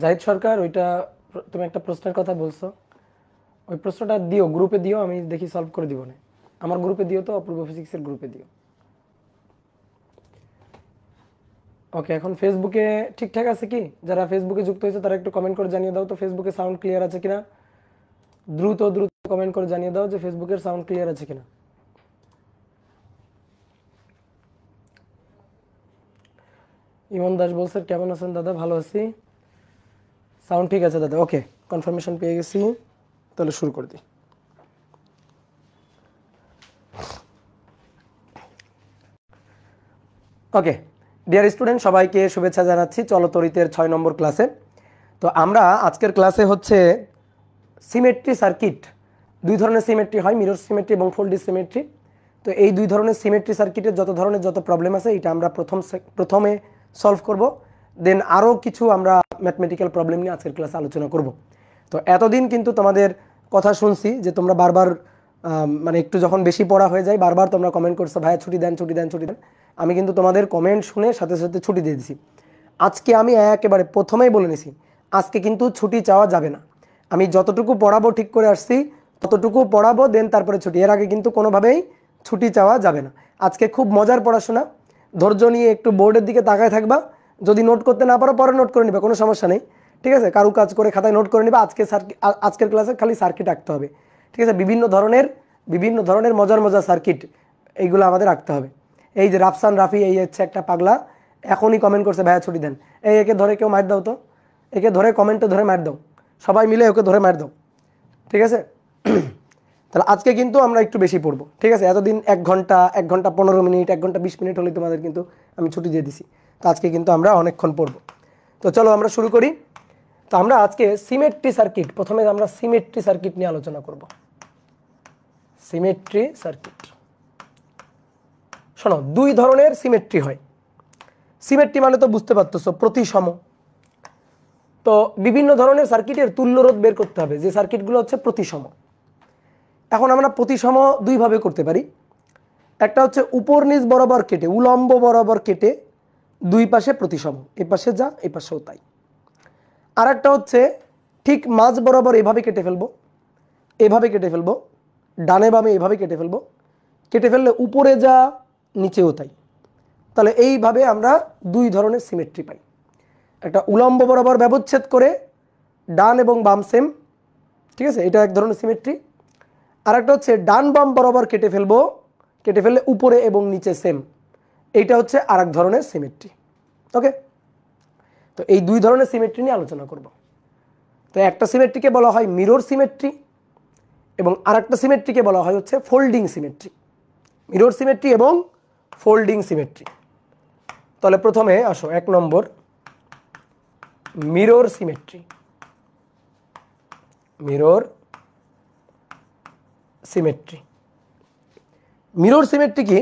জাহিদ সরকার, ওইটা তুমি একটা প্রশ্নের কথা বলছো, ওই প্রশ্নটা দিও, গ্রুপে দিও, আমি দেখি সলভ করে দিব না। আমার গ্রুপে দিও তো, অপূর্ব ফিজিক্সের গ্রুপে দিও। ওকে, এখন ফেসবুকে ঠিকঠাক আছে কি? যারা ফেসবুকে যুক্ত হয়েছে তারা একটু কমেন্ট করে জানিয়ে দাও তো ফেসবুকে সাউন্ড ক্লিয়ার আছে কিনা। দ্রুত দ্রুত কমেন্ট করে জানিয়ে দাও যে ফেসবুকের সাউন্ড ক্লিয়ার আছে কিনা। ইমন দাস বলছে কেমন আছেন দাদা? ভালো আছি, সাউন্ড ঠিক আছে দাদা। ওকে, কনফার্মেশন পেয়ে গেছি, তাহলে শুরু করে দিই। ওকে ডিয়ার স্টুডেন্ট, সবাইকে শুভেচ্ছা জানাচ্ছি চলতরিতের 6 নম্বর ক্লাসে। তো আমরা আজকের ক্লাসে হচ্ছে সিমেট্রি সার্কিট, দুই ধরনের সিমেট্রি হয়, মিরর সিমেট্রি এবং ফোল্ডেড সিমেট্রি। তো এই দুই ধরনের সিমেট্রি সার্কিটের যত প্রবলেম আছে এটা আমরা প্রথমে সলভ করব, দেন আরও কিছু আমরা ম্যাথমেটিক্যাল প্রবলেম নিয়ে আজকের ক্লাসে আলোচনা করব। তো এতদিন কিন্তু তোমাদের কথা শুনছি যে তোমরা বারবার মানে একটু যখন বেশি পড়া হয়ে যায় বারবার তোমরা কমেন্ট করছো ভাইয়া ছুটি দেন ছুটি দেন ছুটি দেন। আমি কিন্তু তোমাদের কমেন্ট শুনে সাথে সাথে ছুটি দিয়ে দিছি। আজকে আমি একেবারে প্রথমেই বলে নিছি, আজকে কিন্তু ছুটি চাওয়া যাবে না। আমি যতটুকু পড়াবো ঠিক করে আসছি ততটুকু পড়াবো, দেন তারপরে ছুটি। এর আগে কিন্তু কোনোভাবেই ছুটি চাওয়া যাবে না। আজকে খুব মজার পড়াশোনা, ধৈর্য নিয়ে একটু বোর্ডের দিকে তাকায় থাকবা। যদি নোট করতে না পারো পরে নোট করে নিবে, কোনো সমস্যা নেই, ঠিক আছে? কারু কাজ করে খাতায় নোট করে নিবে। আজকের ক্লাসে খালি সার্কিট আঁকতে হবে, ঠিক আছে? বিভিন্ন ধরনের মজার মজার সার্কিট এইগুলো আমাদের আঁকতে হবে। এই যে রাফসান রাফি, এই হচ্ছে একটা পাগলা, এখনই কমেন্ট করছে ভাইয়া ছুটি দেন। একে ধরে কেউ মার দাও তো, একে ধরে কমেন্টে ধরে মার দাও, সবাই মিলে ওকে ধরে মার দাও, ঠিক আছে? তাহলে আজকে কিন্তু আমরা একটু বেশি পড়বো, ঠিক আছে? এতদিন 1 ঘন্টা 15 মিনিট 1 ঘন্টা 20 মিনিট হলে তোমাদের কিন্তু আমি ছুটি দিয়ে দিছি। তো আজকে কিন্তু আমরা অনেকক্ষণ পড়বো। তো চলো আমরা শুরু করি। তো আমরা আজকে সিমেট্রি সার্কিট, প্রথমে আমরা সিমেট্রি সার্কিট নিয়ে আলোচনা করব। সিমেট্রি সার্কিট, শোনো, দুই ধরনের সিমেট্রি হয়। সিমেট্রি মানে তো বুঝতে পারতেছো, প্রতিসম। তো বিভিন্ন ধরনের সার্কিটের তুল্যরোধ বের করতে হবে, যে সার্কিটগুলো হচ্ছে প্রতিসম। এখন আমরা প্রতিসম দুইভাবে করতে পারি। একটা হচ্ছে উপর নিচ বরাবর কেটে, উলম্ব বরাবর কেটে দুই পাশে প্রতিসম, এ পাশে যা এ পাশেও তাই। আর একটা হচ্ছে ঠিক মাঝ বরাবর এভাবে কেটে ফেলবো, এভাবে কেটে ফেলবো, ডানে বামে এভাবে কেটে ফেলবো, কেটে ফেললে উপরে যা নিচেও তাই। তাহলে এইভাবে আমরা দুই ধরনের সিমেট্রি পাই। একটা উলম্ব বরাবর ব্যবচ্ছেদ করে ডান এবং বাম সেম, ঠিক আছে, এটা এক ধরনের সিমেট্রি। আর একটা হচ্ছে ডান বাম বরাবর কেটে ফেলবো, কেটে ফেললে উপরে এবং নিচে সেম, এইটা হচ্ছে আর এক ধরনের সিমেট্রি। ওকে, তো এই দুই ধরনের সিমেট্রি নিয়ে আলোচনা করব। তো একটা সিমেট্রিকে বলা হয় মিরর সিমেট্রি এবং আর একটা সিমেট্রিকে বলা হয় হচ্ছে ফোল্ডিং সিমেট্রি। মিরর সিমেট্রি এবং ফোল্ডিং সিমেট্রি। তাহলে প্রথমে আসো 1 নম্বর, mirror symmetry. Mirror symmetry, mirror symmetry কি?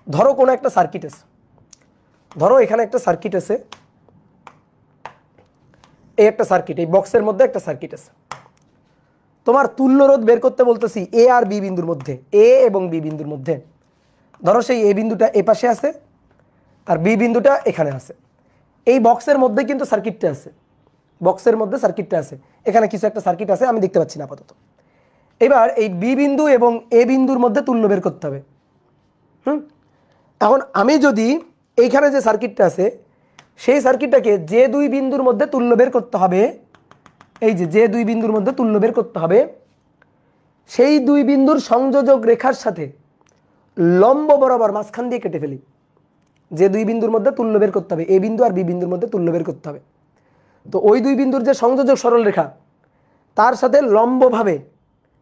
ধরো কোনো একটা সার্কিট আছে, ধরো এখানে একটা সার্কিট আছে, এই একটা সার্কিট, এই বক্সের মধ্যে একটা সার্কিট আছে। তোমার তুল্যরোধ বের করতে বলতেছি এ আর বি বিন্দুর মধ্যে, এ এবং বি বিন্দুর মধ্যে। ধরো সেই এ বিন্দুটা এ পাশে আছে আর বি বিন্দুটা এখানে আছে। এই বক্সের মধ্যে কিন্তু সার্কিটটা আছে, বক্সের মধ্যে সার্কিটটা আছে, এখানে কিছু একটা সার্কিট আছে, আমি দেখতে পাচ্ছি না আপাতত। এবার এই বি বিন্দু এবং এ বিন্দুর মধ্যে তুল্য বের করতে হবে। এখন আমি যদি এইখানে যে সার্কিটটা আছে সেই সার্কিটটাকে যে দুই বিন্দুর মধ্যে তুল্য বের করতে হবে, এই যে দুই বিন্দুর মধ্যে তুল্য বের করতে হবে, সেই দুই বিন্দুর সংযোজক রেখার সাথে লম্ব বরাবর মাঝখান দিয়ে কেটে ফেলি। যে দুই বিন্দুর মধ্যে তুল্য বের করতে হবে, এ বিন্দু আর বি বিন্দুর মধ্যে তুল্য বের করতে হবে, তো ওই দুই বিন্দুর যে সংযোজক সরল রেখা তার সাথে লম্বভাবে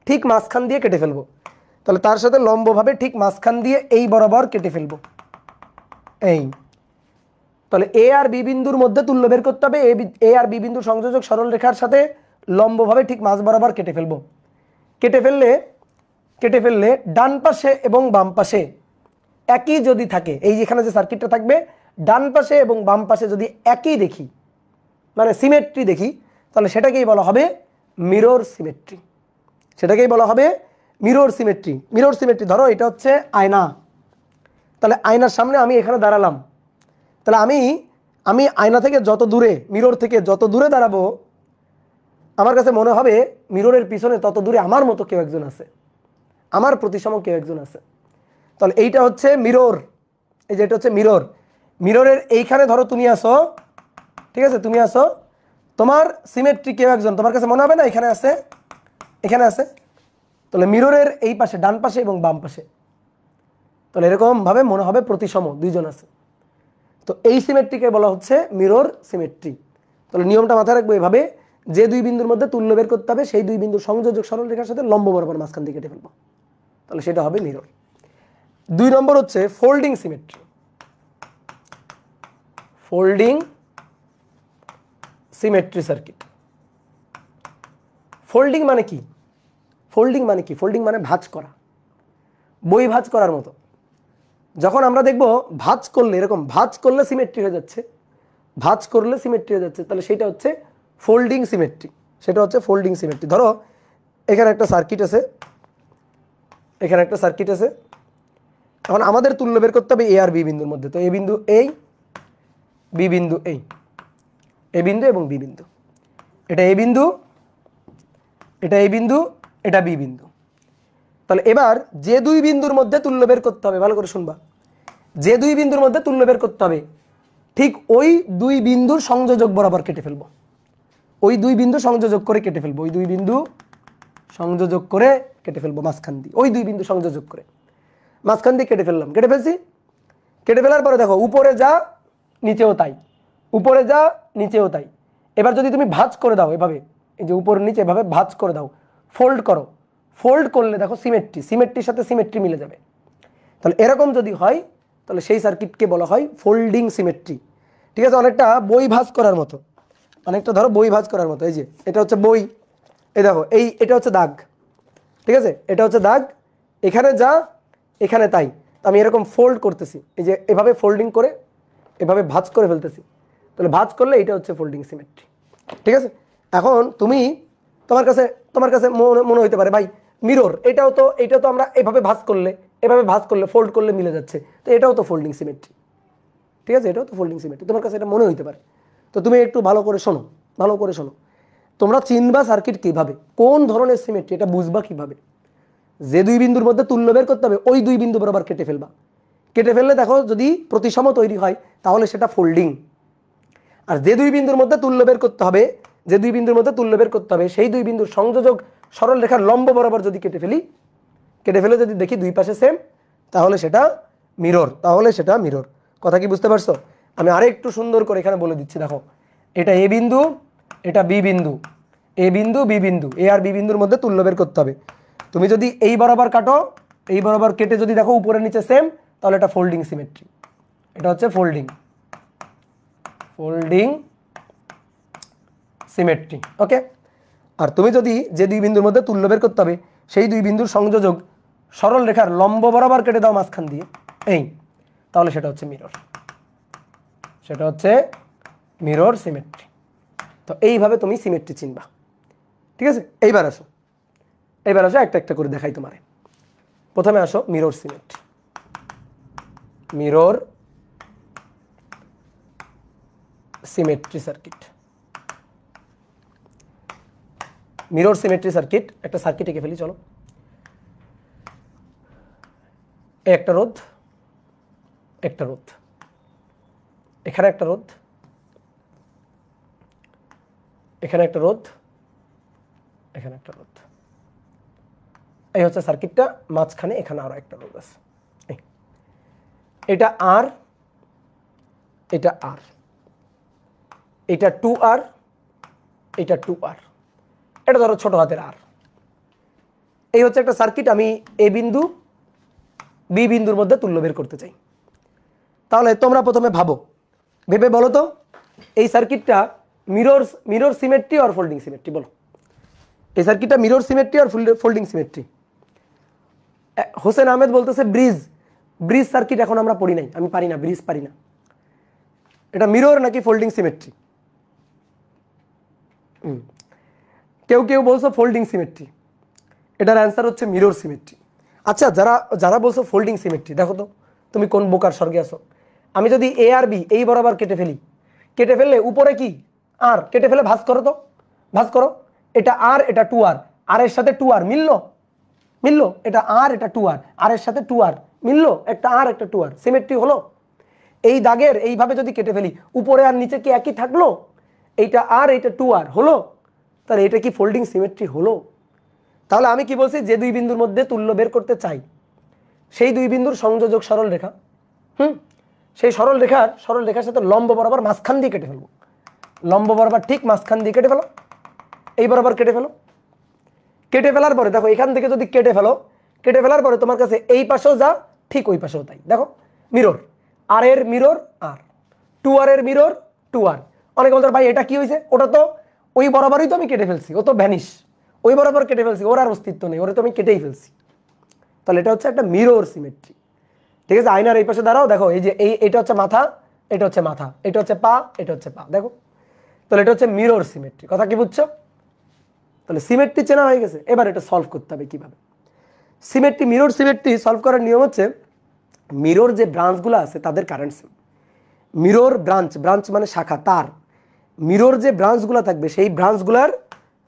ঠিক মাঝখান দিয়ে কেটে ফেলবো। তাহলে তার সাথে লম্বভাবে ঠিক মাঝখান দিয়ে এই বরাবর কেটে ফেলবো, এই। তাহলে এ আর বি বিন্দুর মধ্যে তুল্য বের করতে হবে, এ আর বি বিন্দুর সংযোজক সরল রেখার সাথে লম্বভাবে ঠিক মাঝ বরাবর কেটে ফেলবো। কেটে ফেললে ডান পাশে এবং বাম পাশে একই যদি থাকে, এই যেখানে যে সার্কিটটা থাকবে ডান পাশে এবং বাম পাশে যদি একই দেখি, মানে সিমেট্রি দেখি, তাহলে সেটাকেই বলা হবে মিরর সিমেট্রি। সেটাকেই বলা হবে মিরর সিমেট্রি। মিরর সিমেট্রি, ধরো এটা হচ্ছে আয়না, তাহলে আয়নার সামনে আমি এখানে দাঁড়ালাম, তাহলে আমি আয়না থেকে যত দূরে, মিরর থেকে যত দূরে দাঁড়াবো, আমার কাছে মনে হবে মিররের পিছনে তত দূরে আমার মতো কেউ একজন আছে, আমার প্রতিসম কেউ একজন আছে। তাহলে এইটা হচ্ছে মিরর, এই যে এটা হচ্ছে মিরর। মিররের এইখানে ধরো তুমি আসো, ঠিক আছে, তুমি আসো, তোমার সিমেট্রি কেউ একজন তোমার কাছে মনে হবে না এখানে আছে, এখানে আছে। তাহলে মিররের এই পাশে, ডান পাশে এবং বাম পাশে, তাহলে এরকমভাবে মনে হবে প্রতিসম দুইজন আছে। তো এই সিমেট্রিকে বলা হচ্ছে মিরর সিমেট্রি। তাহলে নিয়মটা মাথায় রাখবো এভাবে, যে দুই বিন্দুর মধ্যে তুল্য বের করতে হবে সেই দুই বিন্দুর সংযোজক সরল রেখার সাথে লম্ব বরাবর মাঝখান দিয়ে কেটে ফেলবো, তাহলে সেটা হবে মিরর। 2 নম্বর হচ্ছে folding symmetry. Folding symmetry circuit. Folding মানে কি? ফোল্ডিং মানে কি? ফোল্ডিং মানে ভাঁজ করা, বই ভাঁজ করার মতো। যখন আমরা দেখব ভাঁজ করলে, এরকম ভাঁজ করলে সিমেট্রি হয়ে যাচ্ছে, ভাঁজ করলে সিমেট্রি হয়ে যাচ্ছে, তাহলে সেটা হচ্ছে ফোল্ডিং সিমেট্রি। সেটা হচ্ছে ফোল্ডিং সিমেট্রি। ধরো এখানে একটা সার্কিট আছে, এখানে একটা সার্কিট আছে, এখন আমাদের তুল্য বের করতে হবে এ আর বি বিন্দুর মধ্যে। তো এ বিন্দু এই, বি বিন্দু এই, এ বিন্দু এবং বি বিন্দু, এটা এ বিন্দু, এটা এ বিন্দু, এটা বি বিন্দু। তাহলে এবার যে দুই বিন্দুর মধ্যে তুল্য বের করতে হবে, ভালো করে শুনবা, যে দুই বিন্দুর মধ্যে তুল্য বের করতে হবে ঠিক ওই দুই বিন্দুর সংযোজক বরাবর কেটে ফেলবো, ওই দুই বিন্দু সংযোজক করে কেটে ফেলবো, ওই দুই বিন্দু সংযোজক করে কেটে ফেলবো মাঝখান দিয়ে, ওই দুই বিন্দু সংযোজক করে মাঝখান দিয়ে কেটে ফেললাম। কেটে ফেলছি, কেটে ফেলার পরে দেখো উপরে যা নিচেও তাই, উপরে যা নিচেও তাই। এবার যদি তুমি ভাঁজ করে দাও এভাবে, এই যে উপর নিচে এভাবে ভাঁজ করে দাও, ফোল্ড করো, ফোল্ড করলে দেখো সিমেট্রি, সিমেট্রির সাথে সিমেট্রি মিলে যাবে। তাহলে এরকম যদি হয় তাহলে সেই সার্কিটকে বলা হয় ফোল্ডিং সিমেট্রি। ঠিক আছে, অনেকটা বই ভাঁজ করার মতো, অনেকটা ধরো বই ভাঁজ করার মতো। এই যে এটা হচ্ছে বই, এই দেখো এই এটা হচ্ছে দাগ, ঠিক আছে, এটা হচ্ছে দাগ, এখানে যা এখানে তাই। আমি এরকম ফোল্ড করতেছি, এই যে এভাবে ফোল্ডিং করে এভাবে ভাঁজ করে ফেলতেছি, তাহলে ভাঁজ করলে এটা হচ্ছে ফোল্ডিং সিমেট্রি। ঠিক আছে, এখন তুমি তোমার কাছে মনে হইতে পারে ভাই মিরর, এটাও তো, এটা তো আমরা এভাবে ভাঁজ করলে, এভাবে ভাঁজ করলে, ফোল্ড করলে মিলে যাচ্ছে, তো এটাও তো ফোল্ডিং সিমেট্রি। ঠিক আছে, এটাও তো ফোল্ডিং সিমেট্রি, তোমার কাছে এটা মনে হইতে পারে। তো তুমি একটু ভালো করে শোনো, ভালো করে শোনো, তোমরা চিনবা সার্কিট কিভাবে, কোন ধরনের সিমেট্রি এটা বুঝবা কিভাবে। যে দুই বিন্দুর মধ্যে তুল্য বের করতে হবে ওই দুই বিন্দু বরাবর কেটে ফেলবা, কেটে ফেললে দেখো যদি প্রতিসম তৈরি হয় তাহলে সেটা ফোল্ডিং। আর যে দুই বিন্দুর মধ্যে তুল্য বের করতে হবে, যে দুই বিন্দুর মধ্যে তুল্য বের করতে হবে সেই দুই বিন্দুর সংযোজক সরল রেখার লম্ব বরাবর যদি কেটে ফেলি, কেটে ফেলে যদি দেখি দুই পাশে সেম, তাহলে সেটা মিরর, তাহলে সেটা মিরর। কথা কি বুঝতে পারছো? আমি আরেকটু সুন্দর করে এখানে বলে দিচ্ছি, দেখো এটা এ বিন্দু, এটা বি বিন্দু, এ বিন্দু বি বিন্দু, এ আর বি বিন্দুর মধ্যে তুল্য বের করতে হবে। তুমি যদি এই বরাবর কাটো, এই বরাবর কেটে যদি দেখো উপরে নিচে সেম, তাহলে এটা ফোল্ডিং সিমেট্রি, এটা হচ্ছে ফোল্ডিং, ফোল্ডিং সিমেট্রি। ওকে, আর তুমি যদি যে দুই বিন্দুর মধ্যে তুল্য বের করতে হবে সেই দুই বিন্দুর সংযোজক সরল রেখার লম্ব বরাবর কেটে দাও মাঝখান দিয়ে এই, তাহলে সেটা হচ্ছে মিরর, সেটা হচ্ছে মিরর সিমেট্রি। তো এইভাবে তুমি সিমেট্রি চিনবা। ঠিক আছে, এইবার আসো, এইবার আসো একটা একটা করে দেখাই তোমারে। প্রথমে আসো mirror symmetry, mirror symmetry circuit. Mirror symmetry circuit, একটা সার্কিট এঁকে ফেলি চলো। একটা রোধ, একটা রোধ, এখানে একটা রোধ, এখানে একটা রোধ, এখানে একটা রোধ, এই হচ্ছে সার্কিটটা। মাঝখানে এখানে আরো একটা রোধ আছে, এটা আর, এটা আর, এটা 2R, এটা 2R, এটা ধরো ছোট হাতের আর। এই হচ্ছে একটা সার্কিট, আমি এ বিন্দু বি বিন্দুর মধ্যে তুল্য বের করতে চাই। তাহলে তোমরা প্রথমে ভাবো, ভেবে বলো তো এই সার্কিটটা মিরর সিমেট্রি আর ফোল্ডিং সিমেট্রি, বলো এই সার্কিটটা মিরর সিমেট্রি আর ফোল্ডিং সিমেট্রি। হোসেন আহমেদ বলতেছে ব্রিজ, ব্রিজ সার্কিট এখন আমরা পড়ি নাই, আমি পারি না, ব্রিজ পারি না। এটা মিরর নাকি ফোল্ডিং সিমেট্রি? কেউ কেউ বলছো ফোল্ডিং সিমেট্রি, এটার অ্যান্সার হচ্ছে মিরর সিমেট্রি। আচ্ছা, যারা যারা বলছো ফোল্ডিং সিমেট্রি, দেখো তো তুমি কোন বোকার স্বর্গে আছো। আমি যদি এ আর বি এই বরাবর কেটে ফেলি, কেটে ফেললে উপরে কি আর, কেটে ফেলে ভাঁজ করো তো, ভাঁজ করো। এটা আর, এটা 2r, আর এর সাথে 2r মিললো, মিললো। এটা আর, এটা 2r, আর এর সাথে 2r মিললো, একটা আর একটা 2r, সিমেট্রি হলো। এই দাগের এইভাবে যদি কেটে ফেলি, উপরে আর নিচে কি একই থাকলো? এইটা আর, এইটা 2r হলো। তাহলে এটা কি ফোল্ডিং সিমেট্রি হলো? তাহলে আমি কি বলছি, যে দুই বিন্দুর মধ্যে তুল্য বের করতে চাই, সেই দুই বিন্দুর সংযোজক সরল রেখা, সেই সরল রেখার সাথে লম্ব বরাবর মাঝখান দিয়ে কেটে ফেলবো। লম্ব বরাবর ঠিক মাঝখান দিয়ে কেটে ফেলো, এই বরাবর কেটে ফেলো। কেটে ফেলার পরে দেখো, এখান থেকে যদি কেটে ফেলো, কেটে ফেলার পরে তোমার কাছে এই পাশেও যা, ঠিক ওই পাশেও তাই। দেখো মিরর, আর এর মিরর আর, 2r এর মিরর 2r। অনেকে বলতো ভাই এটা কি হয়েছে, ওটা তো ওই বরাবরই তো আমি কেটে ফেলছি, ও তো ভ্যানিশ, ওই বরাবর কেটে ফেলছি, ওর আর অস্তিত্ব নেই, ওরে তো আমি কেটেই ফেলছি। তাহলে এটা হচ্ছে একটা মিরর সিমেট্রি। ঠিক আছে, আয়নার এই পাশে দাঁড়াও, দেখো এই যে এটা হচ্ছে মাথা, এটা হচ্ছে মাথা, এটা হচ্ছে পা, এটা হচ্ছে পা, দেখো। তাহলে এটা হচ্ছে মিরর সিমেট্রি। কথা কি বুঝছো? তাহলে সিমেট্রি চেনা হয়ে গেছে। এবার এটা সলভ করতে হবে কিভাবে। সিমেট্রি, মিরর সিমেট্রি সলভ করার নিয়ম হচ্ছে, মিরর যে ব্রাঞ্চগুলো আছে তাদের current same. Mirror branch, branch মানে শাখা, তার। মিরর যে ব্রাঞ্চগুলো থাকবে সেই ব্রাঞ্চগুলোর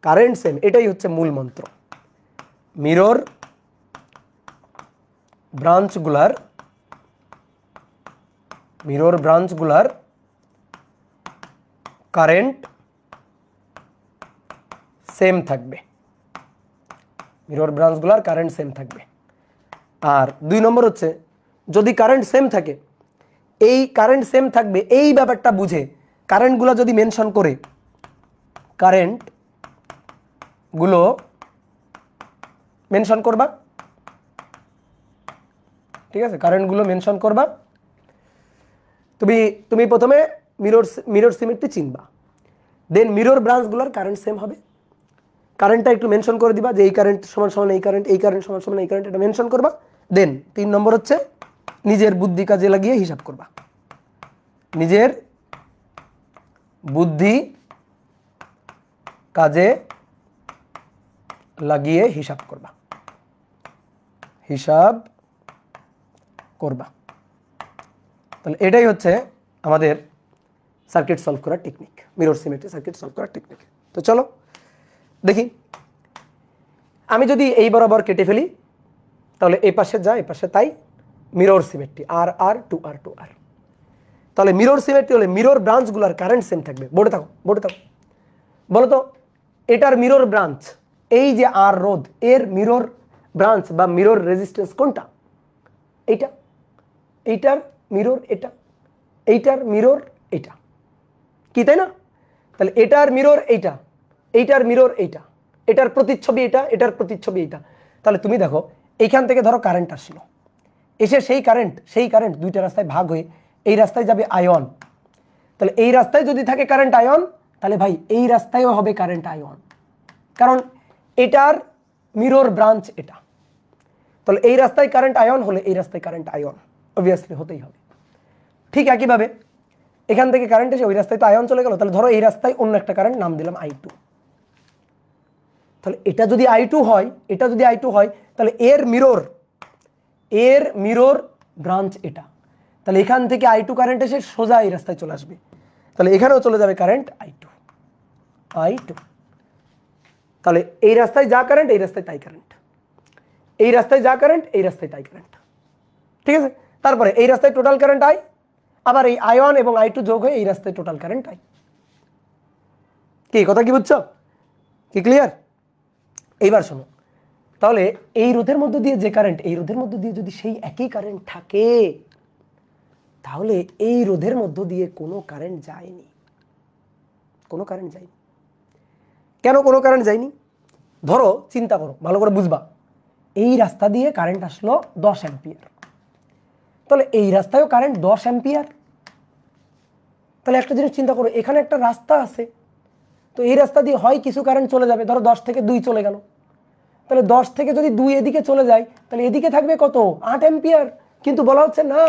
কারেন্ট সেম, এটাই হচ্ছে মূল মন্ত্র। মিরর ব্রাঞ্চগুলার, মিরর ব্রাঞ্চগুলার কারেন্ট সেম থাকবে, মিরর ব্রাঞ্চগুলার কারেন্ট সেম থাকবে। আর 2 নম্বর হচ্ছে, যদি কারেন্ট সেম থাকে, এই কারেন্ট সেম থাকবে এই ব্যাপারটা বুঝে কারেন্টগুলো যদি মেনশন করে, কারেন্টগুলো মেনশন করবা, ঠিক আছে, কারেন্টগুলো মেনশন করবা। তুমি প্রথমে মিরর সিমেট্রি চিনবা, দেন মিরর ব্রাঞ্চগুলোর কারেন্ট সেম হবে। কারেন্টটা একটু মেনশন করে দিবা, যে এই কারেন্ট সমান সমান এই কারেন্ট, এই কারেন্ট সমান সমান এই কারেন্ট, এটা মেনশন করবা। দেন 3 নম্বর হচ্ছে, নিজের বুদ্ধি কাজে লাগিয়ে হিসাব করবা, নিজের বুদ্ধি কাজে লাগিয়ে হিসাব করবা, হিসাব করবা। তাহলে এটাই হচ্ছে আমাদের সার্কিট সলভ করার technique, mirror symmetry circuit solve করার টেকনিক। তো চলো দেখি, আমি যদি এই বরাবর কেটে ফেলি, তাহলে এই পাশে যা, এই পাশে তাই, মিরর সিমেট্রি, আর আর 2r 2r। তাহলে মিরর সিমেট্রি হলে মিরর ব্রাঞ্চগুলোর কারেন্ট সেম থাকবে। বোর্ডে থাকো, বোর্ডে থাকো, বলো তো এটার মিরর ব্রাঞ্চ, এই যে আর রোধ, এর মিরর ব্রাঞ্চ বা মিরর রেজিস্ট্যান্স কোনটা? এইটা, এইটার মিরর এটা, এইটার মিরর এটা, কি তাই না? তাহলে এটার মিরর এইটা, এইটার মিরর এইটা, এটার প্রতিচ্ছবি এটা, এটার প্রতিচ্ছবি এইটা। তাহলে তুমি দেখো, এইখান থেকে ধরো কারেন্ট আসলো, এসে সেই কারেন্ট দুইটা রাস্তায় ভাগ হয়ে এই রাস্তায় যাবে আয়ন। তাহলে এই রাস্তায় যদি থাকে কারেন্ট আয়ন, তাহলে ভাই এই রাস্তায়ও হবে কারেন্ট আয়ন, কারণ এটার মিরর ব্রাঞ্চ এটা। তাহলে এই রাস্তায় কারেন্ট আয়ন হলে এই রাস্তায় কারেন্ট আয়ন অবভিয়াসলি হতেই হবে। ঠিক একইভাবে এখান থেকে কারেন্ট এসে ওই রাস্তায় তো আয়ন চলে গেল, তাহলে ধরো এই রাস্তায় অন্য একটা কারেন্ট নাম দিলাম I2। তাহলে এটা যদি I2 হয়, এটা যদি I2 হয়, তাহলে এর মিরর ব্রাঞ্চ এটা। তাহলে এখান থেকে I2 কারেন্ট এসে সোজা এই রাস্তায় চলে আসবে, তাহলে এখানেও চলে যাবে কারেন্ট I2। তাহলে এই রাস্তায় যা কারেন্ট, এই রাস্তায় তাই কারেন্ট, এই রাস্তায় যা কারেন্ট, এই রাস্তায় তাই কারেন্ট, ঠিক আছে। তারপরে এই রাস্তায় টোটাল কারেন্ট I, আবার এই I1 এবং I2 যোগ হয়ে এই রাস্তায় টোটাল কারেন্ট I। কি কথা কি বুঝছো? কি ক্লিয়ার? এইবার শোনো, তাহলে এই রোধের মধ্যে দিয়ে যে কারেন্ট, এই রোধের মধ্যে দিয়ে যদি সেই একই কারেন্ট থাকে, তাহলে এই রোধের মধ্য দিয়ে কোনো কারেন্ট যায়নি, কোনো কারেন্ট যায়নি। কেন কোনো কারেন্ট যায়নি? ধরো চিন্তা করো, ভালো করে বুঝবা, এই রাস্তা দিয়ে কারেন্ট আসলো 10 অ্যাম্পিয়ার, তাহলে এই রাস্তায়ও কারেন্ট 10 অ্যাম্পিয়ার। তাহলে একটা জিনিস চিন্তা করো, এখানে একটা রাস্তা আছে, তো এই রাস্তা দিয়ে হয় কিছু কারেন্ট চলে যাবে, ধরো 10 থেকে 2 চলে গেল, তাহলে 10 থেকে যদি 2 এদিকে চলে যায়, তাহলে এদিকে থাকবে কত? 8 অ্যাম্পিয়ার। কিন্তু বলা হচ্ছে না,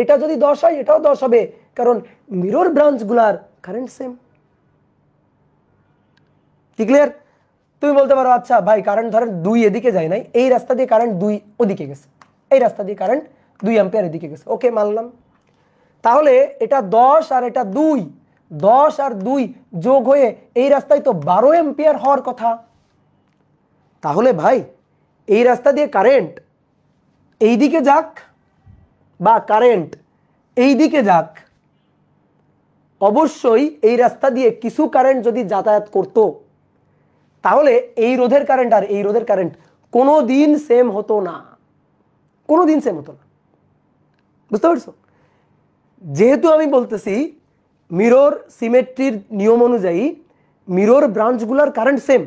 এটা যদি 10 হয় এটাও 10 হবে, কারণ মিরর ব্রাঞ্চগুলার কারেন্ট সেম। কি ক্লিয়ার? তুমি বলতে পারো আচ্ছা ভাই, কারেন্ট ধরেন 2 এদিকে যায় নাই, এই রাস্তা দিয়ে কারেন্ট 2 ওদিকে গেছে, এই রাস্তা দিয়ে কারেন্ট 2 অ্যাম্পিয়ার এদিকে গেছে, ওকে মানলাম। তাহলে এটা 10 আর এটা 2, 10 আর 2 যোগ হয়ে এই রাস্তায় তো 12 এম্পিয়ার হওয়ার কথা। তাহলে ভাই এই রাস্তা দিয়ে কারেন্ট এই দিকে যাক বা কারেন্ট এই দিকে যাক, অবশ্যই এই রাস্তা দিয়ে কিছু কারেন্ট যদি যাতায়াত করত, তাহলে এই রোধের কারেন্ট আর এই রোধের কারেন্ট কোনো দিন সেম হতো না, কোনো দিন সেম হতো না। বুঝতে পারছো? যেহেতু আমি বলতেছি মিরর সিমেট্রির নিয়ম অনুযায়ী মিরর ব্রাঞ্চগুলোর কারেন্ট সেম,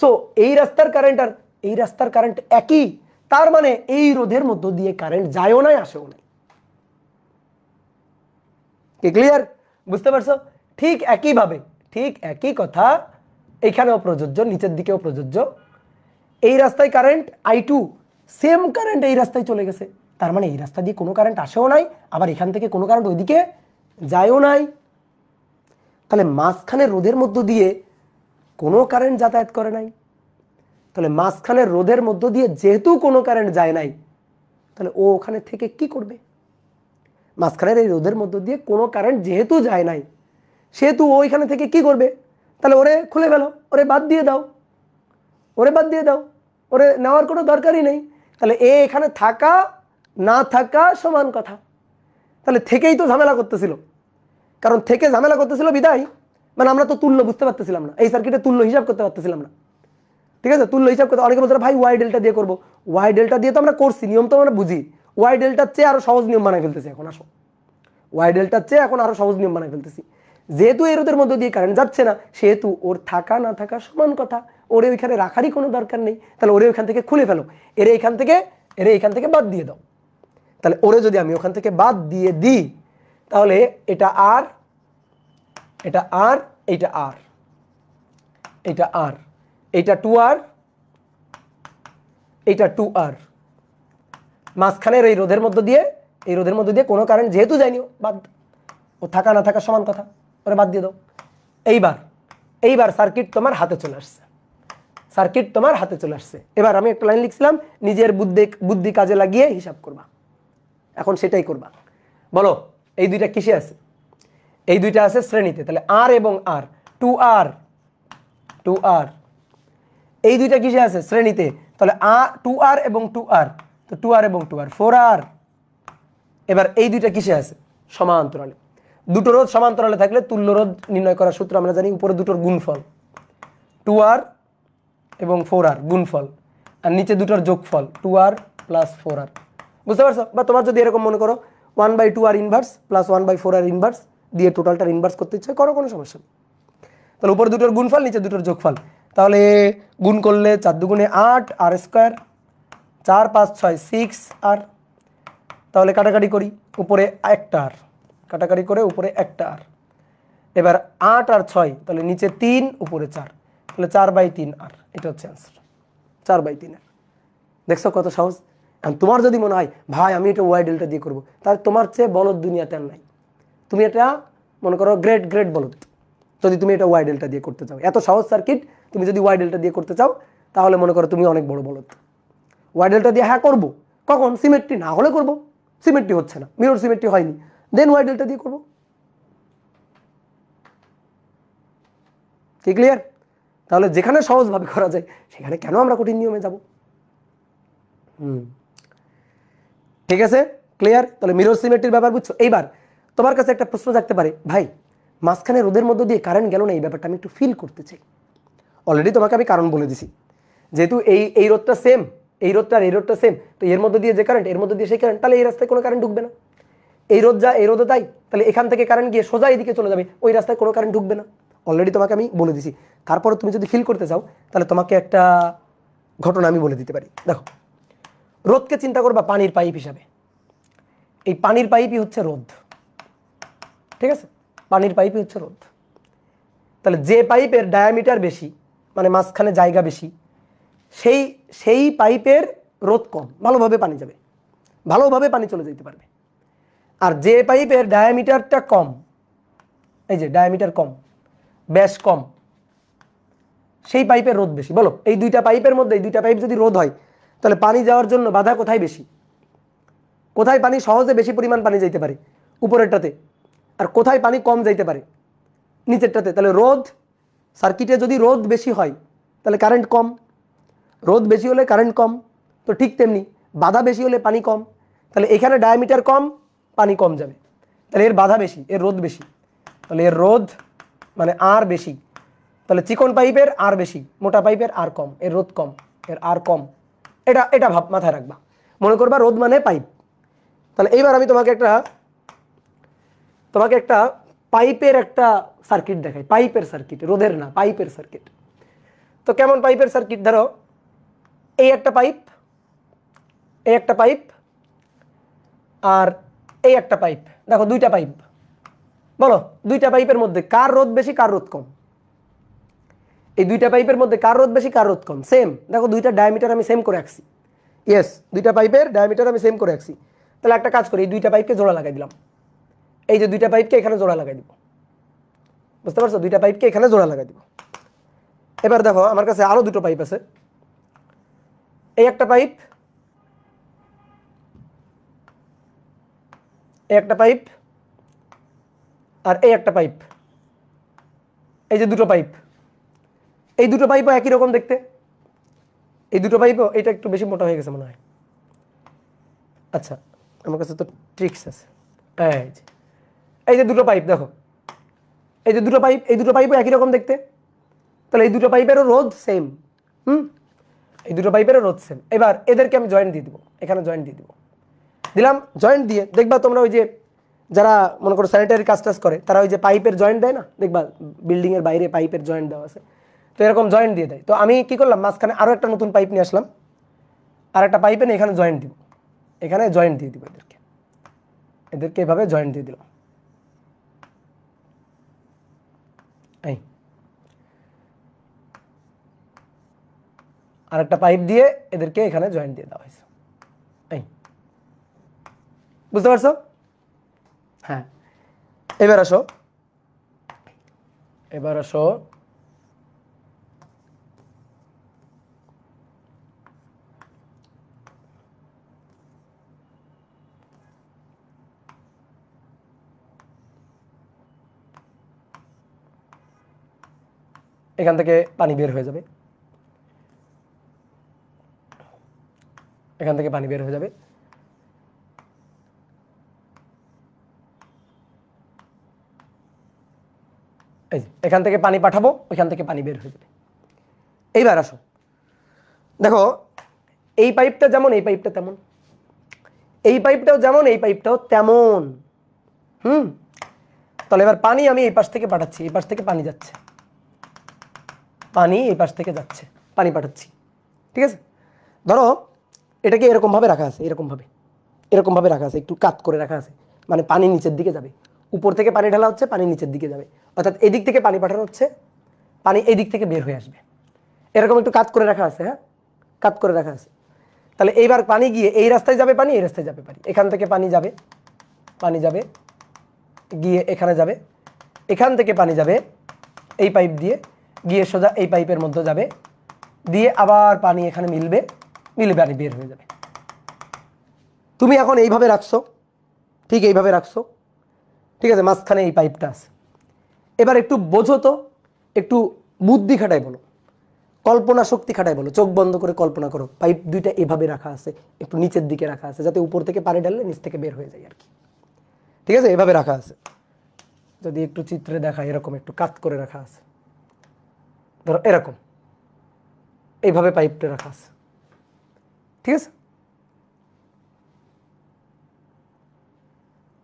সো এই রাস্তার কারেন্ট আর এই রাস্তার কারেন্ট একই, তার মানে এই রোধের মধ্য দিয়ে কারেন্ট যায়ও নাই আসেও নাই। কি ক্লিয়ার? বুঝতে পারছো? ঠিক একইভাবে, ঠিক একই কথা এখানেও প্রযোজ্য, নিচের দিকেও প্রযোজ্য। এই রাস্তায় কারেন্ট I2, সেম কারেন্ট এই রাস্তায় চলে গেছে, তার মানে এই রাস্তা দিয়ে কোনো কারেন্ট আসেও নাই, আবার এখান থেকে কোনো কারেন্ট ওইদিকে যায়ও নাই। তাহলে মাঝখানের রোধের মধ্য দিয়ে কোনো কারেন্ট যাতায়াত করে নাই। তাহলে মাঝখানের রোধের মধ্য দিয়ে যেহেতু কোনো কারেন্ট যায় নাই, তাহলে ও ওখানে থেকে কি করবে? মাঝখানের এই রোধের মধ্য দিয়ে কোনো কারেন্ট যেহেতু যায় নাই, সেহেতু ও এখানে থেকে কি করবে? তাহলে ওরে খুলে ফেলো, ওরে বাদ দিয়ে দাও, ওরে বাদ দিয়ে দাও, ওরে নেওয়ার কোনো দরকারই নেই। তাহলে এ এখানে থাকা না থাকা সমান কথা। তাহলে থেকেই তো ঝামেলা করতেছিল, কারণ থেকে ঝামেলা করতেছিল বিদায়, মানে আমরা তো তুল্য বুঝতে পারতেছিলাম না, এই সার্কিটে তুল্য হিসাব করতে পারতেছিলাম না। ঠিক আছে, তুল্য হিসাব করতে অনেকে বলতে ভাই ওয়াই ডেল্টা দিয়ে করবো, ওয়াই ডেল্টা দিয়ে তো আমরা করছি, নিয়ম তো আমরা বুঝি, ওয়াই ডেল্টার চেয়ে আরো সহজ নিয়ম বানাই ফেলতেছি এখন। আসো, ওয়াই ডেল্টার চেয়ে এখন আরো সহজ নিয়ম বানাই ফেলতেছি। যেহেতু এই রোধের মধ্যে দিয়ে কারেন্ট যাচ্ছে না, সেহেতু ওর থাকা না থাকা সমান কথা, ওরে ওইখানে রাখারই কোনো দরকার নেই। তাহলে ওরে ওইখান থেকে খুলে ফেলো, এরে এখান থেকে বাদ দিয়ে দাও। তাহলে ওরে যদি আমি ওখান থেকে বাদ দিয়ে দিই, তাহলে এটা আর, এটা আর, এইটা আর, এটা আর, এইটা 2R, এইটা 2R, মাঝখানের এই রোধের মধ্য দিয়ে, এই রোধের মধ্য দিয়ে কোনো কারেন্ট যেহেতু যায়নি, বাদ, ও থাকা না থাকা সমান কথা, ওরে বাদ দিয়ে দাও। এইবার সার্কিট তোমার হাতে চলে আসছে, সার্কিট তোমার হাতে চলে আসছে। এবার আমি একটা লাইন লিখছিলাম, নিজের বুদ্ধি কাজে লাগিয়ে হিসাব করবা। এখন সেটাই করবা। বলো এই দুইটা কিসে আছে? এই দুইটা আছে শ্রেণীতে, তাহলে আর এবং আর, 2R 2R। এই দুইটা কিসে আছে? শ্রেণীতে, তাহলে 2R এবং 2R, তো 2R এবং 2R 4R। এবার এই দুইটা কিসে আছে? সমান্তরালে। দুটো রোধ সমান্তরালে থাকলে তুল্য রোধ নির্ণয় করার সূত্র আমরা জানি, উপরে দুটোর গুণফল 2R এবং 4R গুণফল, আর নিচে দুটোর যোগফল 2R প্লাস 4R। বুঝতে পারছো? বা তোমার যদি এরকম মনে করো 1/2R inverse plus 1/4R inverse দিয়ে টোটালটার ইনভার্স করতে ইচ্ছে করো, কোনো সমস্যা নেই। তাহলে উপরে দুটোর গুণফল, নিচে দুটোর যোগফল, তাহলে গুণ করলে 4 দুগুণে 8 R স্কোয়ার, 4 5 6 6R। তাহলে কাটাকাটি করি, উপরে একটা আর, কাটাকাটি করে উপরে একটা আর। এবার 8 আর 6, তাহলে নিচে 3 উপরে 4, তাহলে 4/3R। এটা হচ্ছে অ্যান্সার, 4/3R। দেখছো কত সহজ? তোমার যদি মনে হয় ভাই আমি এটা ওয়াই ডেল্টা দিয়ে করবো, তাহলে তোমার চেয়ে বলদ দুনিয়াতে আর নাই। তুমি এটা মনে করো গ্রেট বলদ, যদি তুমি এটা ওয়াই ডেল্টা দিয়ে করতে চাও। এত সহজ সার্কিট তুমি যদি ওয়াই ডেল্টা দিয়ে করতে চাও, তাহলে মনে করো তুমি অনেক বড় বলদ। ওয়াই ডেল্টা দিয়ে হ্যাঁ করবো, কখন? সিমেট্রি না হলে করবো, সিমেট্রি হচ্ছে না, মিরর সিমেট্রি হয়নি, দেন ওয়াই ডেল্টা দিয়ে করবো। কি ক্লিয়ার? তাহলে যেখানে সহজভাবে করা যায় সেখানে কেন আমরা কঠিন নিয়মে যাব? ঠিক আছে, ক্লিয়ার? তাহলে মিরর সিমেট্রির ব্যাপার বুঝছো। এইবার তোমার কাছে একটা প্রশ্ন থাকতে পারে, ভাই মাঝখানে রোধের মধ্য দিয়ে কারেন্ট গেল না, এই ব্যাপারটা আমি একটু ফিল করতে চাই। অলরেডি তোমাকে আমি কারণ বলে দিছি, যেহেতু এই রোধটা সেম, এই রোধটা আর এই রোধটা সেম, তো এর মধ্যে দিয়ে যে কারেন্ট, এর মধ্যে দিয়ে সেই কারেন্ট, তাহলে এই রাস্তায় কোনো কারেন্ট ঢুকবে না। এই রোধ যা, এই রোধও তাই, তাহলে এখান থেকে কারেন্ট গিয়ে সোজা এদিকে চলে যাবে, ওই রাস্তায় কোনো কারেন্ট ঢুকবে না। অলরেডি তোমাকে আমি বলে দিছি। তারপরে তুমি যদি ফিল করতে চাও, তাহলে তোমাকে একটা ঘটনা আমি বলে দিতে পারি। দেখো, রোধকে চিন্তা করবা পানির পাইপ হিসাবে। এই পানির পাইপই হচ্ছে রোধ, ঠিক আছে? পানির পাইপই হচ্ছে রোধ। তাহলে যে পাইপের ডায়ামিটার বেশি, মানে মাঝখানে জায়গা বেশি, সেই পাইপের রোধ কম, ভালোভাবে পানি যাবে, ভালোভাবে পানি চলে যেতে পারবে। আর যে পাইপের ডায়ামিটারটা কম, এই যে ডায়ামিটার কম, ব্যাস কম, সেই পাইপের রোধ বেশি। বলো এই দুইটা পাইপের মধ্যে, এই দুইটা পাইপ যদি রোধ হয়, তাহলে পানি যাওয়ার জন্য বাধা কোথায় বেশি? কোথায় পানি সহজে বেশি পরিমাণ পানি যাইতে পারে? উপরেরটাতে। আর কোথায় পানি কম যাইতে পারে? নিচেরটাতে। তাহলে রোধ, সার্কিটে যদি রোধ বেশি হয় তাহলে কারেন্ট কম, রোধ বেশি হলে কারেন্ট কম। তো ঠিক তেমনি বাধা বেশি হলে পানি কম। তাহলে এখানে ডায়ামিটার কম, পানি কম যাবে, তাহলে এর বাধা বেশি, এর রোধ বেশি, তাহলে এর রোধ মানে আর বেশি। তাহলে চিকন পাইপের আর বেশি, মোটা পাইপের আর কম, এর রোধ কম, এর আর কম। এটা এটা ভাব মাথায় রাখবা, মনে করবা রোধ মানে পাইপ। তাহলে এইবার আমি তোমাকে একটা পাইপের একটা সার্কিট দেখাই, পাইপের সার্কিট, রোধের না, পাইপের সার্কিট। তো কেমন পাইপের সার্কিট? ধরো এই একটা পাইপ, এই একটা পাইপ, আর এই একটা পাইপ। দেখো দুইটা পাইপ, বলো দুইটা পাইপের মধ্যে কার রোধ বেশি কার রোধ কম? এই দুইটা পাইপের মধ্যে কার রোধ বেশি কার রোধ কম? সেম। দেখো দুইটা ডায়ামিটার আমি সেম করে রাখছি, ইয়েস, দুইটা পাইপের ডায়ামিটার আমি সেম করে রাখছি। তাহলে একটা কাজ করি, এই দুইটা পাইপকে জোড়া লাগাই দিলাম, এই যে দুইটা পাইপকে এখানে জোড়া লাগাই দিব, বুঝতে পারছো? দুইটা পাইপকে এখানে জোড়া লাগাই দিব। এবার দেখো আমার কাছে আরো দুটো পাইপ আছে, এই একটা পাইপ, এই একটা পাইপ, আর এই একটা পাইপ। এই যে দুটো পাইপ, এই দুটো পাইপও একই রকম দেখতে, এই দুটো পাইপও, এটা একটু বেশি মোটা হয়ে গেছে মনে হয়। আচ্ছা, আমার কাছে তো ট্রিক্স আছে। এই যে দুটো পাইপ, দেখো এই যে দুটো পাইপ, এই দুটো পাইপও একই রকম দেখতে, তাহলে এই দুটো পাইপেরও রোধ সেম। এই দুটো পাইপেরও রোধ সেম। এবার এদেরকে আমি জয়েন্ট দিয়ে দিব, এখানে জয়েন্ট দিয়ে দিব, দিলাম। জয়েন্ট দিয়ে দেখবা তোমরা ওই যে যারা মনে করো স্যানিটারি কাজ টাজ করে, তারা ওই যে পাইপের জয়েন্ট দেয় না, দেখবা বিল্ডিং এর বাইরে পাইপের জয়েন্ট দেওয়া আছে, তো এরকম জয়েন্ট দিয়ে দেয়। তো আমি কি করলাম, মাঝখানে আরো একটা নতুন পাইপ নিয়ে আসলাম, আর একটা পাইপে নিয়ে এখানে জয়েন্ট দিব, এখানে জয়েন্ট দিয়ে দিব, এদেরকে এভাবে জয়েন্ট দিয়ে দিলাম। এই আর একটা পাইপ দিয়ে এদেরকে এখানে জয়েন্ট দিয়ে দেওয়া হয়েছে। এই বুঝতে পারছো? হ্যাঁ, এবার আসো, এবার আসো এখান থেকে পানি বের হয়ে যাবে, এখান থেকে পানি বের হয়ে যাবে। এই এখান থেকে পানি পাঠাবো, ওইখান থেকে পানি বের হয়ে যাবে। এইবার আসো, দেখো এই পাইপটা যেমন এই পাইপটা তেমন, এই পাইপটাও যেমন এই পাইপটাও তেমন। তাহলে এবার পানি আমি এই পাশ থেকে পাঠাচ্ছি, এই পাশ থেকে পানি যাচ্ছে, পানি এই পাশ থেকে যাচ্ছে, পানি পাঠাচ্ছি, ঠিক আছে? ধরো এটাকে এরকম ভাবে রাখা আছে, এরকম ভাবে রাখা আছে, একটু কাত করে রাখা আছে, মানে পানি নিচের দিকে যাবে, উপর থেকে পানি ঢালা হচ্ছে, পানি নিচের দিকে যাবে, অর্থাৎ এদিক থেকে পানি পাঠানো হচ্ছে, পানি এই দিক থেকে বের হয়ে আসবে, এরকম একটু কাত করে রাখা আছে। হ্যাঁ, কাত করে রাখা আছে। তাহলে এইবার পানি গিয়ে এই রাস্তায় যাবে, পানি এই রাস্তায় যাবে, পানি এখান থেকে পানি যাবে, পানি যাবে গিয়ে এখানে যাবে, এখান থেকে পানি যাবে এই পাইপ দিয়ে গিয়ে সোজা এই পাইপের মধ্যে যাবে, দিয়ে আবার পানি এখানে মিলবে, মিলে পানি বের হয়ে যাবে। তুমি এখন এইভাবে রাখছো, ঠিক এইভাবে রাখছো, ঠিক আছে? মাঝখানে এই পাইপটা আছে। এবার একটু বোঝো তো, একটু বুদ্ধি খাটাই বলো, কল্পনা শক্তি খাটাই বলো, চোখ বন্ধ করে কল্পনা করো, পাইপ দুইটা এভাবে রাখা আছে, একটু নিচের দিকে রাখা আছে, যাতে উপর থেকে পানি ঢাললে নিচ থেকে বের হয়ে যায় আর কি, ঠিক আছে? এভাবে রাখা আছে। যদি একটু চিত্রে দেখা, এরকম একটু কাত করে রাখা আছে, ধরো এরকম এইভাবে পাইপটা রাখা আছে, ঠিক আছে?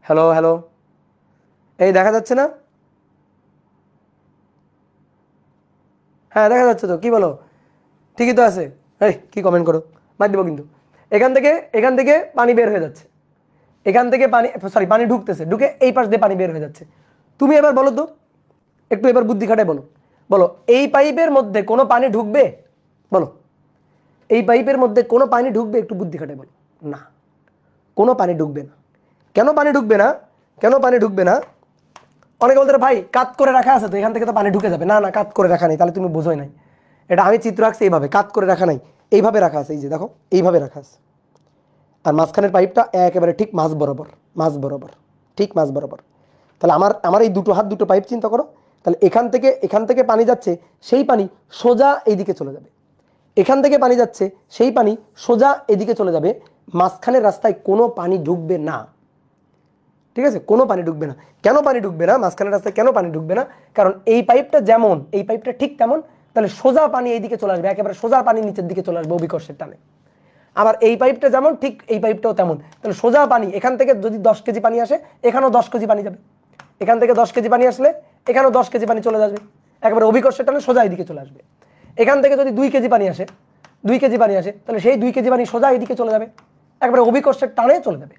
হ্যালো হ্যালো, এই দেখা যাচ্ছে না? হ্যাঁ দেখা যাচ্ছে তো, কি বলো? ঠিকই তো আছে। এই কি কমেন্ট করো, মার দিব কিন্তু। এখান থেকে পানি বের হয়ে যাচ্ছে, এখান থেকে পানি ঢুকতেছে, ঢুকে এই পাশ দিয়ে পানি বের হয়ে যাচ্ছে। তুমি এবার বলো তো, একটু এবার বুদ্ধি খাটায় বলো, বলো এই পাইপের মধ্যে কোনো পানি ঢুকবে? বলো, এই পাইপের মধ্যে কোনো পানি ঢুকবে? একটু বুদ্ধি খাটায় বলো। না, কোনো পানি ঢুকবে না। কেন পানি ঢুকবে না? কেন পানি ঢুকবে না? অনেকে বলতে ভাই কাত করে রাখা আছে তো, এখান থেকে তো পানি ঢুকে যাবে। না না, কাত করে রাখা নেই, তাহলে তুমি বোঝোই নাই। এটা আমি চিত্র রাখছি এইভাবে, কাত করে রাখা নাই, এইভাবে রাখা আছে, এই যে দেখো এইভাবে রাখা আছে। আর মাঝখানের পাইপটা একেবারে ঠিক মাঝ বরাবর, ঠিক মাঝ বরাবর। তাহলে আমার এই দুটো হাত দুটো পাইপ চিন্তা করো, তাহলে এখান থেকে পানি যাচ্ছে, সেই পানি সোজা এইদিকে চলে যাবে। এখান থেকে পানি যাচ্ছে, সেই পানি সোজা এদিকে চলে যাবে। মাঝখানের রাস্তায় কোনো পানি ঢুকবে না, ঠিক আছে? কোনো পানি ঢুকবে না। কেন পানি ঢুকবে না মাঝখানের রাস্তায়, কেন পানি ঢুকবে না? কারণ এই পাইপটা যেমন, এই পাইপটা ঠিক তেমন, তাহলে সোজা পানি এইদিকে চলে আসবে, একেবারে সোজা পানি নিচের দিকে চলে আসবে অভিকর্ষের টানে। আবার এই পাইপটা যেমন, ঠিক এই পাইপটাও তেমন, তাহলে সোজা পানি এখান থেকে যদি 10 কেজি পানি আসে, এখানেও 10 কেজি পানি যাবে। এখান থেকে 10 কেজি পানি আসলে এখানেও 10 কেজি পানি চলে যাবে, একেবারে অভিকর্ষের টানে সোজা এইদিকে চলে আসবে। এখান থেকে যদি 2 কেজি পানি আসে, 2 কেজি পানি আসে, তাহলে সেই 2 কেজি পানি সোজা এইদিকে চলে যাবে, একেবারে অভিকর্ষের টানে চলে যাবে।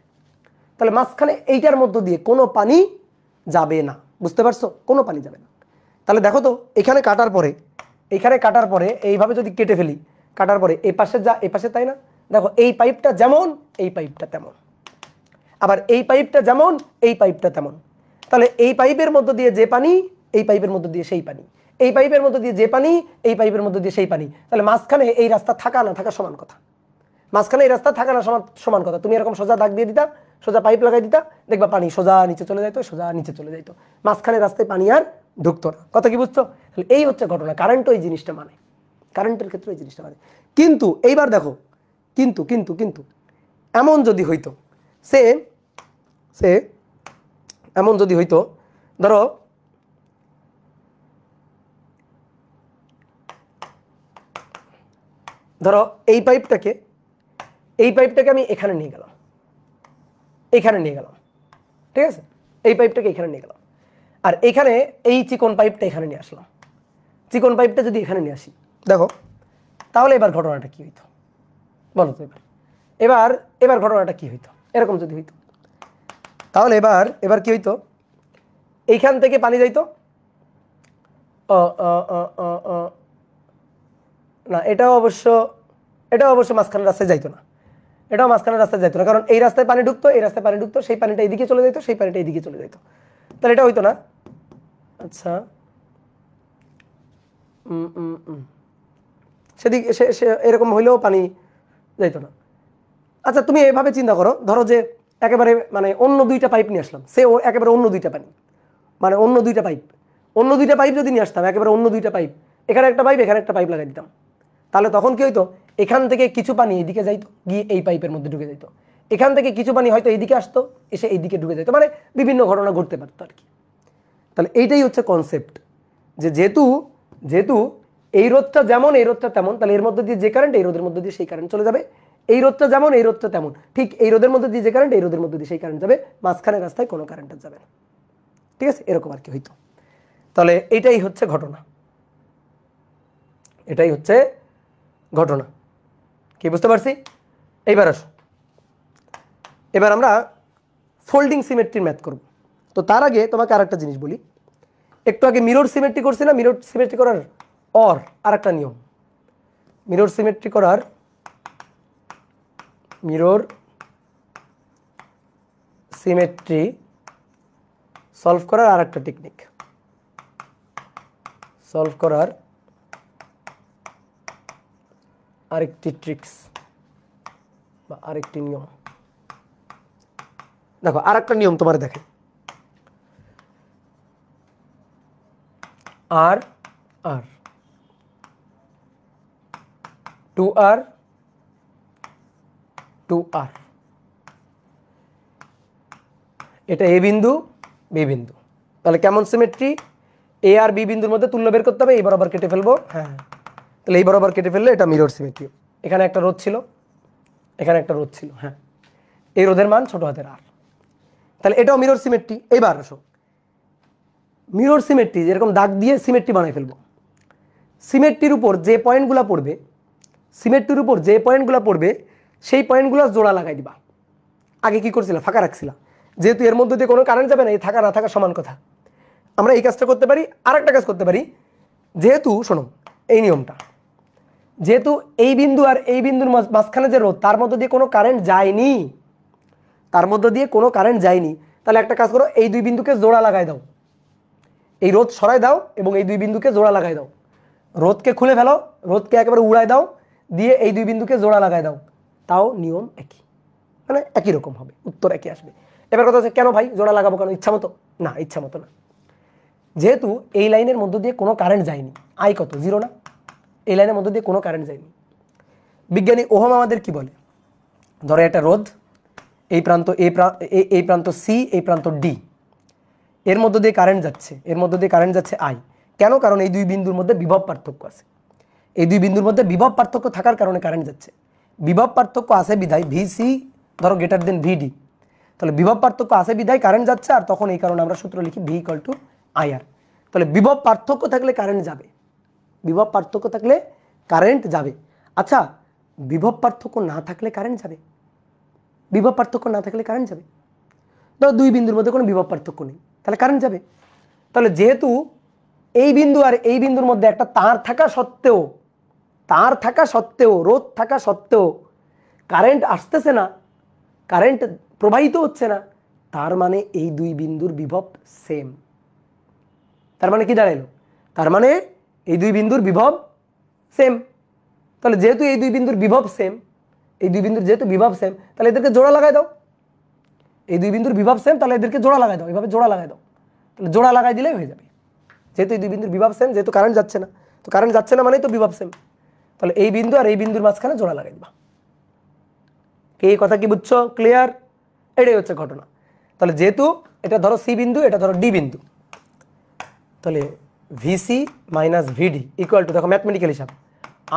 তাহলে মাঝখানে এইটার মধ্য দিয়ে কোনো পানি যাবে না, বুঝতে পারছো? কোনো পানি যাবে না। তাহলে দেখো তো, এখানে কাটার পরে এইভাবে যদি কেটে ফেলি, কাটার পরে এই পাশে যা এই পাশে তাই না, দেখো এই পাইপটা যেমন এই পাইপটা তেমন, আবার এই পাইপটা যেমন এই পাইপটা তেমন। তাহলে এই পাইপের মধ্য দিয়ে যে পানি, এই পাইপের মধ্য দিয়ে সেই পানি, এই পাইপের মধ্য দিয়ে যে পানি, এই পাইপের মধ্য দিয়ে সেই পানি। তাহলে মাঝখানে এই রাস্তা থাকা না থাকা সমান কথা, মাঝখানে এই রাস্তা থাকা না সমান কথা। তুমি এরকম সোজা দাগ দিয়ে দিতা, সোজা পাইপ লাগাই দিতা, দেখবা পানি সোজা নিচে চলে যাইতো, সোজা নিচে চলে যাইতো, মাঝখানে রাস্তায় পানি আর ঢুকতো না। কথা কি বুঝছো? তাহলে এই হচ্ছে ঘটনা। কারেন্টও এই জিনিসটা মানে, কারেন্টের ক্ষেত্রে এই জিনিসটা মানে। কিন্তু এইবার দেখো, কিন্তু কিন্তু কিন্তু এমন যদি হইতো, সে এমন যদি হইতো, ধরো এই পাইপটাকে আমি এখানে নিয়ে গেলাম, ঠিক আছে? এই পাইপটাকে এখানে নিয়ে গেলাম, আর এখানে এই চিকন পাইপটা এখানে নিয়ে আসলাম। চিকন পাইপটা যদি এখানে নিয়ে আসি, দেখো তাহলে এবার ঘটনাটা কি হইতো বলো তো? এবার ঘটনাটা কি হইতো? এরকম যদি হইতো, তাহলে এবার কি হইতো? এইখান থেকে পানি যাইতো, না এটাও অবশ্য মাঝখানের রাস্তায় যাইতো না, এটাও মাঝখানের রাস্তায় যাইতো না, কারণ এই রাস্তায় পানি ঢুকতো, এই রাস্তায় পানি ঢুকতো, সেই পানিটা এইদিকে চলে যাইতো, সেই পানিটা এইদিকে চলে যাইতো, তাহলে এটা হইতো না। আচ্ছা, সেদিকে এরকম হইলেও পানি যাইতো না। আচ্ছা, তুমি এভাবে চিন্তা করো, ধরো যে একেবারে মানে অন্য 2টা পাইপ নিয়ে আসলাম, সে একেবারে অন্য 2টা পানি, মানে অন্য 2টা পাইপ যদি নিয়ে আসতাম, একেবারে অন্য 2টা পাইপ, এখানে একটা পাইপ, এখানে একটা পাইপ লাগাই দিতাম, তাহলে তখন কি হইতো? এখান থেকে কিছু পানি এইদিকে যাইতো, গিয়ে এই পাইপের মধ্যে ঢুকে যাইতো, এখান থেকে কিছু পানি হয়তো এইদিকে আসতো, এসে এইদিকে ঢুকে যাইতো, মানে বিভিন্ন ঘটনা ঘটতে পারতো আর কি। তাহলে এইটাই হচ্ছে কনসেপ্ট, যে যেহেতু এই রোধটা যেমন এই রোধটা তেমন, তাহলে এর মধ্যে দিয়ে যে কারেন্ট, এই রোধের মধ্যে দিয়ে সেই কারেন্ট চলে যাবে। এই রোধটা যেমন এই রোধটা তেমন, ঠিক এই রোধের মধ্যে দিয়ে যে কারেন্ট, এই রোধের মধ্যে দিয়ে সেই কারেন্ট যাবে, মাঝখানের রাস্তায় কোনো কারেন্ট যাবে না, ঠিক আছে? এরকম আর কি হইতো। তাহলে এইটাই হচ্ছে ঘটনা, এটাই হচ্ছে ঘটনা। কি বুঝতে পারছি? এইবার আসো, এবার আমরা ফোল্ডিং সিমেট্রির ম্যাথ করব। তো তার আগে তোমাকে আরেকটা জিনিস বলি, একটু আগে মিরর সিমেট্রি করছি না, মিরর সিমেট্রি করার আরেকটা নিয়ম, মিরর সিমেট্রি করার সিমেট্রি সলভ করার আরেকটা টেকনিক, সলভ করার আরেকটি ট্রিক্স বা আরেকটি নিয়ম। দেখো আরেকটা নিয়ম তোমার দেখে, আর 2R এটা এ বিন্দু বি বিন্দু, তাহলে কেমন সিমেট্রি? এ আর বি বিন্দুর মধ্যে তুল্য বের করতে হবে, এই বরাবর কেটে ফেলবো, হ্যাঁ, তাহলে এই বরাবর কেটে ফেললে এটা মিরর সিমেট্রি। এখানে একটা রোধ ছিল, এখানে একটা রোধ ছিল, হ্যাঁ, এই রোধের মান ছোট হাতের আর, তাহলে এটাও মিরর সিমেট্রি। এইবার আসো, মিরর সিমেট্রি এরকম দাগ দিয়ে সিমেট্রি বানাই ফেলবো। সিমেট্রির উপর যে পয়েন্টগুলো পড়বে, সেই পয়েন্টগুলো জোড়া লাগাই দিবা। আগে কি করছিলা? ফাঁকা রাখছিলা, যেহেতু এর মধ্যে দিয়ে কোনো কারেন্ট যাবে না, এই থাকা না থাকা সমান কথা। আমরা এই কাজটা করতে পারি, আর একটা কাজ করতে পারি, যেহেতু শোনো এই নিয়মটা, যেহেতু এই বিন্দু আর এই বিন্দুর মাঝখানে যে রোধ, তার মধ্যে দিয়ে কোনো কারেন্ট যায়নি, তাহলে একটা কাজ করো, এই 2 বিন্দুকে জোড়া লাগাই দাও, এই রোধ সরাই দাও এবং এই 2 বিন্দুকে জোড়া লাগাই দাও, রোধকে খুলে ফেলো, রোধকে একেবারে উড়াই দাও, দিয়ে এই 2 বিন্দুকে জোড়া লাগাই দাও, তাও নিয়ম একই, মানে একই রকম হবে, উত্তর একই আসবে। এবার কথা হচ্ছে, কেন ভাই জোড়া লাগাবো কেন? ইচ্ছা মতো না, ইচ্ছা মতো না। যেহেতু এই লাইনের মধ্য দিয়ে কোনো কারেন্ট যায়নি, আই কত, 0 না? এই লাইনের মধ্য দিয়ে কোনো কারেন্ট যায়নি। বিজ্ঞানী ওহম আমাদের কি বলে, ধরো একটা রোধ, এই প্রান্ত এই প্রান্ত সি, এই প্রান্ত ডি, এর মধ্য দিয়ে কারেন্ট যাচ্ছে, এর মধ্য দিয়ে কারেন্ট যাচ্ছে আই। কেন? কারণ এই দুই বিন্দুর মধ্যে বিভব পার্থক্য আছে। এই দুই বিন্দুর মধ্যে বিভব পার্থক্য থাকার কারণে কারেন্ট যাচ্ছে। বিভব পার্থক্য আছে বিধায় ভিসি ধরো গ্রেটার দেন ভিডি, তাহলে বিভব পার্থক্য আছে বিধায় কারেন্ট যাচ্ছে, আর তখন এই কারণে আমরা সূত্র লিখি ভি ইকুয়াল টু আইআর। তাহলে বিভব পার্থক্য থাকলে কারেন্ট যাবে, বিভব পার্থক্য থাকলে কারেন্ট যাবে। আচ্ছা, বিভব পার্থক্য না থাকলে কারেন্ট যাবে? বিভব পার্থক্য না থাকলে কারেন্ট যাবে? ধরো দুই বিন্দুর মধ্যে কোনো বিভব পার্থক্য নেই, তাহলে কারেন্ট যাবে। তাহলে যেহেতু এই বিন্দু আর এই বিন্দুর মধ্যে একটা তার থাকা সত্ত্বেও, রোধ থাকা সত্ত্বেও কারেন্ট আসতেছে না, কারেন্ট প্রবাহিত হচ্ছে না, তার মানে এই দুই বিন্দুর বিভব সেম। তার মানে কি দাঁড়াইলো? তার মানে এই দুই বিন্দুর বিভব সেম। তাহলে যেহেতু এই দুই বিন্দুর বিভব সেম, এই দুই বিন্দুর যেহেতু বিভব সেম, তাহলে এদেরকে জোড়া লাগাই দাও। এই দুই বিন্দুর বিভব সেম, তাহলে এদেরকে জোড়া লাগাই দাও, এইভাবে জোড়া লাগাই দাও। তাহলে জোড়া লাগাই দিলেই হয়ে যাবে। যেহেতু এই দুই বিন্দুর বিভব সেম, যেহেতু কারেন্ট যাচ্ছে না, তো কারেন্ট যাচ্ছে না মানেই তো বিভব সেম। তাহলে এই বিন্দু আর এই বিন্দুর মাঝখানে জোড়া লাগাই দিবা। এই কথা কি বুঝছো? ক্লিয়ার? এটাই হচ্ছে ঘটনা। তাহলে যেহেতু এটা ধরো সি বিন্দু, এটা ধরো ডি বিন্দু, তাহলে VC minus VD equal to, দেখো ম্যাথমেটিক্যাল হিসাব,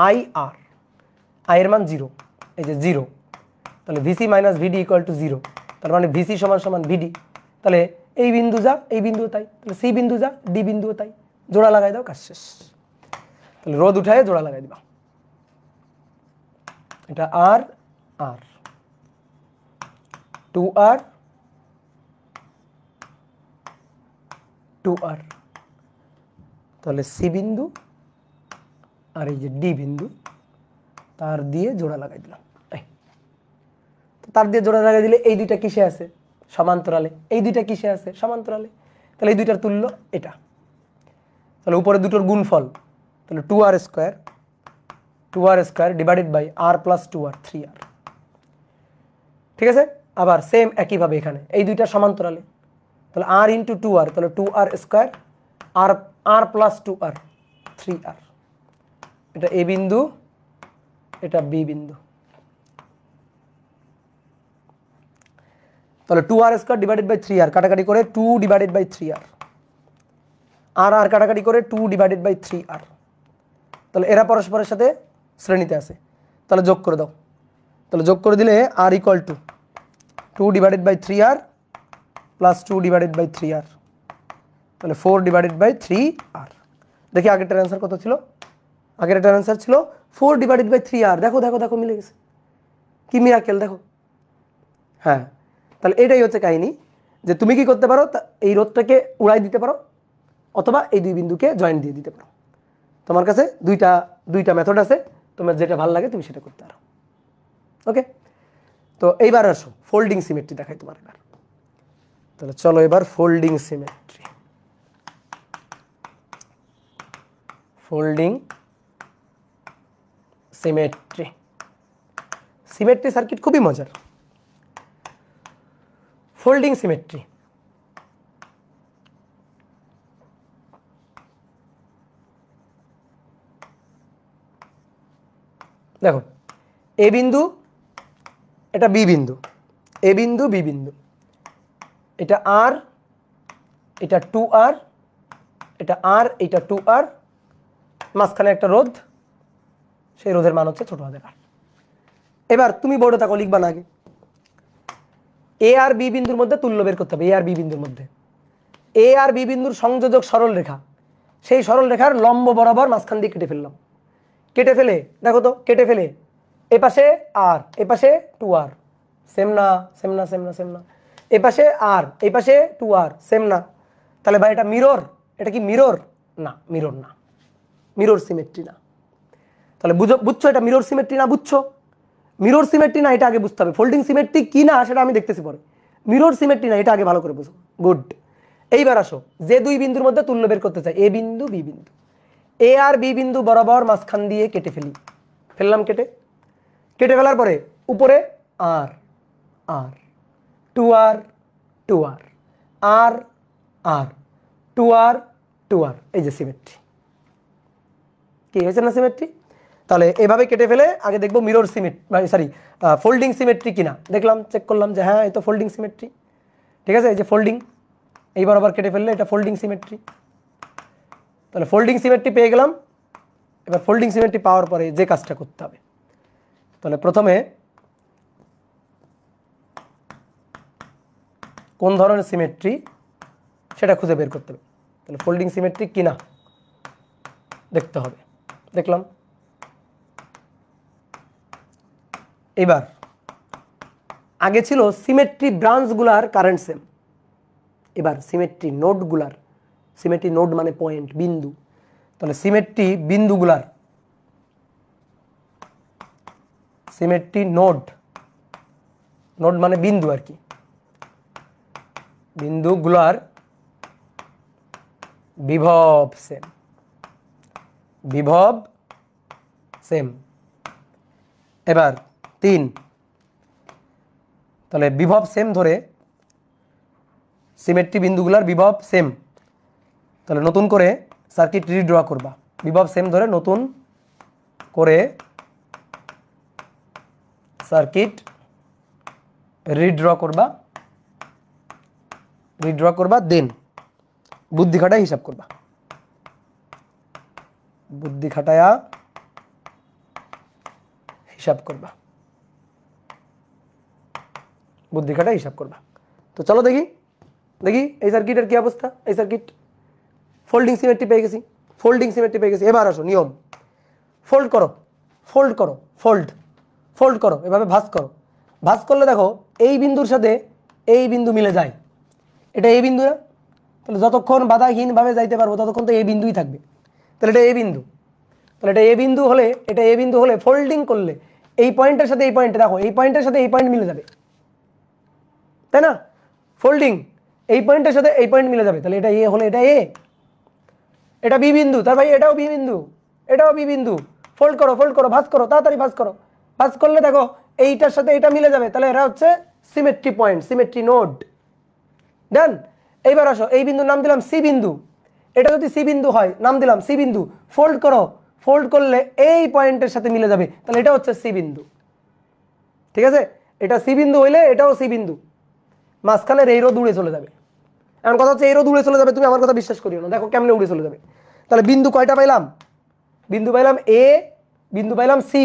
আই আর, আই এর মান 0, এই যে 0, তাহলে VC minus VD equal to 0, তার মানে ভিসি সমান সমান ভিডি। তাহলে এই বিন্দু যা, এই বিন্দু তাই, তাহলে সি বিন্দু যা, ডি বিন্দু তাই, জোড়া লাগাই দাও, কাজ শেষ। তাহলে রোধ উঠায় জোড়া লাগাই দিবা, এটা আর আর, 2R 2R, তাহলে সি বিন্দু আর এই যে ডি বিন্দু, তার দিয়ে জোড়া লাগাই দিলাম। তার দিয়ে জোড়া লাগাই দিলে এই দুইটা কিসে আছে? সমান্তরালে। এই দুইটা কিসে আছে? সমান্তরালে। তাহলে এই দুইটার তুল্য এটা। তাহলে উপরে দুটোর গুণফল, তাহলে 2R square divided by R plus 2R, 3R। ঠিক আছে? আবার সেম একইভাবে এখানে এই দুইটা সমান্তরালে, তাহলে আর ইন্টু 2R, তাহলে 2R স্কোয়ার, আর প্লাস 2R, 3R। এটা এ বিন্দু, এটা বি বিন্দু। তাহলে 2R square divided by 3R, কাটাকাটি করে 2 ডিভাইডেড বাই 3R, আর কাটাকাটি করে 2 ডিভাইডেড বাই 3R। তাহলে এরা পরস্পরের সাথে শ্রেণীতে আছে, তাহলে যোগ করে দাও। তাহলে যোগ করে দিলে আর equal to 2 divided by 3R plus 2 divided by 3R, তাহলে 4 ডিভাইডেড বাই 3R। দেখি আগেরটার অ্যান্সার কত ছিল? আগেরটার অ্যান্সার ছিল 4 ডিভাইডেড বাই 3R। দেখো দেখো দেখো, মিলে গেছে, কি মিরাকেল দেখো। হ্যাঁ, তাহলে এটাই হচ্ছে কাহিনী, যে তুমি কি করতে পারো, এই রোধটাকে উড়াই দিতে পারো, অথবা এই দুই বিন্দুকে জয়েন্ট দিয়ে দিতে পারো। তোমার কাছে দুইটা মেথড আছে, তোমার যেটা ভালো লাগে তুমি সেটা করতে পারো। ওকে, তো এইবার আসো ফোল্ডিং সিমেট্রি দেখাই তোমার এবার। তাহলে চলো এবার folding symmetry. Folding symmetry, symmetry circuit খুবই মজার। ফোল্ডিং সিমেট্রি, দেখো এ বিন্দু, এটা বি বিন্দু, এ বিন্দু বি বিন্দু, এটা আর, এটা 2R, এটা আর, এটা 2R, মাঝখানে একটা রোধ, সেই রোধের মান হচ্ছে ছোট হাতের আর। এবার তুমি বোর্ডে তাকে লিখবা না, আগে এ আর বি বিন্দুর মধ্যে তুল্য বের করতে হবে। এ আর বি বিন্দুর মধ্যে, এ আর বি বিন্দুর সংযোজক সরল রেখা, সেই সরল রেখার লম্ব বরাবর মাঝখান দিয়ে কেটে ফেললাম। কেটে ফেলে দেখো তো, কেটে ফেলে এ পাশে আর, এ পাশে 2R, সেম না? সেম না, সেম না, সেম না। এ পাশে আর, এই পাশে 2R, সেম না? তাহলে ভাই এটা মিরর, এটা কি মিরর? না, মিরর না, মিরর সিমেট্রি না। তাহলে বুঝছো এটা মিরর সিমেট্রি না? বুঝছো মিরর সিমেট্রি না, এটা আগে বুঝতে হবে। ফোল্ডিং সিমেট্রি কি না সেটা আমি দেখতেছি পরে। মিরর সিমেট্রি না, এটা আগে ভালো করে বুঝো। গুড। এইবার আসো, যে দুই বিন্দুর মধ্যে তুল্য বের করতে চাই, এ বিন্দু বি বিন্দু, এ আর বি বিন্দু বরাবর মাঝখান দিয়ে কেটে ফেলি। ফেললাম, কেটে ফেলার পরে উপরে আর আর, 2R 2R, আর আর 2R 2r, এই যে সিমেট্রি। কি হয়েছে না সিমেট্রি? তাহলে এভাবে কেটে ফেলে আগে দেখবো mirror symmetry, sorry folding symmetry কিনা, দেখলাম চেক করলাম যে হ্যাঁ এই তো ফোল্ডিং সিমেট্রি, ঠিক আছে, এই যে ফোল্ডিং। এইবার আবার কেটে ফেললে এটা ফোল্ডিং সিমেট্রি। তাহলে ফোল্ডিং সিমেট্রি পেয়ে গেলাম। এবার ফোল্ডিং সিমেট্রি পাওয়ার পরে যে কাজটা করতে হবে, তাহলে প্রথমে কোন ধরনের সিমেট্রি সেটা খুঁজে বের করতে হবে। তাহলে ফোল্ডিং সিমেট্রি কিনা দেখতে হবে, দেখলাম। এবার আগে ছিল সিমেট্রি ব্রাঞ্চগুলার কারেন্ট সেম, এবার সিমেট্রি নোডগুলার, সিমেট্রি নোড মানে পয়েন্ট, বিন্দু, তাহলে সিমেট্রি বিন্দুগুলার, সিমেট্রি নোড, নোড মানে বিন্দু আর কি, বিন্দুগুলার বিভব সেম, বিভব সেম। এবার 3, তাহলে বিভব সেম ধরে সিমেট্রি বিন্দুগুলার বিভব সেম, তাহলে নতুন করে সার্কিট রিড্র করবা। বিভব সেম ধরে নতুন করে সার্কিট রিড্র করবা, রিড্র করবা, দেন বুদ্ধি খাটায় হিসাব করবা, বুদ্ধি খাটায়া হিসাব করবা, বুদ্ধি খাটায় হিসাব করবা। তো চলো দেখি দেখি এই সার্কিটের কি অবস্থা। এই সার্কিট ফোল্ডিং সিমেট্রি পেয়ে গেছি, ফোল্ডিং সিমেট্রি পেয়ে গেছি। এবার আসো নিয়ম, ফোল্ড করো, ফোল্ড করো, ফোল্ড, ফোল্ড করো, এভাবে ভাঁজ করো। ভাঁজ করলে দেখো এই বিন্দুর সাথে এই বিন্দু মিলে যায়, এটা এই বিন্দু না? তাহলে যতক্ষণ বাধাহীনভাবে যাইতে পারবো ততক্ষণ তো এই বিন্দুই থাকবে। তাহলে এটা এ বিন্দু, তাহলে এটা এ বিন্দু হলে, এটা এ বিন্দু হলে ফোল্ডিং করলে এই পয়েন্টের সাথে এই পয়েন্টে, দেখো এই পয়েন্টের সাথে এই পয়েন্ট মিলে যাবে, তাই না? ফোল্ডিং এই পয়েন্টের সাথে এই পয়েন্ট মিলে যাবে, তাহলে এটা এ হলে এটা এ, এটা বি বিন্দু, তার ভাই এটাও বি বিন্দু, এটাও বি বিন্দু। ফোল্ড করো, ফোল্ড করো, ভাঁজ করো, তাড়াতাড়ি ভাঁজ করো। ভাঁজ করলে দেখো এইটার সাথে এটা মিলে যাবে, তাহলে এরা হচ্ছে সিমেট্রি পয়েন্ট, সিমেট্রি নোড। ডান। এইবার আসো, এই বিন্দুর নাম দিলাম সি বিন্দু, এটা যদি সি বিন্দু হয় নাম দিলাম সি বিন্দু। ফোল্ড করো, ফোল্ড করলে এই পয়েন্টের সাথে মিলে যাবে, তাহলে এটা হচ্ছে সি বিন্দু, ঠিক আছে? এটা সি বিন্দু হইলে এটাও সি বিন্দু, মাঝখানের এই রোদ উড়ে চলে যাবে। এমন কথা হচ্ছে এই রোদ উড়ে চলে যাবে, তুমি আমার কথা বিশ্বাস করিও না, দেখো কেমনে উড়ে চলে যাবে। তাহলে বিন্দু কয়টা পাইলাম? বিন্দু পাইলাম এ, বিন্দু পাইলাম সি,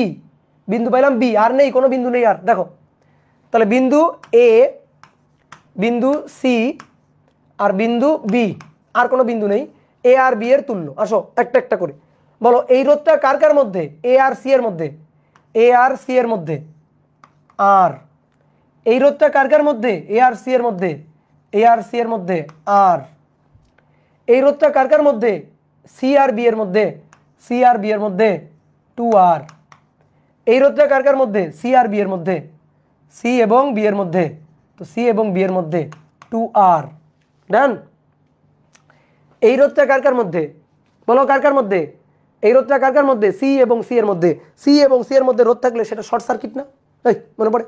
বিন্দু পাইলাম বি, আর নেই কোনো বিন্দু নেই আর, দেখো। তাহলে বিন্দু এ, বিন্দু সি আর বিন্দু বি, আর কোনো বিন্দু নেই। এ আর বি এর তুল্য। আসো একটা একটা করে বলো, এই রোধটা কার কার মধ্যে? এ আর সি এর মধ্যে, এ আর সি এর মধ্যে। আর এই রোধটা কার কার মধ্যে? এ আর সি এর মধ্যে, এ আর সি এর মধ্যে। আর এই রোধটা কার কার মধ্যে? সি আর বি এর মধ্যে, সি আর বি এর মধ্যে 2r। এই রোধটা কার কার মধ্যে? সি আর বি এর মধ্যে, সি এবং বি এর মধ্যে, তো সি এবং বি এর মধ্যে 2r। ডান। এই রোধটা কার কার মধ্যে? বলো কার কার মধ্যে? এই রোধটা কার কার মধ্যে? সি এবং সি এর মধ্যে। সি এবং সি এর মধ্যে রোধ থাকলে সেটা শর্ট সার্কিট না? এই মনে পড়ে?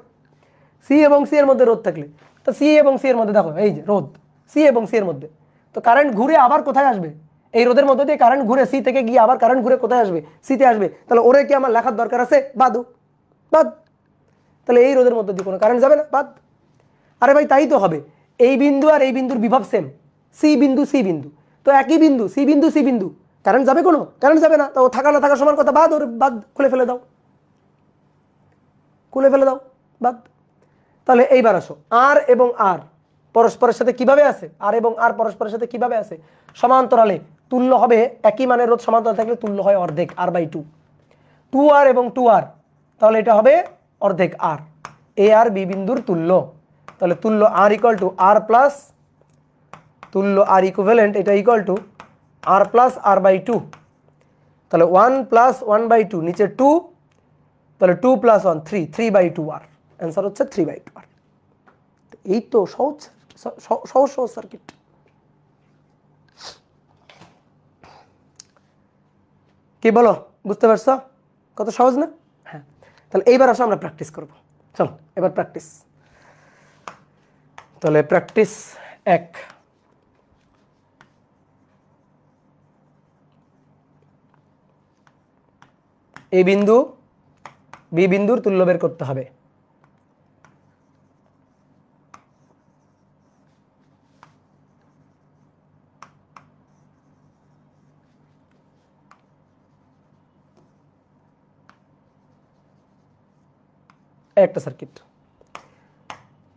সি এবং সি এর মধ্যে রোধ থাকলে, তো সি এবং সি এর মধ্যে দেখো এই যে রোধ, সি এবং সি এর মধ্যে, তো কারেন্ট ঘুরে আবার কোথায় আসবে? এই রোধের মধ্যে দিয়ে কারেন্ট ঘুরে সি থেকে গিয়ে আবার কারেন্ট ঘুরে কোথায় আসবে? সিতে আসবে। তাহলে ওরে কি আমার লেখার দরকার আছে? বাদু, বাদ। তাহলে এই রোধের মধ্যে দিয়ে কোনো কারেন্ট যাবে না, বাদ। আরে ভাই তাই তো হবে, এই বিন্দু আর এই বিন্দুর বিভব সেম, সি বিন্দু সি বিন্দু, তো একই বিন্দু, সি বিন্দু সি বিন্দু, কারেন্ট যাবে? কোনো কারেন্ট যাবে না, তো থাকা না থাকা সমান কথা, বাদ। ওর বাদ, খুলে ফেলে দাও, খুলে ফেলে দাও, বাদ। তাহলে এইবার আসো, আর এবং আর পরস্পরের সাথে কিভাবে আছে? আর এবং আর পরস্পরের সাথে কিভাবে আছে? সমান্তরালে তুল্য হবে, একই মানের রোধ সমান্তরাল থাকলে তুল্য হয় অর্ধেক, r/2, 2r এবং 2r, তাহলে এটা হবে অর্ধেক r। এ আর বি বিন্দুর তুল্য, তাহলে তুল্য r equal to r plus, তুল্য r ইকুইভ্যালেন্ট এটা equal to r plus r/2, তাহলে 1 প্লাস 1/2 নিচে 2, তাহলে 2 প্লাস 1 3, 3/2r, অ্যান্সার হচ্ছে 3/2r। এই তো সহজ সহজ সহজ সার্কিট। কি বলো, বুঝতে পারছো কত সহজ না? হ্যাঁ। তাহলে এইবার আসো আমরা প্র্যাকটিস করব, চলো এবার প্র্যাকটিস। তাহলে প্র্যাকটিস 1, এ বিন্দু বি বিন্দুর তুল্য বের করতে হবে। একটা সার্কিট,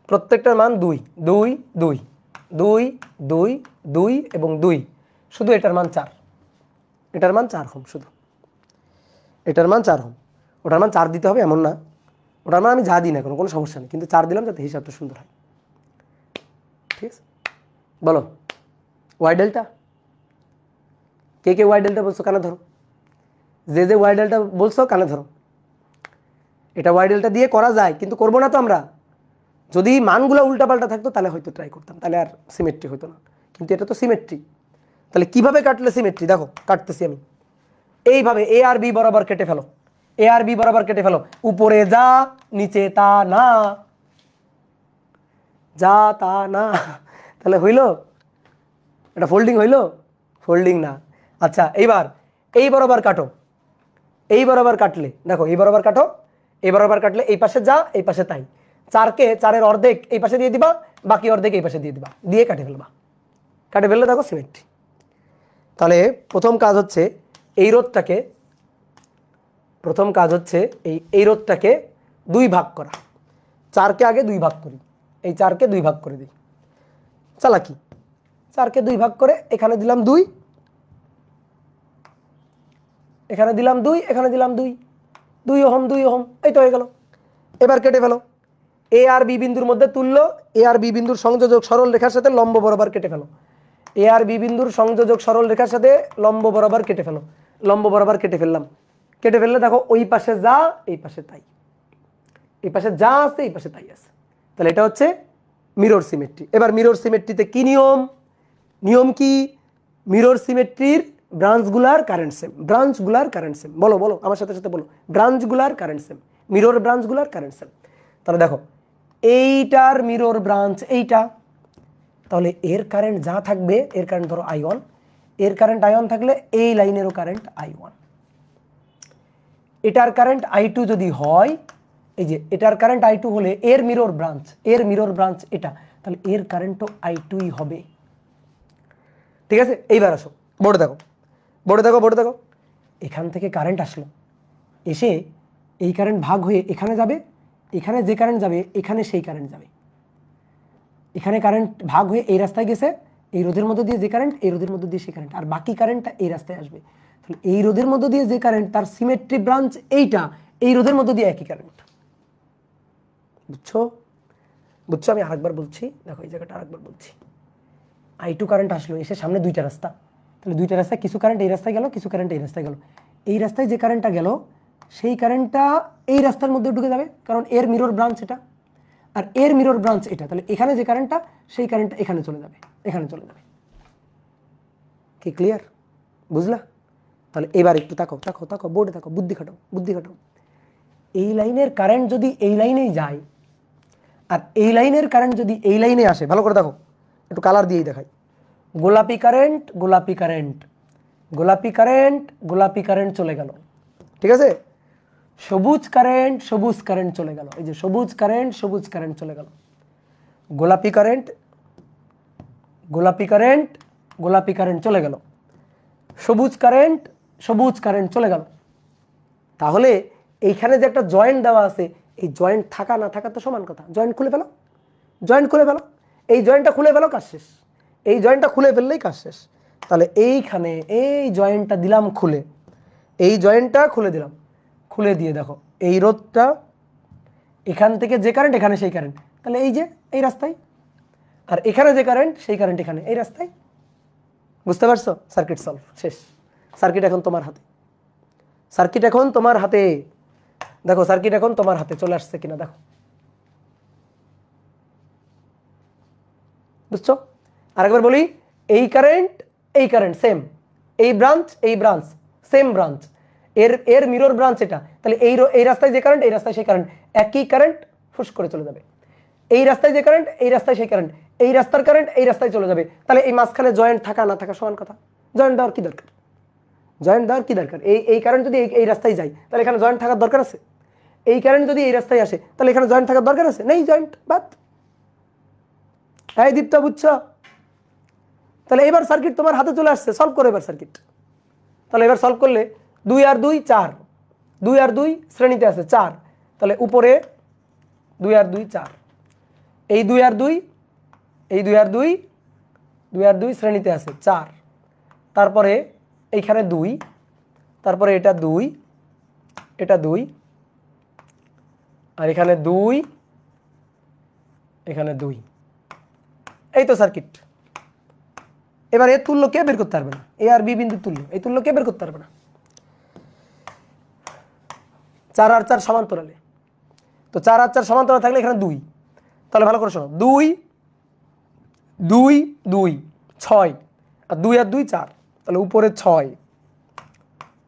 প্রত্যেকটার মান 2 2 2 2 2 2 এবং 2, শুধু এটার মান 4, এটার মান 4 ওহম, শুধু এটার মান 4 ওহম। ওটার মান 4 দিতে হবে এমন না, ওটার মান আমি যা দিই না কোনো সমস্যা নেই, কিন্তু 4 দিলাম যাতে হিসাবটা সুন্দর হয়। ঠিক আছে, বলো ওয়াই ডেল্টা। কে কে ওয়াই ডেল্টা বলছো কানে ধরো, যে ওয়াই ডেল্টা বলছো কানে ধরো। এটা ওয়াই ডেল্টা দিয়ে করা যায়, কিন্তু করবো না তো আমরা। যদি মানগুলো উল্টাপাল্টা থাকতো তাহলে হয়তো ট্রাই করতাম, তাহলে আর সিমেট্রি হতো না, কিন্তু এটা তো সিমেট্রি। তাহলে কিভাবে কাটলে সিমেট্রি, দেখো কাটতেছি আমি এইভাবে। এ আর বি বরাবর কেটে ফেলো, এ আর বি বরাবর কেটে ফেলো। উপরে যা নিচে তা না, যা তা না, তাহলে হইলো এটা ফোল্ডিং হইলো? ফোল্ডিং না। আচ্ছা এইবার এই বরাবর কাটো, এই বরাবর কাটলে দেখো, এই বরাবর কাটো, এই বরাবর কাটলে এই পাশে যা এই পাশে তাই। 4কে 4-এর অর্ধেক এই পাশে দিয়ে দিবা, বাকি অর্ধেক এই পাশে দিয়ে দিবা, দিয়ে কাটে ফেলবা। কাটে ফেললে দেখো সিমেট্রি। তাহলে প্রথম কাজ হচ্ছে এই রোধটাকে, প্রথম কাজ হচ্ছে এই রোধটাকে 2 ভাগ করা। 4কে আগে 2 ভাগ করি, এই 4কে 2 ভাগ করে দিই, চালাকি। 4কে 2 ভাগ করে এখানে দিলাম 2, এখানে দিলাম 2, এখানে দিলাম 2, 2 ওহম 2 ওহম, এই তো হয়ে গেল। এবার কেটে ফেলো। এ আর বি বিন্দুর মধ্যে তুল্য, এ আর বি বিন্দুর সংযোজক সরল রেখার সাথে লম্ব বরাবর কেটে ফেলো। এ আর বি বিন্দুর সংযোজক সরল রেখার সাথে লম্ব বরাবর কেটে ফেলো। লম্ব বরাবর কেটে ফেললাম। কেটে ফেললে দেখো ওই পাশে যা এই পাশে তাই, এই পাশে যা আছে এই পাশে তাই আছে। তাহলে এটা হচ্ছে মিরর সিমেট্রি। এবার মিরর সিমেট্রিতে কি নিয়ম? নিয়ম কি? মিরর সিমেট্রির ব্রাঞ্চগুলার কারেন্ট সেম, ব্রাঞ্চগুলার কারেন্ট সেম। বলো বলো আমার সাথে সাথে বলো, ব্রাঞ্চগুলার কারেন্ট সেম, মিরর ব্রাঞ্চগুলার কারেন্ট সেম। তাহলে দেখো এইটার মিরর ব্রাঞ্চ এইটা, তাহলে এর কারেন্ট যা থাকবে, এর কারেন্ট ধরো I1, এর কারেন্ট I1 থাকলে এই লাইনেরও কারেন্ট I1। এটার কারেন্ট I2 যদি হয়, এই যে এটার কারেন্ট I2 হলে এর মিরর ব্রাঞ্চ, এর মিরর ব্রাঞ্চ এটা, তাহলে এর কারেন্টও I2ই হবে। ঠিক আছে, এইবার আসো বোর্ডে দেখো, বোর্ডে দেখো, বোর্ডে দেখো। এখান থেকে কারেন্ট আসলো, এসে এই কারেন্ট ভাগ হয়ে এখানে যাবে, এখানে যে কারেন্ট যাবে এখানে সেই কারেন্ট যাবে। এখানে কারেন্ট ভাগ হয়ে এই রাস্তায় গেছে, এই রোধের মধ্যে দিয়ে যে কারেন্ট, এই রোধের মধ্যে দিয়ে সেই কারেন্ট, আর বাকি কারেন্টটা এই রাস্তায় আসবে। তাহলে এই রোধের মধ্যে দিয়ে যে কারেন্ট, তার সিমেট্রি ব্রাঞ্চ এইটা, এই রোধের মধ্যে দিয়ে একই কারেন্ট। বুঝছো? বুঝছো? আমি আরেকবার বলছি, দেখো এই জায়গাটা আরেকবার বলছি। I2 কারেন্ট আসলো, এসে সামনে 2টা রাস্তা, তাহলে 2টা রাস্তায় কিছু কারেন্ট এই রাস্তায় গেল, কিছু কারেন্ট এই রাস্তায় গেল। এই রাস্তায় যে কারেন্টটা গেল সেই কারেন্টটা এই রাস্তার মধ্যে ঢুকে যাবে, কারণ এর মিরর ব্রাঞ্চ এটা, আর এর মিরর ব্রাঞ্চ এটা। তাহলে এখানে যে কারেন্টটা, সেই কারেন্টটা এখানে চলে যাবে, এখানে চলে যাবে। কি ক্লিয়ার? বুঝলা? তাহলে এবার একটু তাকাও, তাকাও, তাকাও, বোর্ডে তাকাও, বুদ্ধি খাটাও, বুদ্ধি খাটাও। এই লাইনের কারেন্ট যদি এই লাইনেই যায়, আর এই লাইনের কারেন্ট যদি এই লাইনে আসে, ভালো করে দেখো, একটু কালার দিয়েই দেখাই। গোলাপি কারেন্ট, গোলাপি কারেন্ট, গোলাপি কারেন্ট, গোলাপি কারেন্ট চলে গেল। ঠিক আছে, সবুজ কারেন্ট, সবুজ কারেন্ট চলে গেল। এই যে সবুজ কারেন্ট, সবুজ কারেন্ট চলে গেল। গোলাপি কারেন্ট, গোলাপি কারেন্ট, গোলাপি কারেন্ট চলে গেল। সবুজ কারেন্ট, সবুজ কারেন্ট চলে গেল। তাহলে এইখানে যে একটা জয়েন্ট দেওয়া আছে, এই জয়েন্ট থাকা না থাকা তো সমান কথা। জয়েন্ট খুলে ফেলো, জয়েন্ট খুলে ফেলো, এই জয়েন্টটা খুলে ফেলো, কাজ শেষ। এই জয়েন্টটা খুলে ফেললেই কাজ শেষ। তাহলে এইখানে এই জয়েন্টটা দিলাম খুলে, এই জয়েন্টটা খুলে দিলাম, খুলে দিয়ে দেখো এই রোধটা, এখান থেকে যে কারেন্ট এখানে সেই কারেন্ট, তাহলে এই যে এই রাস্তায়, আর এখানে যে কারেন্ট সেই কারেন্ট এখানে এই রাস্তায়। বুঝতে পারছো? সার্কিট সলভ, শেষ। সার্কিট এখন তোমার হাতে, সার্কিট এখন তোমার হাতে। দেখো সার্কিট এখন তোমার হাতে চলে আসছে কিনা দেখো। বুঝছো? আরেকবার বলি, এই কারেন্ট, এই কারেন্ট সেম, এই ব্রাঞ্চ, এই ব্রাঞ্চ সেম ব্রাঞ্চ, এর মিরর ব্রাঞ্চ এটা। তাহলে এই রাস্তায় যে কারেন্ট, এই রাস্তায় সেই কারেন্ট, একই কারেন্ট ফুস করে চলে যাবে। এই রাস্তায় যে কারেন্ট, এই রাস্তায় সেই কারেন্ট, এই রাস্তার কারেন্ট এই রাস্তায় চলে যাবে। তাহলে এই মাঝখানে জয়েন্ট থাকা না থাকা সমান কথা। জয়েন্ট দেওয়ার কি দরকার? জয়েন্ট দেওয়ার কি দরকার? এই কারেন্ট যদি এই রাস্তায় যায় তাহলে এখানে জয়েন্ট থাকার দরকার আছে? এই কারেন্ট যদি এই রাস্তায় আসে তাহলে এখানে জয়েন্ট থাকার দরকার আছে? নেই জয়েন্ট, বাদ। এই দীপ্ত বুঝছ? তাহলে এবার সার্কিট তোমার হাতে চলে আসছে, সলভ করো এবার সার্কিট। তাহলে এবার সলভ করলে 2 আর 2 4, 2 আর 2 শ্রেণীতে আছে 4, তাহলে উপরে 2 আর 2 4, এই 2 আর 2, এই 2 আর 2, 2 আর 2 শ্রেণীতে আছে 4, তারপরে এইখানে 2, তারপরে এটা 2, এটা 2, আর এখানে 2, এখানে 2। এই তো সার্কিট। এবার এর তুল্য কে বের করতে পারবে না? এ আর বি বিন্দু তুল্য, এই তুল্য কে বের করতে পারবে না? 4 আর 4 সমান্তরালে, তো 4 আর 4 সমান্তরালে থাকলে এখানে 2, তাহলে ভালো করে শোনো, 2 2 2 6, আর 2 আর 2 4, তাহলে উপরে 6,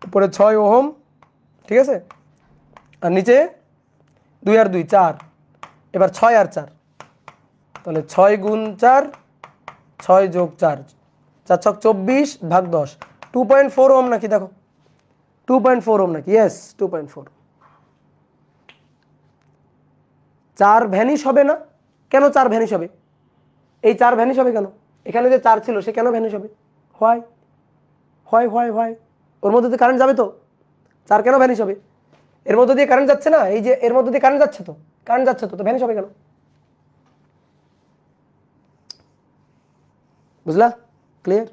উপরে 6 ওহম, ঠিক আছে, আর নিচে 2 আর 2 4, এবার 6 আর 4, তাহলে 6 গুণ 4, 6 যোগ 4, 4 ছক 24 ভাগ 10, 2.4 ওহম নাকি? দেখো 2.4 ওহম নাকি? ইয়েস 2.4। 4 ভ্যানিশ হবে না? কেন 4 ভ্যানিশ হবে? এই 4 ভ্যানিশ হবে কেন? এখানে যে 4 ছিল সে কেন ভ্যানিশ হবে? হয় হয় হয় হয় ওর মধ্যে দিয়ে কারেন্ট যাবে তো, 4 কেন ভ্যানিশ হবে? এর মধ্যে দিয়ে কারেন্ট যাচ্ছে না, এই যে এর মধ্যে দিয়ে কারেন্ট যাচ্ছে তো, কারেন্ট যাচ্ছে তো ভ্যানিশ হবে কেন? বুঝলা? ক্লিয়ার?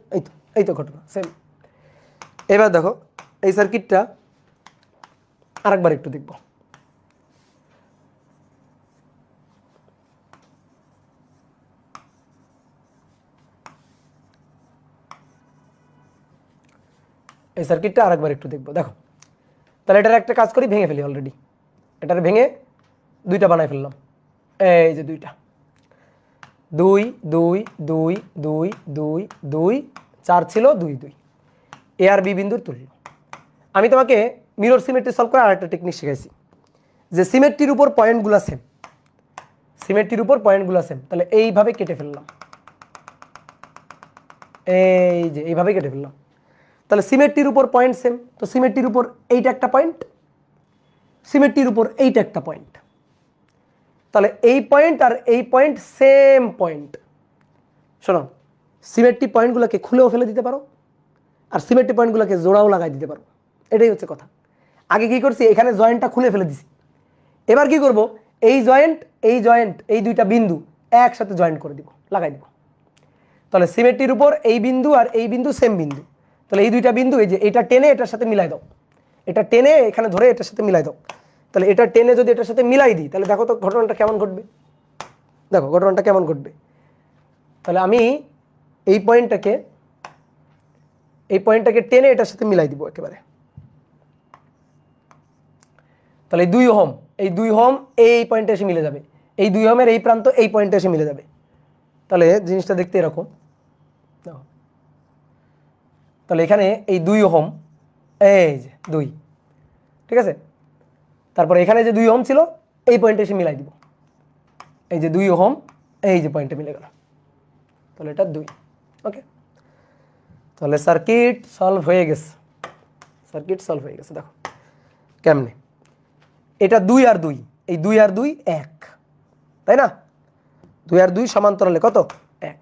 এই তো ঘটনা সেম। এবার দেখো এই সার্কিটটা আরেকবার একটু দেখব। এই সার্কিটটা আরেকবার একটু দেখবো। দেখো তাহলে এটার একটা কাজ করি, ভেঙে ফেলি। অলরেডি এটার ভেঙে 2টা বানাই ফেললাম। এই যে 2টা, 2 2 2 2 2 2 4 ছিল 2 2, এ আর বি বিন্দুর তুল্য। আমি তোমাকে মিরর সিমেট্রি সলভ করার আরেকটা টেকনিক শিখাইছি, যে সিমেট্রির উপর পয়েন্টগুলো সেম, সিমেট্রির উপর পয়েন্টগুলো সেম, তাহলে এইভাবে কেটে ফেললাম, এই যে এইভাবে কেটে ফেললাম। তাহলে সিমেট্রির উপর পয়েন্ট সেম, তো সিমেট্রির উপর এইটা একটা পয়েন্ট, সিমেট্রির উপর এইটা একটা পয়েন্ট, তাহলে এই পয়েন্ট আর এই পয়েন্ট সেম পয়েন্ট। শোনো, সিমেট্রি পয়েন্টগুলোকে খুলেও ফেলে দিতে পারো, আর সিমেট্রি পয়েন্টগুলোকে জোড়াও লাগাই দিতে পারো। এটাই হচ্ছে কথা। আগে কি করছি, এখানে জয়েন্টটা খুলে ফেলে দিছি, এবার কি করব, এই জয়েন্ট এই জয়েন্ট এই 2টা বিন্দু একসাথে জয়েন্ট করে দিব, লাগাই দিব। তাহলে সিমেট্রির উপর এই বিন্দু আর এই বিন্দু সেম বিন্দু, তাহলে এই 2টা বিন্দু এই যে এটা টেনে এটার সাথে মিলাই দাও, এটা টেনে এখানে ধরে এটার সাথে মিলাই দাও। তাহলে এটা টেনে যদি এটার সাথে মিলাই দিই তাহলে দেখো তো ঘটনাটা কেমন ঘটবে। দেখো ঘটনাটা কেমন ঘটবে। তাহলে আমি এই পয়েন্টটাকে টেনে এটার সাথে মিলাই দিব একেবারে। তাহলে 2 ওহম, এই 2 ওহম এই পয়েন্টে এসে মিলে যাবে, এই 2 ওহমের এই প্রান্ত এই পয়েন্টে এসে মিলে যাবে। তাহলে জিনিসটা দেখতে এরকম। তাহলে এখানে এই 2 ওহম, এই যে 2, ঠিক আছে, তারপরে এখানে যে 2 ওহম ছিল এই পয়েন্টে এসে মিলাই দিব, এই যে 2 ওহম এই যে পয়েন্টে মিলে গেল, তাহলে এটা 2। ওকে, তাহলে সার্কিট সলভ হয়ে গেছে, সার্কিট সলভ হয়ে গেছে। দেখো কেমনে, এটা 2 আর 2, এই 2 আর 2 1, তাই না? 2 আর 2 সমান্তরালে কত? 1,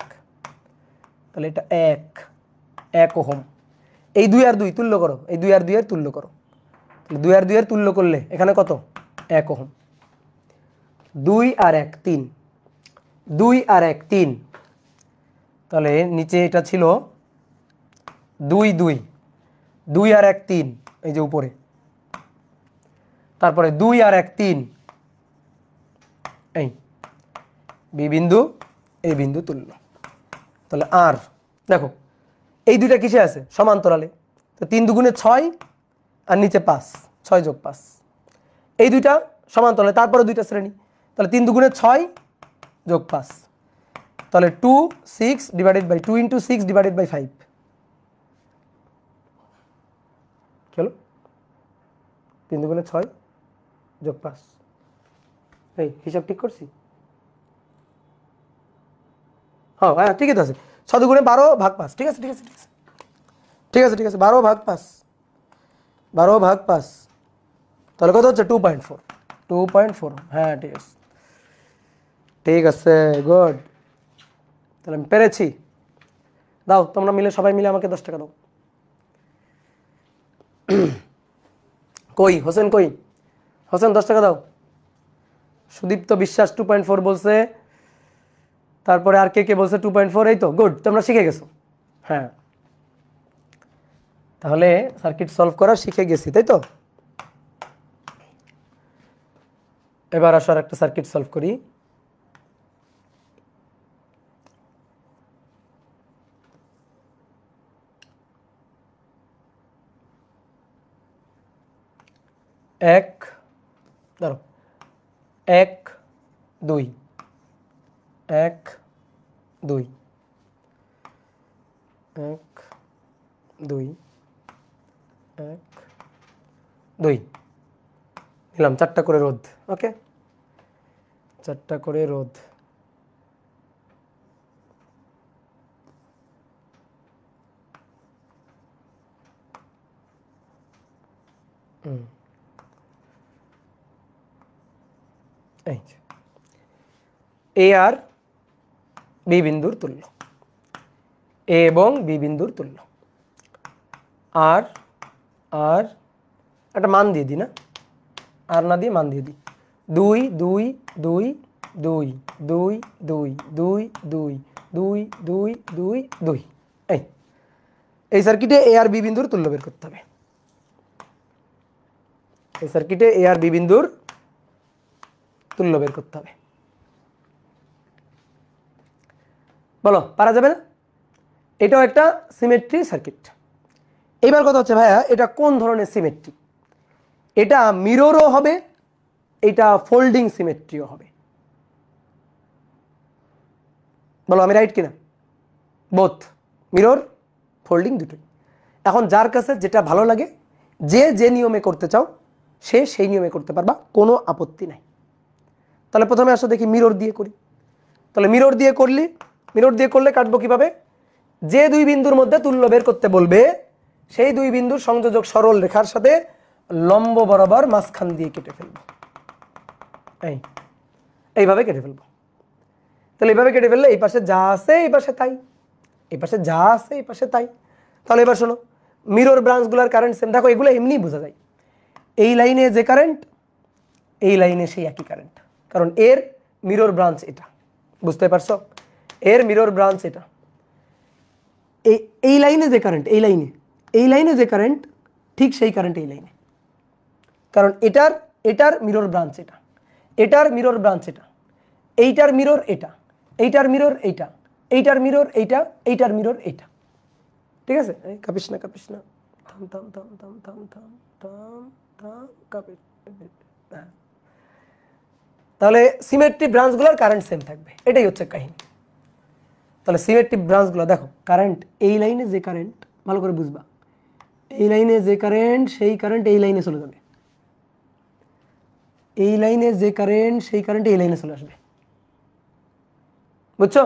তাহলে এটা 1 ওহম। এই 2 আর 2 তুল্য করো, এই 2 আর 2 এর তুল্য করো, তাহলে 2 আর 2 এর তুল্য করলে এখানে কত? 1 ওহম। 2 আর 1 3, 2 আর 1 3, তাহলে নিচে এটা ছিল 2 2, 2 আর 1 3, এই যে উপরে, তারপরে 2 আর 1 3, এই বি বিন্দু এই বিন্দু তুল্য। তাহলে আর দেখো এই 2টা কিসে আছে? সমান্তরালে। তো 3 দুগুণে 6 আর নিচে 5, 6 যোগ 5, এই 2টা সমান্তরালে, তারপরে 2টা শ্রেণী, তাহলে 3 দুগুণে 6 যোগ 5, তাহলে 2 6 ডিভাইডেড বাই 2 × 6 ডিভাইডেড বাই 5, চলো 3 দুগুণে 6 যোগ 5, এই হিসাব ঠিক করছি? হ্যাঁ হ্যাঁ ঠিকই তো আছে। 6 দুগুণে 12 ভাগ 5, ঠিক আছে ঠিক আছে ঠিক আছে ঠিক আছে ঠিক আছে, 12 ভাগ 5, 12/5, তাহলে কত হচ্ছে 2.4, 2.4। হ্যাঁ ঠিক আছে, ঠিক আছে, গুড। তাহলে আমি পেরেছি। দাও তোমরা মিলে, সবাই মিলে আমাকে 10 টাকা দাও। কই হোসেন, কই হোসেন, 10 টাকা দাও। সুদীপ্ত বিশ্বাস 2.4 বলছে, তারপরে আর কে কে বলছে 2.4। এই তো গুড, তোমরা শিখে গেছো। হ্যাঁ, তাহলে সার্কিট সলভ করা শিখে গেছি, তাই তো। এবার আসো আর একটা সার্কিট সলভ করি। এক, ধরো 1 2, 1 2, 1 2, 1 2 নিলাম 4টা করে রোধ। ওকে, 4টা করে রোধ। এই এ আর বি বিন্দুর তুল্য, এ এবং বি বিন্দুর তুল্য। আর আর একটা মান দিয়ে দিই না, আর না দিয়ে মান দিয়ে দিই। 2 2 2 2 2 2 2 2 2 2 2 2। এই সার্কিটে এ আর বি বিন্দুর তুল্য বের করতে হবে। এই সার্কিটে এ আর বি বিন্দুর তুল্য বের করতে হবে। বলো, পারা যাবে না? এটাও একটা সিমেট্রি সার্কিট। এবার কথা হচ্ছে ভাইয়া, এটা কোন ধরনের সিমেট্রি? এটা মিররও হবে, এটা ফোল্ডিং সিমেট্রিও হবে। বলো আমি রাইট কিনা? বোথ, মিরর ফোল্ডিং দুটোই। এখন যার কাছে যেটা ভালো লাগে, যে যে নিয়মে করতে চাও সে সেই নিয়মে করতে পারবা, কোনো আপত্তি নাই। তাহলে প্রথমে আসো দেখি মিরর দিয়ে করি। তাহলে মিরর দিয়ে করলে কাটবো কিভাবে? যে দুই বিন্দুর মধ্যে তুল্য বের করতে বলবে, সেই দুই বিন্দুর সংযোজক সরল রেখার সাথে লম্ব বরাবর মাঝখান দিয়ে কেটে ফেলবো। এইভাবে কেটে ফেলবো। তাহলে এইভাবে কেটে ফেললে এই পাশে যা আছে এই পাশে তাই, এই পাশে যা আছে এই পাশে তাই। তাহলে এবার শোনো, মিরর ব্রাঞ্চগুলোর কারেন্ট সেম। দেখো এগুলো এমনি বোঝা যায়, এই লাইনে যে কারেন্ট, এই লাইনে সেই একই কারেন্ট, কারণ এর মিরর ব্রাঞ্চ এটা। বুঝতে পারছো? এর মিরর ব্রাঞ্চ এটা। এই লাইনে যে কারেন্ট, এই লাইনে যে কারেন্ট, ঠিক সেই কারেন্ট এই লাইনে, কারণ এটার মিরর ব্রাঞ্চ এটা, এটার মিরর ব্রাঞ্চ এটা, এইটার মিরর এটা, এইটার মিরর এইটা, এইটার মিরর এইটা, এইটার মিরর এইটা। ঠিক আছে? কাঁপিস না, কাঁপিস না, থাম থাম থাম থাম থাম থাম থাম থাম, কাঁপিস। তাহলে সিমেট্রি ব্রাঞ্চগুলোর কারেন্ট সেম থাকবে, এটাই হচ্ছে কাহিনী। তাহলে সিমেট্রি ব্রাঞ্চগুলো দেখো, কারেন্ট এই লাইনে যে কারেন্ট, ভালো করে বুঝবা, এই লাইনে যে কারেন্ট সেই কারেন্ট এই লাইনে চলে যাবে, এই লাইনে যে কারেন্ট সেই কারেন্ট এই লাইনে চলে আসবে। বুঝছো?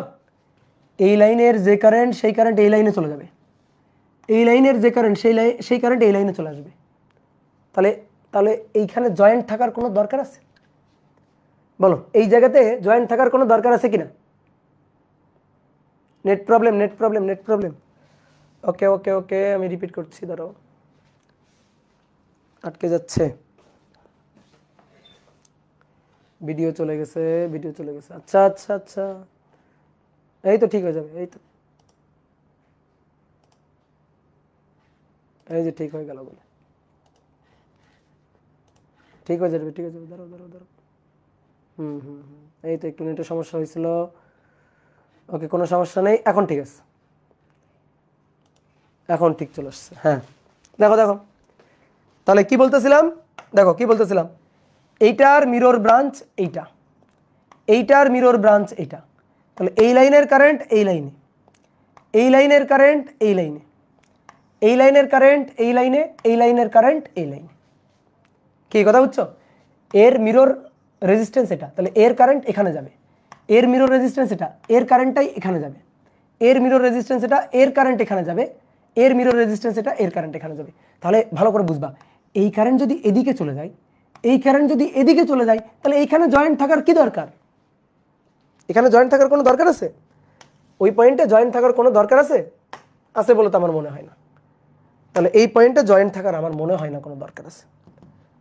এই লাইনের যে কারেন্ট সেই কারেন্ট এই লাইনে চলে যাবে, এই লাইনের যে কারেন্ট সেই কারেন্ট এই লাইনে চলে আসবে। তাহলে তাহলে এইখানে জয়েন্ট থাকার কোনো দরকার আছে? বলো, এই জায়গাতে জয়েন্ট থাকার কোনো দরকার আছে কিনা? Net problem, net problem, net problem. Okay okay okay, আমি রিপিট করছি, দাঁড়াও, আটকে যাচ্ছে, ভিডিও চলে গেছে, ভিডিও চলে গেছে। আচ্ছা আচ্ছা আচ্ছা, এই তো ঠিক হয়ে যাবে, এই তো, এই যে ঠিক হয়ে গেল বলে, ঠিক হয়ে যাবে, ঠিক হয়ে যাবে, দাঁড়াও দাঁড়াও দাঁড়াও। এই তো একটু নেটের সমস্যা হয়েছিল। ওকে, কোনো সমস্যা নেই, এখন ঠিক আছে, এখন ঠিক চলে আসছে। হ্যাঁ দেখো দেখো, তাহলে কি বলতেছিলাম, দেখো কি বলতেছিলাম, এইটার মিরর ব্রাঞ্চ এইটা, এইটার মিরর ব্রাঞ্চ এইটা। তাহলে এই লাইনের কারেন্ট এই লাইনে, এই লাইনের কারেন্ট এই লাইনে, এই লাইনের কারেন্ট এই লাইনে, এই লাইনের কারেন্ট এই লাইনে। কি কথা বুঝছো? এর মিরর রেজিস্ট্যান্স এটা, তাহলে এর কারেন্ট এখানে যাবে, এর মিরর রেজিস্ট্যান্স এটা, এর কারেন্টটাই এখানে যাবে, এর মিরর রেজিস্ট্যান্স এটা, এর কারেন্ট এখানে যাবে, এর মিরর রেজিস্ট্যান্স এটা, এর কারেন্ট এখানে যাবে। তাহলে ভালো করে বুঝবা, এই কারেন্ট যদি এদিকে চলে যায়, এই কারেন্ট যদি এদিকে চলে যায়, তাহলে এইখানে জয়েন্ট থাকার কি দরকার? এখানে জয়েন্ট থাকার কোনো দরকার আছে? ওই পয়েন্টে জয়েন্ট থাকার কোনো দরকার আছে? আছে বলে তো আমার মনে হয় না। তাহলে এই পয়েন্টে জয়েন্ট থাকার আমার মনে হয় না কোনো দরকার আছে।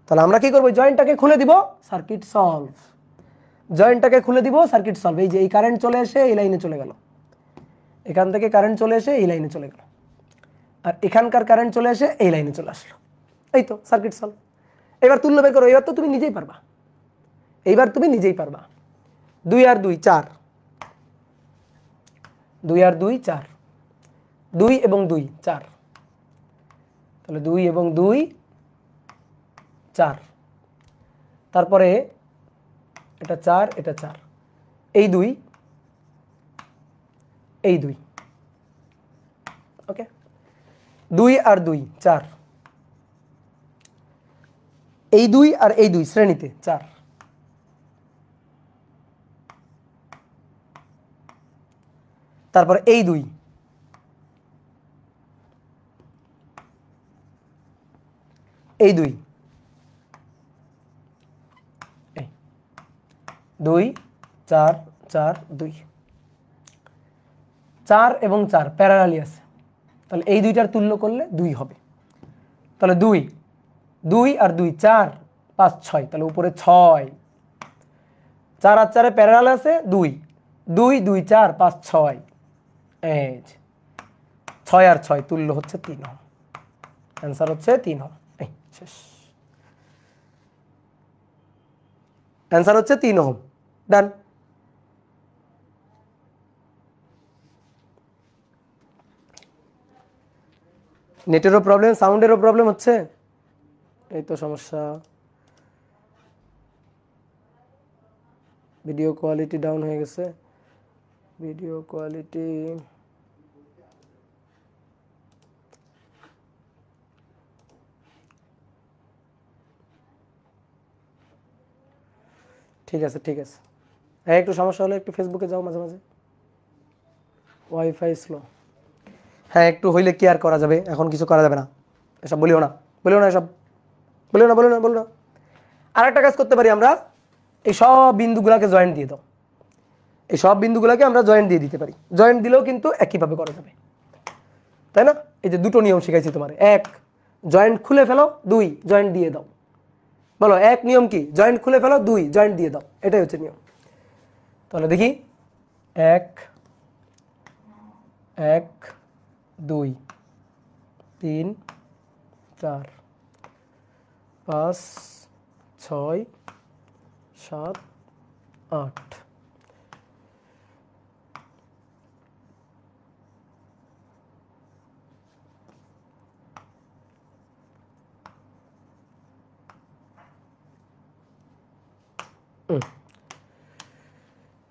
তাহলে আমরা কি করবো? জয়েন্টটাকে খুলে দিব, সার্কিট সলভ। জয়েন্টটাকে খুলে দিব, সার্কিট সলভ। এই যে এই কারেন্ট চলে এসে এই লাইনে চলে গেল, এখান থেকে কারেন্ট চলে এসে এই লাইনে চলে গেল, আর এখানকার কারেন্ট চলে এসে এই লাইনে চলে আসলো। এই তো সার্কিট সলভ। এবার তুল্য বের করো। এবার তো তুমি নিজেই পারবা, এইবার তুমি নিজেই পারবা। 2 আর 2 4, 2 আর 2 4, 2 এবং 2 4, তাহলে 2 এবং 2 4, তারপরে এটা 4, এটা 4, এই 2, এই 2, ওকে। 2 আর 2 4, এই 2 আর এই 2 শ্রেণীতে 4, তারপর এই 2, এই 2, এই 2 4 4 2, 4 এবং 4 প্যারালালি আছে, তাহলে এই দুইটার তুল্য করলে 2 হবে। তাহলে 2 2 আর 2 4 5 6, তাহলে উপরে 6, 4 আর 4 প্যারালাল আছে 2 2 2 4 5 6, এই 6 আর 6 তুল্য হচ্ছে 3 ওহম। অ্যান্সার হচ্ছে 3 ওহম। এই শেষ। অ্যান্সার হচ্ছে 3 ওহম। ডান। নেটেরও প্রবলেম, সাউন্ডেরও প্রবলেম হচ্ছে, এই তো সমস্যা। ভিডিও কোয়ালিটি ডাউন হয়ে গেছে, ভিডিও কোয়ালিটি ঠিক আছে, ঠিক আছে। হ্যাঁ, একটু সমস্যা হলে একটু ফেসবুকে যাও মাঝে মাঝে। ওয়াইফাই স্লো, হ্যাঁ একটু হইলে কি আর করা যাবে, এখন কিছু করা যাবে না। এসব বলিও না, বলিও না, এসব বলিও না, বলিও না, বলিও না। আর একটা কাজ করতে পারি আমরা, এই সব বিন্দুগুলোকে জয়েন্ট দিয়ে দাও, এই সব বিন্দুগুলোকে আমরা জয়েন্ট দিয়ে দিতে পারি। জয়েন্ট দিলেও কিন্তু একইভাবে করা যাবে, তাই না? এই যে দুটো নিয়ম শিখাইছি তোমার, 1 জয়েন্ট খুলে ফেলো, 2 জয়েন্ট দিয়ে দাও। বলো 1 নিয়ম কি? জয়েন্ট খুলে ফেলো, 2 জয়েন্ট দিয়ে দাও, এটাই হচ্ছে নিয়ম। তাহলে দেখি 1 1 2 3 4 5 6 7 8,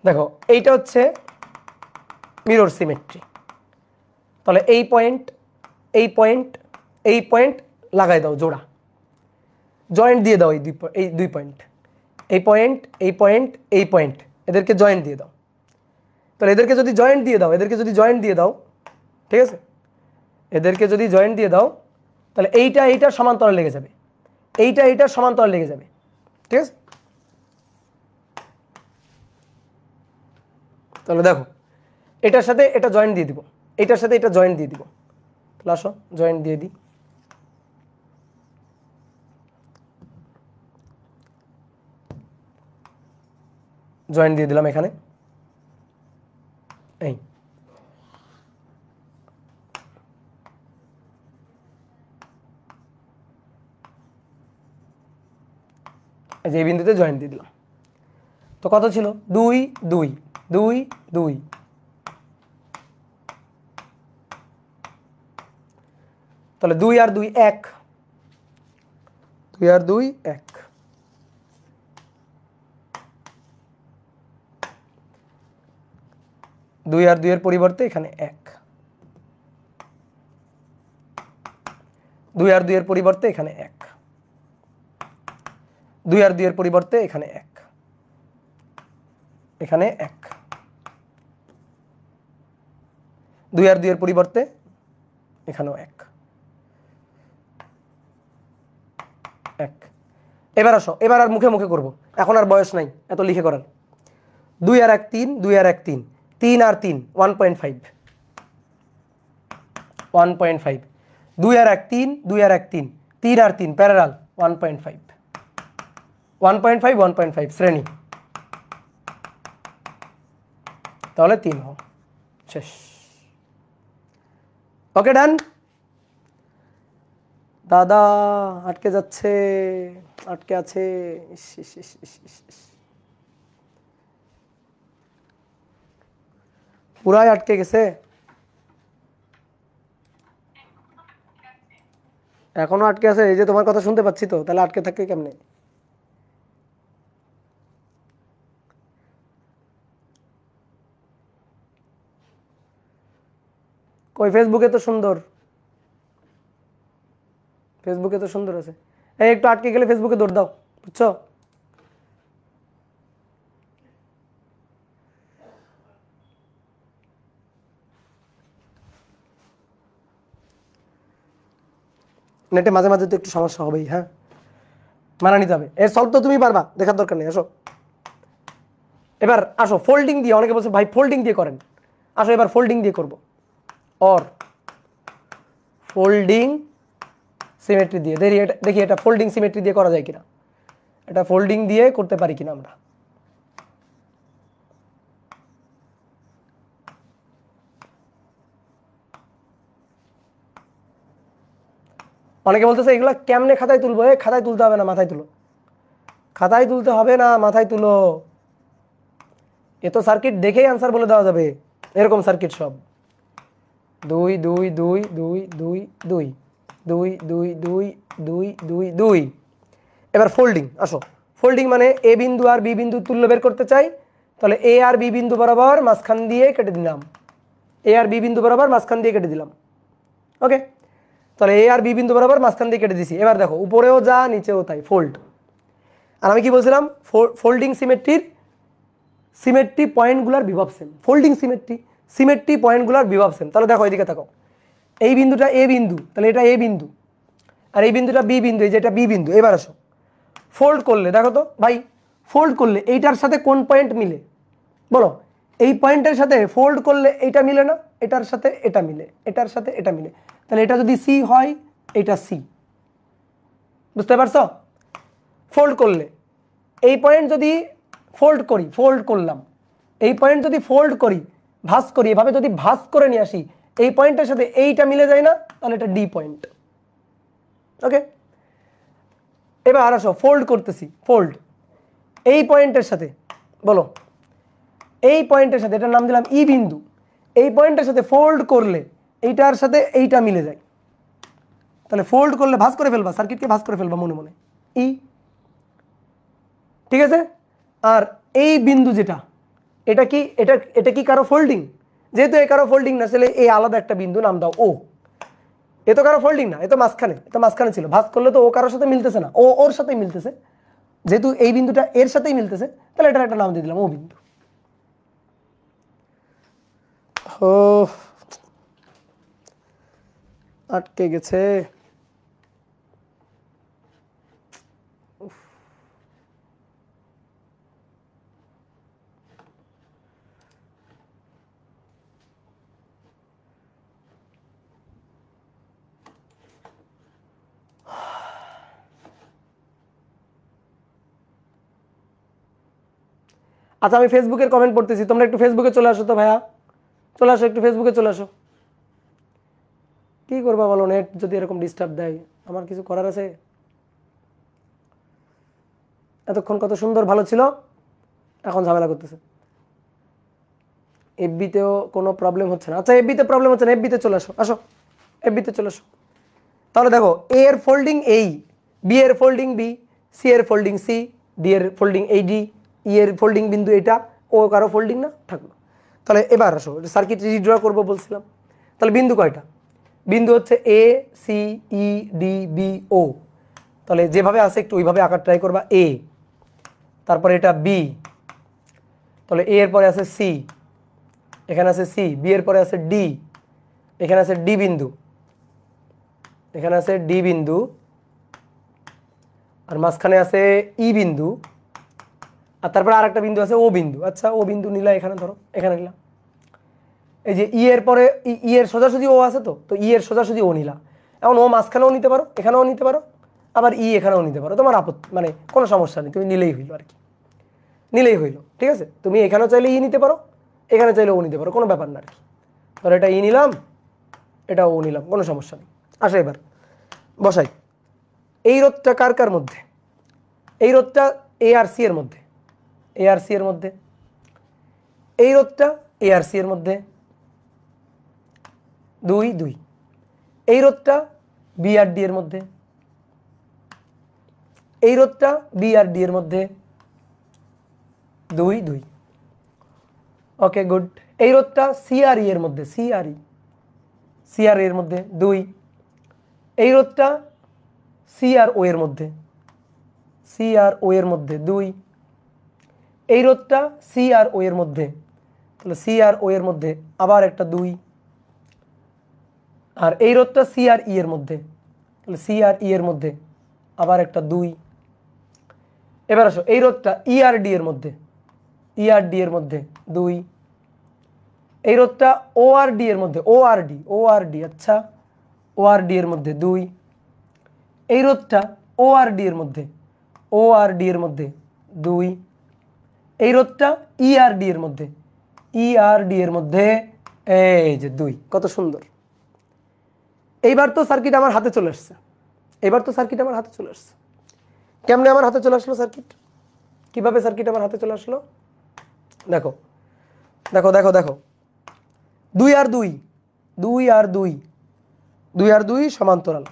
দেখো এইটা হচ্ছে মিরর সিমেট্রি। তাহলে এই পয়েন্ট, এই পয়েন্ট, এই পয়েন্ট লাগাই দাও জোড়া, জয়েন্ট দিয়ে দাও এই দুই পয়েন্ট, এই পয়েন্ট, এই পয়েন্ট, এই পয়েন্ট, এদেরকে জয়েন্ট দিয়ে দাও। তাহলে এদেরকে যদি জয়েন্ট দিয়ে দাও, এদেরকে যদি জয়েন্ট দিয়ে দাও, ঠিক আছে, এদেরকে যদি জয়েন্ট দিয়ে দাও, তাহলে এইটা এইটার সমান্তরাল লেগে যাবে, এইটা এইটার সমান্তরাল লেগে যাবে, ঠিক আছে। তাহলে দেখো এটার সাথে এটা জয়েন্ট দিয়ে দিব, এটার সাথে এটা জয়েন্ট দিয়ে দিব। তাহলে আসো জয়েন্ট দিয়ে দিই। জয়েন্ট দিয়ে দিলাম এখানে, এই যে বিন্দুতে জয়েন্ট দিয়ে দিলাম। তো কত ছিল? 2 2 2 2, তাহলে 2 আর 2 1, 2 আর 2 1, 2 আর 2 এর পরিবর্তে এখানে 1, 2 আর 2 এর পরিবর্তে এখানে 1, 2 আর 2 এর পরিবর্তে এখানে 1, এখানে 1, 2 আর 2 এর পরিবর্তে এখানেও 1, 1। এবার আসো, এবার আর মুখে মুখে করব, এখন আর বয়স নাই এত লিখে করার। 2 আর 1 3, 2 আর 1 3, 3 আর 3 1.5, 1.5, 2 আর 1 3, 2 আর 1 3, 3 আর 3 প্যারালাল 1.5, 1.5, 1.5 শ্রেণী, তাহলে 3 হোক, শেষ। ওকে ডান। দাদা আটকে যাচ্ছে, আটকে আছে, পুরাই আটকে গেছে, এখনো আটকে আছে। এই যে তোমার কথা শুনতে পাচ্ছি তো, তাহলে আটকে থাকে কেমনে? কই ফেসবুকে তো সুন্দর, ফেসবুকে তো সুন্দর আছে। এই একটু আটকে গেলে ফেসবুকে দৌড় দাও, বুঝছো? নেটে মাঝে মাঝে তো একটু সমস্যা হবেই, হ্যাঁ, মানা নিতে হবে। এর সলভ তো তুমি পারবা, দেখার দরকার নেই। আসো এবার, আসো ফোল্ডিং দিয়ে, অনেকে বলছে ভাই ফোল্ডিং দিয়ে করেন, আসো এবার ফোল্ডিং দিয়ে করব। অর ফোল্ডিং সিমেট্রি দিয়ে দেখি এটা ফোল্ডিং সিমেট্রি দিয়ে করা যায় কিনা, এটা ফোল্ডিং দিয়ে করতে পারি কিনা আমরা। অনেকে বলতেছে এগুলো কেমনে খাতায় তুলবো? খাতায় তুলতে হবে না, মাথায় তুলো। খাতায় তুলতে হবে না, মাথায় তুলো। এ তো সার্কিট দেখেই আনসার বলে দেওয়া যাবে, এরকম সার্কিট সব। 2 2 2 2 2 2 2 2 2 2 2 2। এবার ফোল্ডিং, আসো ফোল্ডিং মানে এ বিন্দু আর বি বিন্দু তুল্য বের করতে চাই, তাহলে এ আর বি বিন্দু বরাবর মাঝখান দিয়ে কেটে দিলাম, এ আর বি বিন্দু বরাবর মাঝখান দিয়ে কেটে দিলাম। ওকে, তাহলে এ আর বি বিন্দু বরাবর মাঝখান দিয়ে কেটে দিছি। এবার দেখো উপরেও যা নিচেও তাই, ফোল্ড। আর আমি কি বলছিলাম? ফোল্ডিং সিমেট্রির সিমেট্রি পয়েন্টগুলোর বিভব সেম। ফোল্ডিং সিমেট্রি পয়েন্টগুলোর বিভব সেম। তাহলে দেখো এদিকে থাকো, এই বিন্দুটা এ বিন্দু, তাহলে এটা এ বিন্দু, আর এই বিন্দুটা বি বিন্দু, এই যে এটা বি বিন্দু। এবার আসো ফোল্ড করলে দেখো তো ভাই, ফোল্ড করলে এইটার সাথে কোন পয়েন্ট মিলে বলো? এই পয়েন্টের সাথে ফোল্ড করলে এইটা মিলে না, এটার সাথে এটা মিলে, এটার সাথে এটা মিলে। তাহলে এটা যদি সি হয়, এটা সি, বুঝতে পারছো? ফোল্ড করলে এই পয়েন্ট যদি ফোল্ড করি, ফোল্ড করলাম, এই পয়েন্ট যদি ফোল্ড করি, ভাঁজ করি, এভাবে যদি ভাঁজ করে নিয়ে আসি, এই পয়েন্টের সাথে এইটা মিলে যায় না, তাহলে এটা ডি পয়েন্ট। ওকে, এবার আসো ফোল্ড করতেছি, ফোল্ড এই পয়েন্টের সাথে, বলো এই পয়েন্টের সাথে, এটার নাম দিলাম ই বিন্দু, এই পয়েন্টের সাথে ফোল্ড করলে এইটার সাথে এইটা মিলে যায়, তাহলে ফোল্ড করলে ভাঁজ করে ফেলবা, সার্কিটকে ভাঁজ করে ফেলবা মনে মনে, ই। ঠিক আছে, আর এই বিন্দু যেটা, এটা কি, এটা কি কারো ফোল্ডিং? যেহেতু এ কারো ফোল্ডিং না, তাহলে এই আলাদা একটা বিন্দু নাম দাও ও। এ তো কারো ফোল্ডিং না, এ তো মাঝখানে, এ তো মাঝখানে ছিল, ভাঁজ করলে তো ও কারোর সাথে মিলতেছে না, ও ওর সাথেই মিলতেছে। যেহেতু এই বিন্দুটা এর সাথেই মিলতেছে, তাহলে এটার একটা নাম দিয়ে দিলাম ও বিন্দু। ও আটকে গেছে। আচ্ছা আমি ফেসবুকের কমেন্ট পড়তেছি, তোমরা একটু ফেসবুকে চলে আসো তো ভাইয়া, চলে আসো একটু ফেসবুকে চলে আসো। কি করবা বলো, নেট যদি এরকম ডিস্টার্ব দেয়, আমার কিছু করার আছে? এতক্ষণ কত সুন্দর ভালো ছিল, এখন ঝামেলা করতেছে। এফবিতেও কোনো প্রবলেম হচ্ছে না। আচ্ছা এফবিতে প্রবলেম হচ্ছে না, এফবিতে চলে আসো, আসো এফবিতে চলে আসো। তাহলে দেখো এ এর ফোল্ডিং এই, বি এর ফোল্ডিং বি, সি এর ফোল্ডিং সি, ডি এর ফোল্ডিং এই ডি, ই এর ফোল্ডিং বিন্দু এটা, ও কারো ফোল্ডিং না থাকলো। তাহলে এবার আসো সার্কিট রিড্র করবো বলছিলাম, তাহলে বিন্দু কয়টা? বিন্দু হচ্ছে A C E D B O. তাহলে যেভাবে আছে একটু ওইভাবে আঁকার ট্রাই করবা। এ, তারপরে এটা বি, তাহলে এ এর পরে আছে সি, এখানে আছে সি, বি এর পরে আছে ডি, এখানে আছে ডি বিন্দু, এখানে আছে ডি বিন্দু, আর মাঝখানে আছে ই বিন্দু, আর তারপরে আর একটা বিন্দু আছে ও বিন্দু। আচ্ছা, ও বিন্দু নিলা, এখানে ধরো, এখানে নিলাম। এই যে ই এর পরে ই এর সোজাসুজি ও আছে, তো ই এর সোজাসুজি ও নিলা। এখন ও মাঝখানেও নিতে পারো, এখানেও নিতে পারো, আবার ই এখানেও নিতে পারো, তোমার আপত্তি মানে কোনো সমস্যা নেই, তুমি নিলেই হইলো আর কি, নিলেই হইলো। ঠিক আছে, তুমি এখানেও চাইলে ই নিতে পারো, এখানে চাইলে ও নিতে পারো, কোনো ব্যাপার না আর কি। ধরো এটা ই নিলাম, এটা ও নিলাম, কোনো সমস্যা নেই। আসো এবার বসাই। এই রোধটা কার কার মধ্যে? এই রোধটা এ আর সি এর মধ্যে, এ আর সি এর মধ্যে। এই রোধটা এ আর সি এর মধ্যে, 2 2। এই রোধটা বি আর ডি এর মধ্যে, এই রোধটা বি আর ডি এর মধ্যে, 2 2। ওকে, গুড। এই রোধটা সি আর ই এর মধ্যে, সি আর ই, সি আর এর মধ্যে, 2। এই রোধটা সি আর ও এর মধ্যে, সি আর ও এর মধ্যে, 2। এই রোধটা সি আর ও এর মধ্যে, তাহলে সি আর ও এর মধ্যে আবার একটা 2। আর এই রোধটা সি আর ই এর মধ্যে, তাহলে সি আর ই এর মধ্যে আবার একটা 2। এবার আসো, এই রোধটা ই আর ডি এর মধ্যে, ই আর ডি এর মধ্যে, 2। এই রোধটা ও আর ডি এর মধ্যে, ও আর ডি, ও আর ডি, আচ্ছা, ও আর ডি এর মধ্যে, 2। এই রোধটা ও আর ডি এর মধ্যে, ও আর ডি এর মধ্যে, 2। এই রোধটা ই আর ডি এর মধ্যে, ই আর ডি এর মধ্যে, এই যে 2। কত সুন্দর। এইবার তো সার্কিট আমার হাতে চলে আসছে, এবার তো সার্কিট আমার হাতে চলে আসছে। কেমনে আমার হাতে চলে আসলো সার্কিট? কিভাবে সার্কিট আমার হাতে চলে আসলো? দেখো দেখো দেখো দেখো, 2 আর 2, 2 আর 2, 2 আর 2 সমান্তরাল।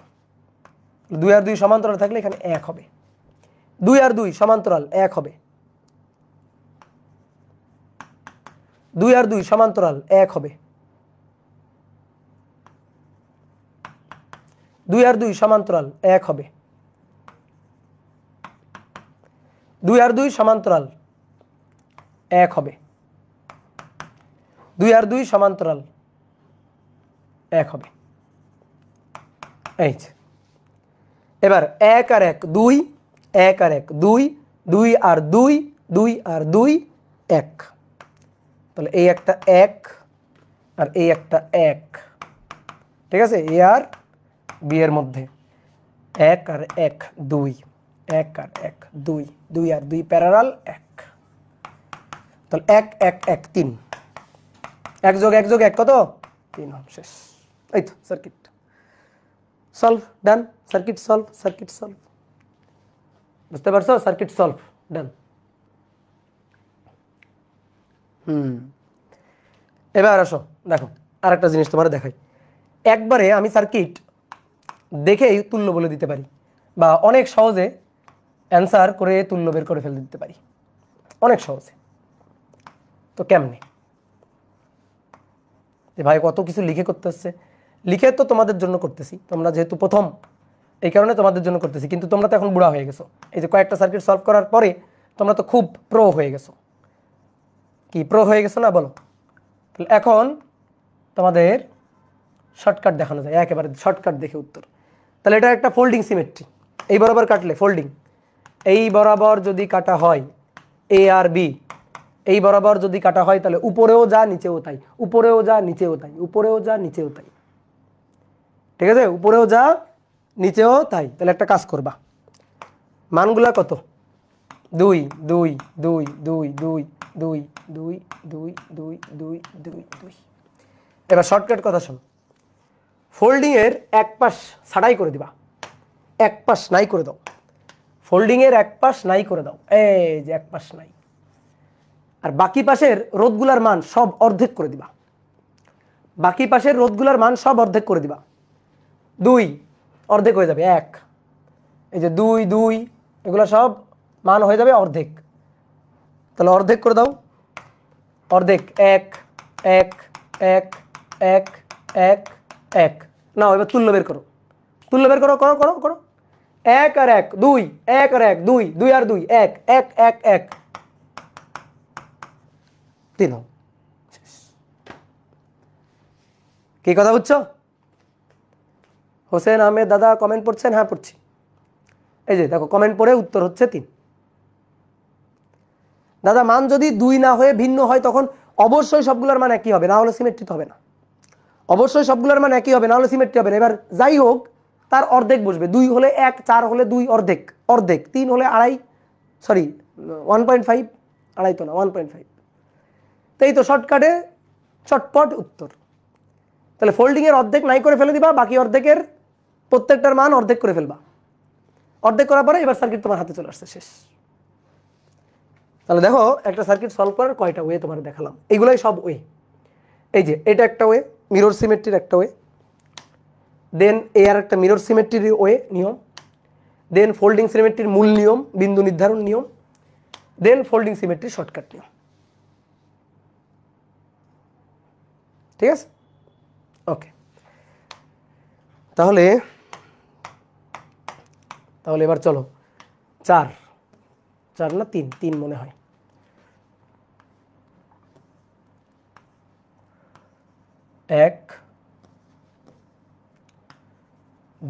2 আর 2 সমান্তরাল থাকলে এখানে 1 হবে। 2 আর 2 সমান্তরাল 1 হবে। 2 আর 2 সমান্তরাল 1 হবে। 2 আর 2 সমান্তরাল 1 হবে। 2 আর 2 সমান্তরাল 1 হবে। 2 আর 2 সমান্তরাল 1 হবে। এই যে এবার 1 আর 1 2, 1 আর 1 2, 2 আর 2, 2 আর 2 1। তাহলে এই একটা 1 আর এই একটা 1, ঠিক আছে, এ আর বি এর মধ্যে 1 আর 1 2, 1 আর 1 2, 2 আর 2 প্যারালাল 1। তাহলে 1 1 1 3, 1 যোগ 1 যোগ 1 কত? 3। শেষ। এই তো circuit solve, done. Circuit solve, circuit solve. বুঝতে পারছো? Circuit solve, done. এবার আসো, দেখো আরেকটা জিনিস তোমার দেখাই। একবারে আমি সার্কিট দেখেই তুল্য বলে দিতে পারি, বা অনেক সহজে অ্যান্সার করে তুল্য বের করে ফেলে দিতে পারি, অনেক সহজে। তো কেমনে? ভাই কত কিছু লিখে করতে হচ্ছে। লিখে তো তোমাদের জন্য করতেছি, তোমরা যেহেতু প্রথম, এই কারণে তোমাদের জন্য করতেছি। কিন্তু তোমরা তো এখন বুড়া হয়ে গেছো, এই যে কয়েকটা সার্কিট সলভ করার পরে তোমরা তো খুব প্রো হয়ে গেছো। কি প্রো হয়ে গেছো না বলো? তাহলে এখন তোমাদের শর্টকাট দেখানো যায়, একেবারে শর্টকাট দেখে উত্তর। তাহলে এটা একটা ফোল্ডিং সিমেট্রি। এই বরাবর কাটলে ফোল্ডিং, এই বরাবর যদি কাটা হয় এ আর বি, এই বরাবর যদি কাটা হয় তাহলে উপরেও যা নিচেও তাই, উপরেও যা নিচেও তাই, উপরেও যা নিচেও তাই। ঠিক আছে, উপরেও যা নিচেও তাই। তাহলে একটা কাজ করবা, মানগুলা কত? 2 2 2 2 2 2 2 2 2 2 2 2। এবার শর্টকাট কথা শোনো, ফোল্ডিং এর এক পাশ ছাড়াই করে দিবা, এক পাশ নাই করে দাও। ফোল্ডিং এর এক পাশ নাই করে দাও, এই যে এক পাশ নাই। আর বাকি পাশের রোধগুলার মান সব অর্ধেক করে দিবা, বাকি পাশের রোধগুলার মান সব অর্ধেক করে দিবা। 2 অর্ধেক হয়ে যাবে 1, এই যে 2 2 এগুলো সব মান হয়ে যাবে অর্ধেক। তাহলে অর্ধেক করে দাও, অর্ধেক 1 1 1 1 1 1। নাও এবার তুল্য বের করো, তুল্য বের করো, করো করো করো। 1 আর 1 2, 1 আর 1 2, 2 আর 2 1, 1 1 1 3। কি কথা বুঝছো? হোসেন আহমেদ দাদা কমেন্ট পড়ছেন? হ্যাঁ পড়ছি। এই যে দেখো কমেন্ট পড়ে উত্তর হচ্ছে 3। দাদা মান যদি 2 না হয়ে ভিন্ন হয় তখন অবশ্যই সবগুলোর মান একই হবে, না হলে সিমেট্রি হবে না। অবশ্যই সবগুলোর মান একই হবে, না হলে সিমেট্রি হবে না। এবার যাই হোক তার অর্ধেক বসবে, 2 হলে 1, 4 হলে 2 অর্ধেক অর্ধেক, 3 হলে 2.5 সরি 1.5 2.5 তো না 1.5। তো এই তো শর্টকাটে চটপট উত্তর। তাহলে ফোল্ডিংয়ের অর্ধেক নাই করে ফেলে দিবা, বাকি অর্ধেকের প্রত্যেকটার মান অর্ধেক করে ফেলবা। অর্ধেক করার পরে এবার সার্কিট তোমার হাতে চলে আসছে, শেষ। তাহলে দেখো একটা সার্কিট সলভ করার কয়টা ওয়ে তোমার দেখালাম, এইগুলাই সব ওয়ে। এই যে এটা একটা ওয়ে, মিরর সিমেট্রির একটা ওয়ে, দেন এ আর একটা মিরর সিমেট্রির ওয়ে নিয়ম, দেন ফোল্ডিং সিমেট্রির মূল নিয়ম বিন্দু নির্ধারণ নিয়ম, দেন ফোল্ডিং সিমেট্রির শর্টকাট নিয়ম। ঠিক আছে, ওকে। তাহলে এবার চলো 4 না 3 মনে হয়। 1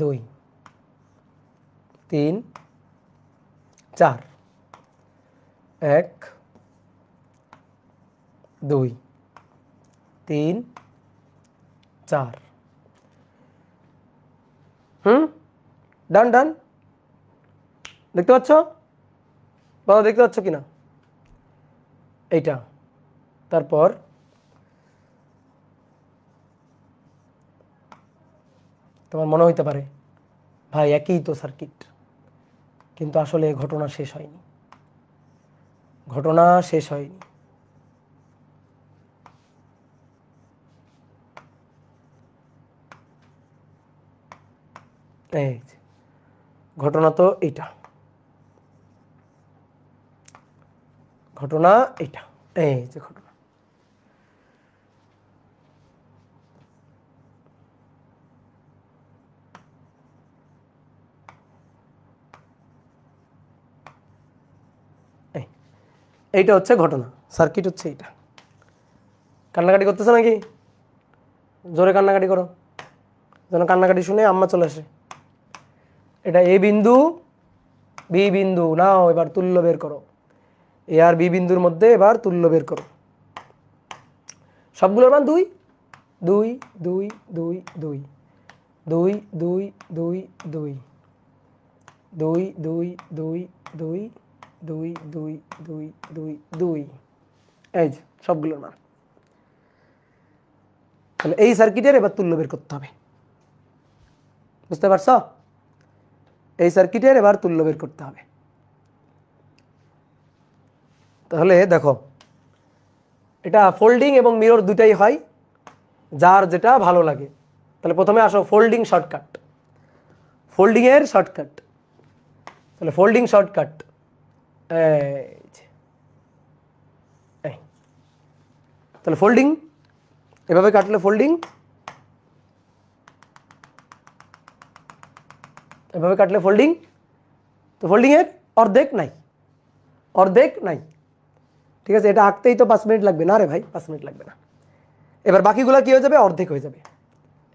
2 3 4 1 2 3 4। ডান ডান, দেখতে পাচ্ছ বাবা, দেখতে পাচ্ছ কিনা এইটা? তারপর তোমার মনে হইতে পারে ভাই একই তো সার্কিট, কিন্তু আসলে ঘটনা শেষ হয়নি, ঘটনা শেষ হয়নি। এই ঘটনা তো এইটা, ঘটনা এইটা, এই যে ঘটনা। এইটা হচ্ছে ঘটনা, সার্কিট হচ্ছে এইটা। কান্নাকাটি করতেছে নাকি? জোরে কান্নাকাটি করো, যেন কান্নাকাটি শুনে আম্মা চলে আসে। এটা এ বিন্দু বি বিন্দু, নাও এবার তুল্য বের করো। এ আর বি বিন্দুর মধ্যে এবার তুল্য বের করো। সবগুলোর মান 2 2 2 2 2 2 2 2 2 2 2 2 2 2 2 2 2 2। এই যে সবগুলোর মান। তাহলে এই সার্কিটের এবার তুল্য বের করতে হবে, বুঝতে পারছো? এই সার্কিটের এবার তুল্য বের করতে হবে। তাহলে দেখো এটা ফোল্ডিং এবং মিরর দুটাই হয়, যার যেটা ভালো লাগে। তাহলে প্রথমে আসো ফোল্ডিং শর্টকাট, ফোল্ডিং এর শর্টকাট। তাহলে ফোল্ডিং শর্টকাট তাহলে ফোল্ডিং এভাবে কাটলে ফোল্ডিং, এভাবে কাটলে ফোল্ডিং। তো ফোল্ডিং এর অর্ধেক নাই, অর্ধেক নাই। ঠিক আছে, এটা আঁকতেই তো 5 মিনিট লাগবে না রে ভাই, 5 মিনিট লাগবে না। এবার বাকিগুলো কি হয়ে যাবে? অর্ধেক হয়ে যাবে।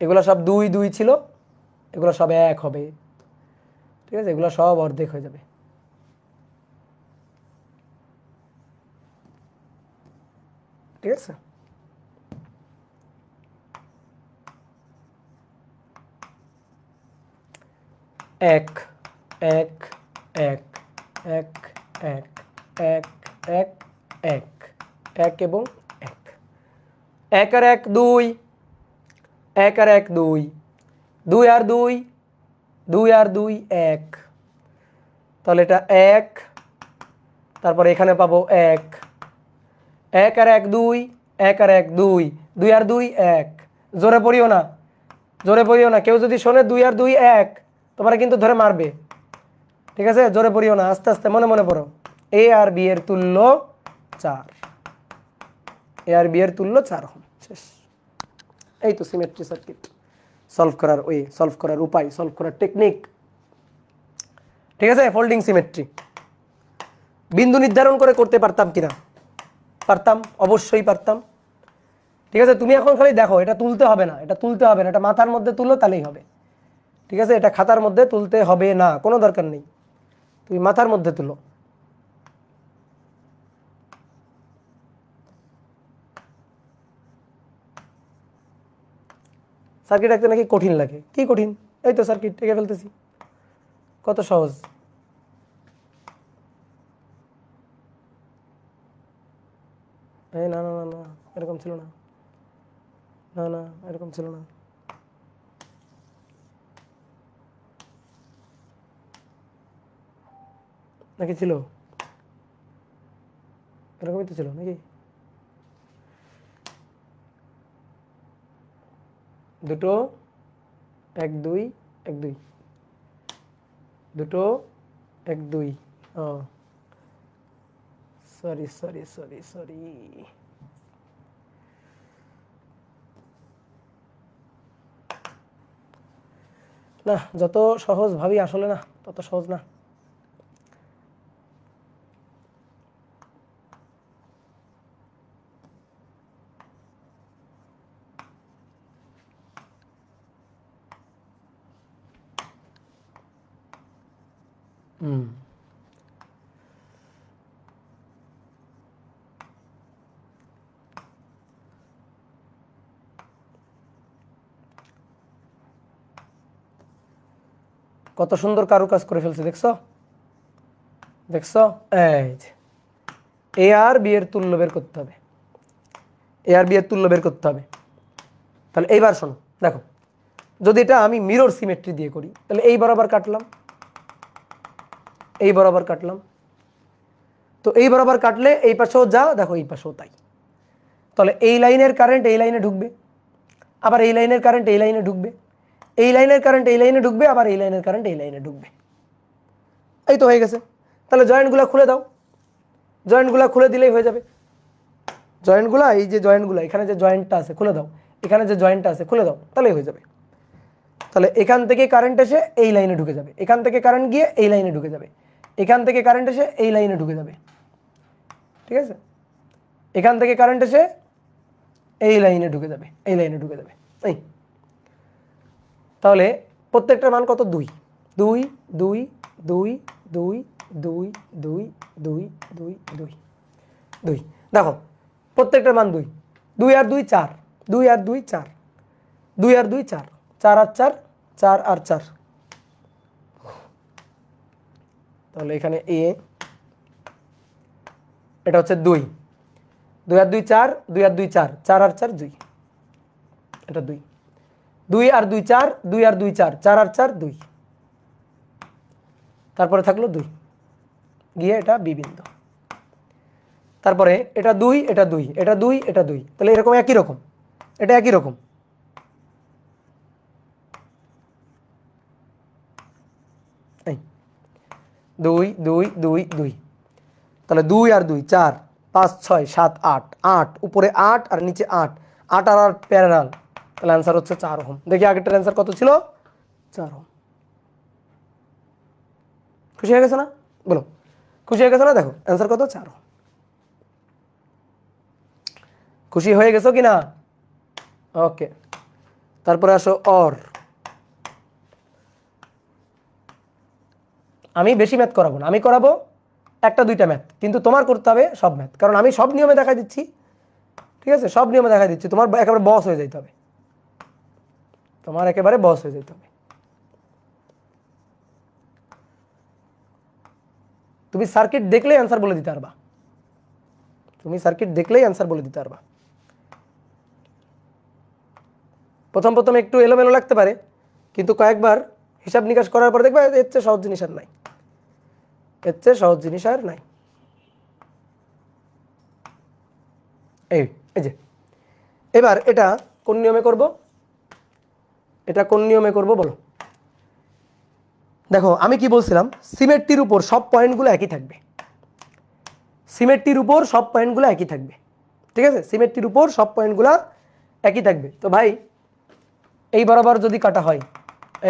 এগুলো সব 2 2 ছিল, এগুলো সব 1 হবে। ঠিক আছে, এগুলো সব অর্ধেক হয়ে যাবে। ঠিক আছে, এক এক এক এক এক এক এক এক এক এবং এক, 1 আর 1 2, 1 আর 1 2, 2 আর 2, 2 আর 2 1। তাহলে এটা 1, তারপরে এখানে পাবো 1, 1 আর 1 2, 1 আর 1 2, 2 আর 2 1। জোরে পড়িও না, জোরে পড়িও না, কেউ যদি শোনে 2 আর 2 1 তোমরা কিন্তু ধরে মারবে। ঠিক আছে, জোরে পড়িও না, আস্তে আস্তে মনে মনে পড়ো। এ আর বি এর তুল্য 4, এ আর বি এর তুল্য 4 ওহম, শেষ। এই তো সিমেট্রি সার্কিট সলভ করার ওয়ে, সলভ করার উপায়, সলভ করার টেকনিক। ঠিক আছে, ফোল্ডিং সিমেট্রি বিন্দু নির্ধারণ করে করতে পারতাম কিনা? পারতাম, অবশ্যই পারতাম। ঠিক আছে, তুমি এখন খালি দেখো, এটা তুলতে হবে না, এটা তুলতে হবে না, এটা মাথার মধ্যে তুলো তাহলেই হবে। ঠিক আছে, এটা খাতার মধ্যে তুলতে হবে না, কোনো দরকার নেই। তুমি মাথার মধ্যে তুলো। সার্কিট আঁকতে নাকি কঠিন লাগে, কি কঠিন? এই তো সার্কিট এঁকে ফেলতেছি, কত সহজ। এই না না না না, এরকম ছিল না, না না এরকম ছিল না। নাকি ছিল? এরকমই তো ছিল নাকি? দুটো 1 2 1 2, দুটো 1 2। ও সরি সরি সরি সরি। না, যত সহজ ভাবি আসলে না তত সহজ না। কত সুন্দর কারুকাজ করে ফেলছে, দেখছো দেখছো? এই যে এ আর বি এর তুল্য বের করতে হবে, এ আর বি এর তুল্য বের করতে হবে। তাহলে এইবার শোনো, দেখো যদি এটা আমি মিরর সিমেট্রি দিয়ে করি তাহলে এই বরাবর কাটলাম, এই বরাবর কাটলাম, তো এই বরাবর কাটলে এই পাশেও যা, দেখো এই পাশেও তাই। তাহলে এই লাইনের কারেন্ট এই লাইনে ঢুকবে, আবার এই লাইনের কারেন্ট এই লাইনে ঢুকবে, এই লাইনের কারেন্ট এই লাইনে ঢুকবে, আবার এই লাইনের কারেন্ট এই লাইনে ঢুকবে। এই তো হয়ে গেছে। তাহলে জয়েন্টগুলো খুলে দাও, জয়েন্টগুলো খুলে দিলেই হয়ে যাবে। জয়েন্টগুলো, এই যে জয়েন্টগুলো, এখানে যে জয়েন্টটা আছে খুলে দাও, এখানে যে জয়েন্টটা আছে খুলে দাও, তাহলেই হয়ে যাবে। তাহলে এখান থেকে কারেন্ট এসে এই লাইনে ঢুকে যাবে, এখান থেকে কারেন্ট গিয়ে এই লাইনে ঢুকে যাবে, এখান থেকে কারেন্ট এসে এই লাইনে ঢুকে যাবে, ঠিক আছে? এখান থেকে কারেন্ট এসে এই লাইনে ঢুকে যাবে, এই লাইনে ঢুকে যাবে। এই তাহলে প্রত্যেকটার মান কত? 2 2 2 2 2 2 2 2 2 2 2। দেখো প্রত্যেকটার মান 2 2 আর 2 4, 2 আর 2 4, 2 আর 2 4, 4 আর 4, 4 আর 4। তাহলে এখানে এ, এটা হচ্ছে 2, 2 আর 2 4, 2 আর 2 4, 4 আর 4 2, এটা 2, 2 আর 2 4, 2 আর 2 4, 4 আর 4 2, তারপরে থাকলো 2 গিয়ে এটা বি বিন্দু। তারপরে এটা 2, এটা 2, এটা 2, এটা 2, তাহলে এরকম একই রকম, এটা একই রকম। এই 2 2 2 2, তাহলে 2 আর 2 4 5 6 7 8, 8 উপরে 8 আর নিচে 8, 8 আর 8 প্যারালাল, তাহলে অ্যান্সার হচ্ছে 4 ওহম। দেখি আগেরটার অ্যান্সার কত ছিল? 4 ওহম। খুশি হয়ে গেছে না? বলো খুশি হয়ে গেছে না? দেখো অ্যান্সার কত? 4 ওহম। খুশি হয়ে গেছো কি না? ওকে, তারপরে আসো অর। আমি বেশি ম্যাথ করাবো না, আমি করাবো 1টা 2টা ম্যাথ, কিন্তু তোমার করতে হবে সব ম্যাথ, কারণ আমি সব নিয়মে দেখা দিচ্ছি, ঠিক আছে? সব নিয়মে দেখা দিচ্ছি, তোমার একেবারে বস হয়ে যেতে হবে, তোমার একেবারে বস হয়ে যেতে হবে। তুমি সার্কিট দেখলেই অ্যান্সার বলে দিতে পারবা, তুমি সার্কিট দেখলেই অ্যান্সার বলে দিতে পারবা। প্রথম প্রথম একটু এলোমেলো লাগতে পারে, কিন্তু কয়েকবার হিসাব নিকাশ করার পর দেখবে এর চেয়ে সহজ জিনিস আর নাই, এর চেয়ে সহজ জিনিস আর নাই। এই যে এবার এটা কোন নিয়মে করব? এটা কোন নিয়মে করব বলো? দেখো আমি কি বলছিলাম, সিমেট্রির উপর সব পয়েন্টগুলো একই থাকবে, সিমেট্রির উপর সব পয়েন্টগুলো একই থাকবে, ঠিক আছে? সিমেট্রির উপর সব পয়েন্টগুলো একই থাকবে। তো ভাই এই বরাবর যদি কাটা হয়,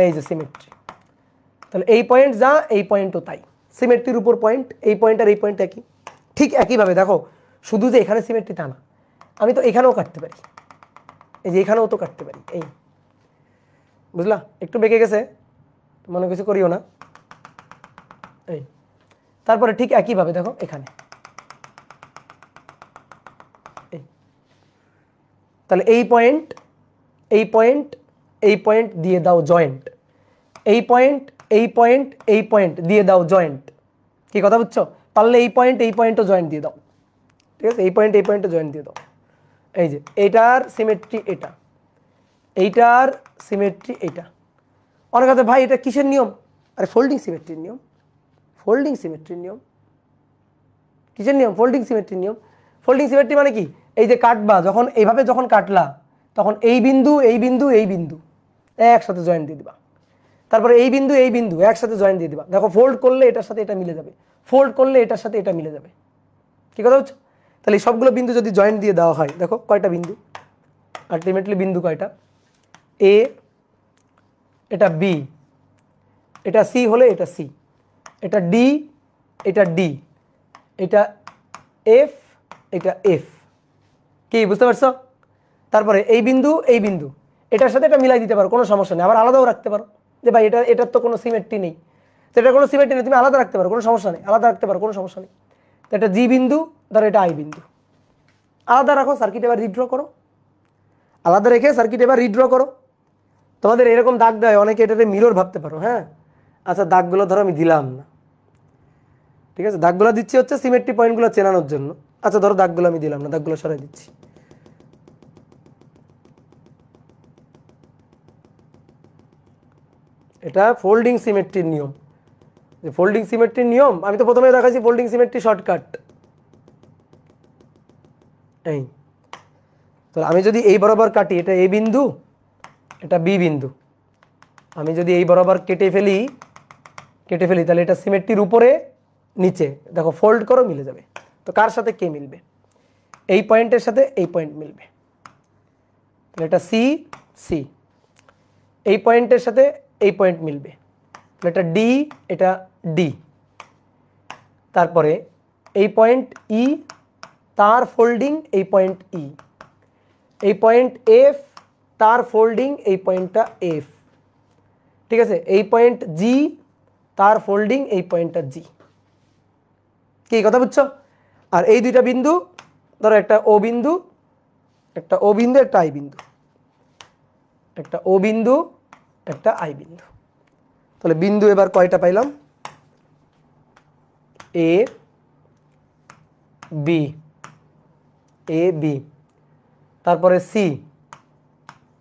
এই যে সিমেট্রি, তাহলে এই পয়েন্ট যা, এই পয়েন্টও তাই, সিমেট্রির উপর পয়েন্ট, এই পয়েন্ট আর এই পয়েন্ট একই। ঠিক একইভাবে দেখো, শুধু যে এখানে সিমেট্রি তা না, আমি তো এখানেও কাটতে পারি, এই যে এখানেও তো কাটতে পারি। এই বুঝলা, একটু বেঁকে গেছে, মনে কিছু করিও না। এই তারপরে ঠিক একইভাবে দেখো এখানে, তাহলে এই পয়েন্ট এই পয়েন্ট এই পয়েন্ট দিয়ে দাও জয়েন্ট, এই পয়েন্ট এই পয়েন্ট এই পয়েন্ট দিয়ে দাও জয়েন্ট। কি কথা বুঝছো? পারলে এই পয়েন্টও জয়েন্ট দিয়ে দাও, ঠিক আছে? এই পয়েন্টও জয়েন্ট দিয়ে দাও। এই যে এইটার সিমেট্রি এটা, এইটার সিমেট্রি এটা। অনেক আছে ভাই এটা কিসের নিয়ম? আরে ফোল্ডিং সিমেট্রির নিয়ম, ফোল্ডিং সিমেট্রির নিয়ম। কিসের নিয়ম? ফোল্ডিং সিমেট্রির নিয়ম। ফোল্ডিং সিমেট্রি মানে কি? এই যে কাটবা যখন এইভাবে যখন কাটলা তখন এই বিন্দু এই বিন্দু এই বিন্দু একসাথে জয়েন্ট দিয়ে দিবা, তারপরে এই বিন্দু একসাথে জয়েন্ট দিয়ে দিবা। দেখো ফোল্ড করলে এটার সাথে এটা মিলে যাবে, ফোল্ড করলে এটার সাথে এটা মিলে যাবে। কি কথা হচ্ছে? তাহলে এই সবগুলো বিন্দু যদি জয়েন্ট দিয়ে দেওয়া হয়, দেখো কয়টা বিন্দু, আলটিমেটলি বিন্দু কয়টা? এ, এটা বি, এটা সি হলে এটা সি, এটা ডি, এটা ডি, এটা এফ, এটা এফ। কি বুঝতে পারছো? তারপরে এই বিন্দু এটার সাথে এটা মিলাই দিতে পারো, কোনো সমস্যা নেই। আবার আলাদাও রাখতে পারো যে ভাই এটার তো কোনো সিমেট্রি নেই, তো এটা কোনো সিমেট্রি নেই, তুমি আলাদা রাখতে পারো, কোনো সমস্যা নেই, আলাদা রাখতে পারো, কোনো সমস্যা নেই। তো এটা জি বিন্দু, ধরো এটা আই বিন্দু, আলাদা রাখো, সার্কিট এবার রিড্র করো, আলাদা রেখে সার্কিট এবার রিড্র করো। তোমাদের এরকম দাগ দেয়, অনেকে এটাতে মিরর ভাবতে পারো। হ্যাঁ আচ্ছা, দাগগুলো ধরো আমি দিলাম না, ঠিক আছে? দাগগুলো দিচ্ছি হচ্ছে সিমেট্রি পয়েন্টগুলো চেনানোর জন্য। আচ্ছা ধরো দাগগুলো আমি দিলাম না, দাগগুলো সরাই দিচ্ছি। এটা ফোল্ডিং সিমেট্রির নিয়ম। যে ফোল্ডিং সিমেট্রির নিয়ম আমি তো প্রথমে দেখাচ্ছি, ফোল্ডিং সিমেট্রি শর্টকাট। এই তো আমি যদি এই বরাবর কাটি, এটা এ বিন্দু, এটা বি বিন্দু, আমি যদি এই বরাবর কেটে ফেলি তাহলে এটা সিমেট্রির উপরে নিচে, দেখো ফোল্ড করো মিলে যাবে। তো কার সাথে কে মিলবে? এই পয়েন্টের সাথে এই পয়েন্ট মিলবে, তাহলে এটা সি সি। এই পয়েন্টের সাথে এই পয়েন্ট মিলবে, তাহলে এটা ডি, এটা ডি। তারপরে এই পয়েন্ট ই, তার ফোল্ডিং এই পয়েন্ট ই, এই পয়েন্ট এফ, তার ফোল্ডিং এই পয়েন্টটা এফ, ঠিক আছে? এই পয়েন্ট জি, তার ফোল্ডিং এই পয়েন্টটা জি। কি কথা বুঝছো? আর এই দুইটা বিন্দু, ধরো একটা ও বিন্দু, একটা ও বিন্দু, একটা আই বিন্দু, একটা ও বিন্দু, একটা আই বিন্দু। তাহলে বিন্দু এবার কয়টা পাইলাম? এ বি, এ বি, তারপরে সি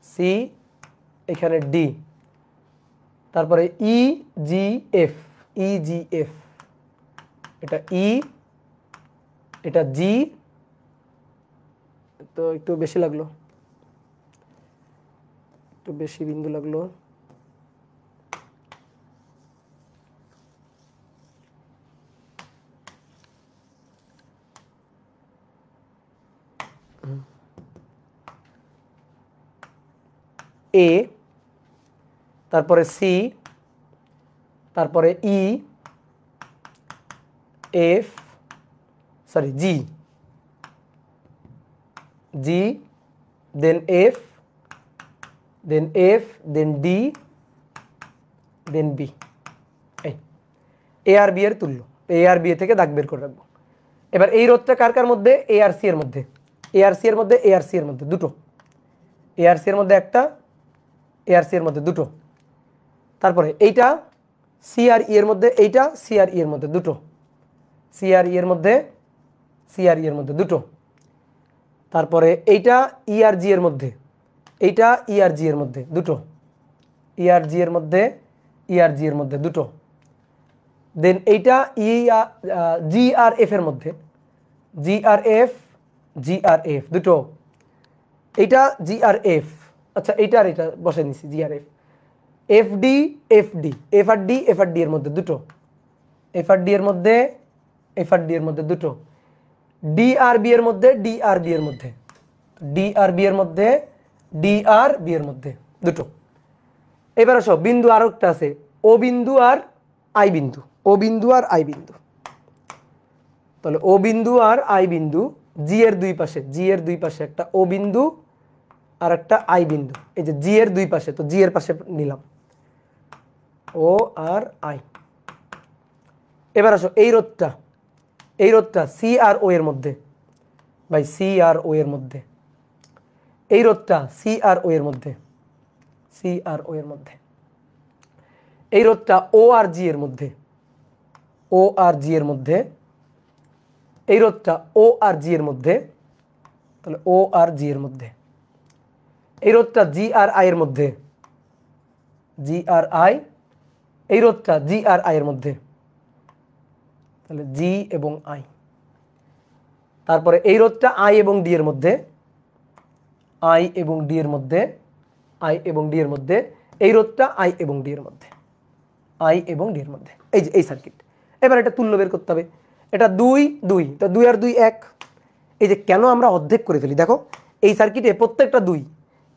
সি, এখানে ডি, তারপরে ই জি এফ, ই জি এফ, এটা ই, এটা জি। তো একটু বেশি লাগলো, একটু বেশি বিন্দু লাগলো। এ, তারপরে সি, তারপরে ই, এফ, সরি জি, জি, দেন এফ, দেন এফ, দেন ডি, দেন বি। এই এ আর বি এর তুল্য, এ আর বি থেকে দাগ বের করে রাখবো। এবার এই রোধটা কার কার মধ্যে? এ আর সি এর মধ্যে, এ আর সি এর মধ্যে, এ আর সি এর মধ্যে দুটো, এ আর সি এর মধ্যে একটা, এ আর সি এর মধ্যে দুটো। তারপরে এইটা সি আর ই এর মধ্যে, এইটা সি আর ই এর মধ্যে দুটো, সি আর ই এর মধ্যে, সি আর ই এর মধ্যে দুটো। তারপরে এইটা ই আর জি এর মধ্যে, এইটা ই আর জি এর মধ্যে দুটো, ই আর জি এর মধ্যে, ই আর জি এর মধ্যে দুটো। দেন এইটা জি আর এফ এর মধ্যে, জি আর এফ, জি আর এফ দুটো। এইটা জি আর এফ, আচ্ছা এইটা আর এটা বসে নিছি, জি আর F, F D, F D, F আর ডি, এফ আর ডি এর মধ্যে দুটো, এফ আর ডি এর মধ্যে, এফ আর ডি এর মধ্যে দুটো। ডি আর বি এর মধ্যে, ডি আর বি এর মধ্যে, ডি আর বি এর মধ্যে, ডি আর বি এর মধ্যে দুটো। এবার আসো বিন্দু আরো একটা আছে, ও বিন্দু আর আই বিন্দু, ও বিন্দু আর আই বিন্দু। তাহলে ও বিন্দু আর আই বিন্দু, জি এর দুই পাশে, জি এর দুই পাশে একটা ও বিন্দু আর একটা আই বিন্দু। এই যে জি এর দুই পাশে, তো জি এর পাশে নিলাম ও আর আই। এবার আসো এই রোধটা সি আর ও এর মধ্যে, ভাই সি আর ও এর মধ্যে, এই রোধটা সি আর ও এর মধ্যে, সি আর ও এর মধ্যে, এই রোধটা ও আর জি এর মধ্যে, ও আর জি এর মধ্যে, এই রোধটা ও আর জি এর মধ্যে, তাহলে ও আর জি এর মধ্যে, এই রোধটা জি আর আই এর মধ্যে, জি আর আই, এই রোধটা জি আর আই এর মধ্যে, তাহলে জি এবং আই। তারপরে এই রোধটা আই এবং ডি এর মধ্যে, আই এবং ডি এর মধ্যে, আই এবং ডি এর মধ্যে, এই রোধটা আই এবং ডি এর মধ্যে, আই এবং ডি এর মধ্যে, এই যে এই সার্কিট। এবার এটা তুল্য বের করতে হবে, এটা 2 2, তো 2 আর 2 1। এই যে কেন আমরা অর্ধেক করে ফেলি, দেখো এই সার্কিটে প্রত্যেকটা 2,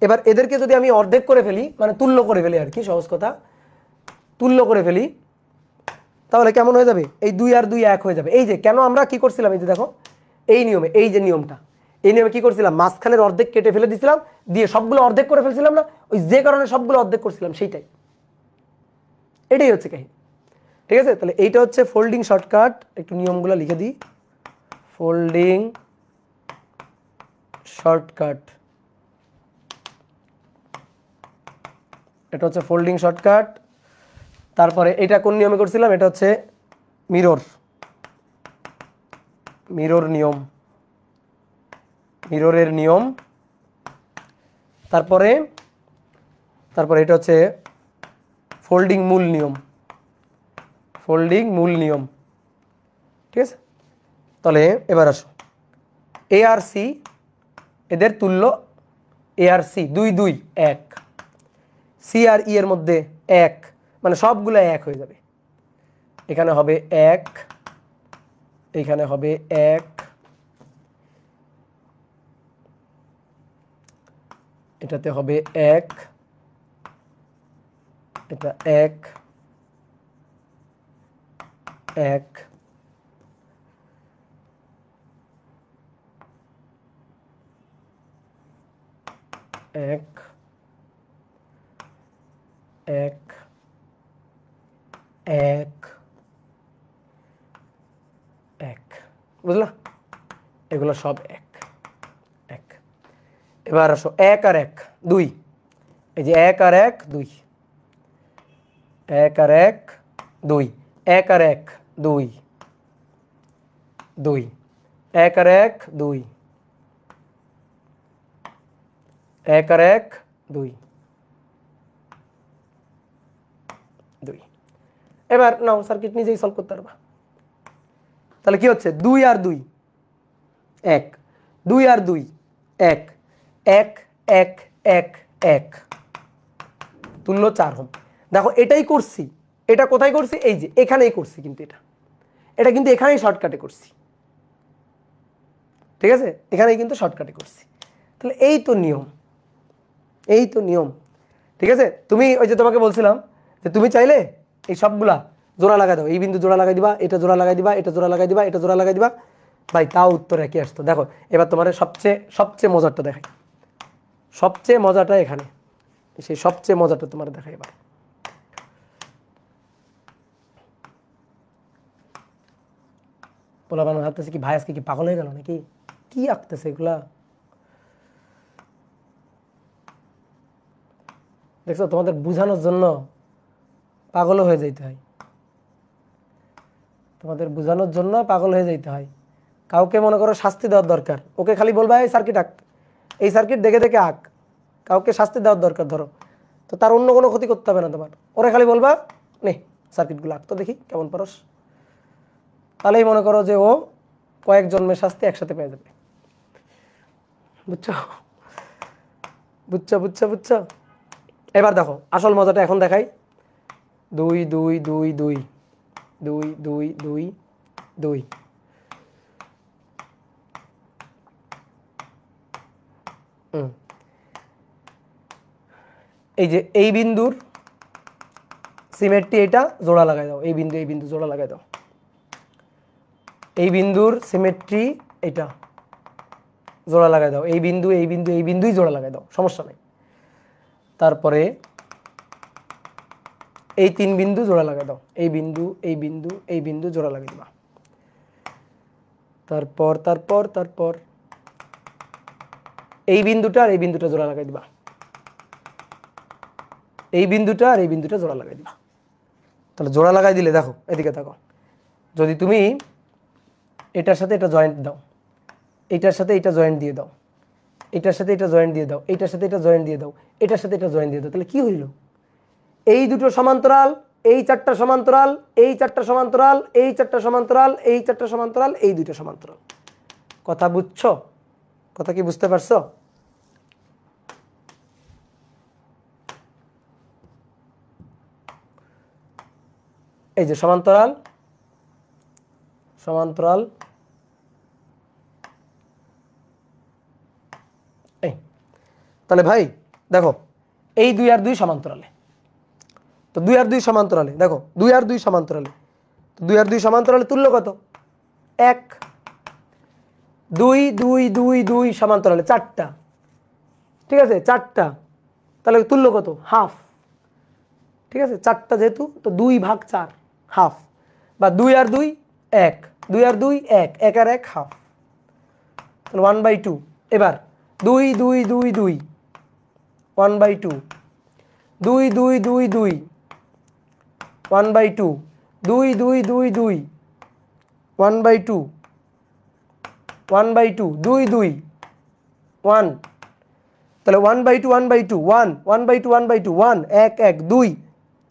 এবার এদেরকে যদি আমি অর্ধেক করে ফেলি, মানে তুল্য করে ফেলি আর কি, সহজ কথা তুল্য করে ফেলি, তাহলে কেমন হয়ে যাবে, এই 2 আর 2 1 হয়ে যাবে। এই যে কেন আমরা কি করছিলাম, এই যে দেখো এই নিয়মে, এই যে নিয়মটা, এই নিয়মে কি করছিলাম, মাঝখানের অর্ধেক কেটে ফেলে দিছিলাম, দিয়ে সবগুলো অর্ধেক করে ফেলছিলাম না, ওই যে কারণে সবগুলো অর্ধেক করছিলাম সেইটাই, এটাই হচ্ছে কাহিনী। ঠিক আছে, তাহলে এইটা হচ্ছে ফোল্ডিং শর্টকাট, একটু নিয়মগুলো লিখে দিই। ফোল্ডিং শর্টকাট, এটা হচ্ছে ফোল্ডিং শর্টকাট। তারপরে এটা কোন নিয়মে করছিলাম, এটা হচ্ছে মিরর নিয়ম, মিররের নিয়ম। তারপরে এটা হচ্ছে ফোল্ডিং মূল নিয়ম, ফোল্ডিং মূল নিয়ম। ঠিক আছে, তাহলে এবার আসো এ আর সি, এদের তুল্য এ আর সি 2 2 1, সি আর ই এর মধ্যে 1, মানে সবগুলো 1 হয়ে যাবে। এখানে হবে 1, এখানে হবে 1, এটাতে হবে 1, এটা 1 1, এক 1 1 1, বুঝলা, এগুলো সব 1 1। এবার আসো 1 আর 1 2, এই যে 1 আর 1 2, 1 আর 1 2, 1 আর 1 2 2, 1 আর 1 2, 1 আর 1 2 2। এবার নাও সার্কিট নিজেই সলভ করতে পারবা। তাহলে কি হচ্ছে, 2 আর 2 1, 2 আর 2 1, 1 1 1 1, তুল্য 4 ওহম। দেখো এটাই করছি, এটা কোথায় করছি, এই যে এখানেই করছি, কিন্তু এটা কিন্তু এখানেই শর্টকাটে করছি। ঠিক আছে, এখানেই কিন্তু শর্টকাটে করছি। তাহলে এই তো নিয়ম, এই তো নিয়ম। ঠিক আছে, তুমি ওই যে তোমাকে বলছিলাম যে তুমি চাইলে এই সবগুলা জোড়া লাগাই দাও, এই বিন্দু জোড়া লাগাই দিবা, এটা জোড়া লাগাই দিবা, এটা জোড়া লাগাই দিবা, এটা জোড়া লাগাই দিবা, ভাই তাও উত্তর একই আসতো। দেখো এবার তোমার সবচেয়ে মজারটা দেখাই, সবচেয়ে মজাটা এখানে, সেই সবচেয়ে মজাটা তোমার দেখাই। এবার পোলা বানানো ভাবতেছে কি, ভাই আজকে কি পাগল হয়ে গেল নাকি, কি আঁকতেছে এগুলা, দেখছো তোমাদের বোঝানোর জন্য পাগল হয়ে যাইতে হয়, তোমাদের বোঝানোর জন্য পাগল হয়ে যাইতে হয়। কাউকে মনে করো শাস্তি দেওয়ার দরকার, ওকে খালি বলবা এই সার্কিট আঁক, এই সার্কিট দেখে দেখে আঁক, কাউকে শাস্তি দেওয়ার দরকার ধরো, তো তার অন্য কোনো ক্ষতি করতে হবে না তোমার, ওরে খালি বলবা নে সার্কিটগুলো আঁক তো দেখি কেমন পারস, তাহলেই মনে করো যে ও কয়েক জন্মের শাস্তি একসাথে পেয়ে যাবে। বুঝছো বুঝছো বুঝছো বুঝছো। এবার দেখো আসল মজাটা এখন দেখাই। 2 2 2 2 2 2 2 2, এই যে এই বিন্দুর সিমেট্রি, এটা জোড়া লাগাই দাও, এই বিন্দু জোড়া লাগাই দাও, এই বিন্দুর সিমেট্রি এটা জোড়া লাগাই দাও, এই বিন্দুই জোড়া লাগাই দাও, সমস্যা নাই। তারপরে এই 3 বিন্দু জোড়া লাগাই দাও, এই বিন্দু এই বিন্দু এই বিন্দু জোড়া লাগিয়ে দিবা। তারপর তারপর তারপর এই বিন্দুটা আর এই বিন্দুটা জোড়া লাগাই দিবা, এই বিন্দুটা আর এই বিন্দুটা জোড়া লাগাই দিবা। তাহলে জোড়া লাগাই দিলে দেখো, এদিকে দেখো, যদি তুমি এটার সাথে এটা জয়েন্ট দাও, এটার সাথে এটা জয়েন্ট দিয়ে দাও, এটার সাথে এটা জয়েন্ট দিয়ে দাও, এটার সাথে এটা জয়েন্ট দিয়ে দাও, এটার সাথে এটা জয়েন্ট দিয়ে দাও, তাহলে কি হইল? এই দুটো সমান্তরাল, এই 4টা সমান্তরাল, এই 4টা সমান্তরাল, এই 4টা সমান্তরাল, এই 4টা সমান্তরাল, এই দুইটা সমান্তরাল। কথা বুঝছো? কথা কি বুঝতে পারছো? এই যে সমান্তরাল সমান্তরাল, এই তাহলে ভাই দেখো, এই 2 আর 2 সমান্তরালে, তো 2 আর 2 সমান্তরালে দেখো, 2 আর 2 সমান্তরালে, তো 2 আর 2 সমান্তরালে তুল্য কত? 1। 2 2 2 2 সমান্তরালে 4টা, ঠিক আছে, 4টা, তাহলে তুল্য কত? হাফ। ঠিক আছে, 4টা যেহেতু, তো 2/4 হাফ, বা 2 আর 2 1, 2 আর 2 1, 1 আর 1 হাফ, তাহলে 1/2। এবার 2 2 2 2 1/2, 2 2 2 2 1/2, 2 2 2 2 1/2, 1/2, 2 2 1, তাহলে 1/2 1/2 1, 1/2 1/2 1, 1 1 2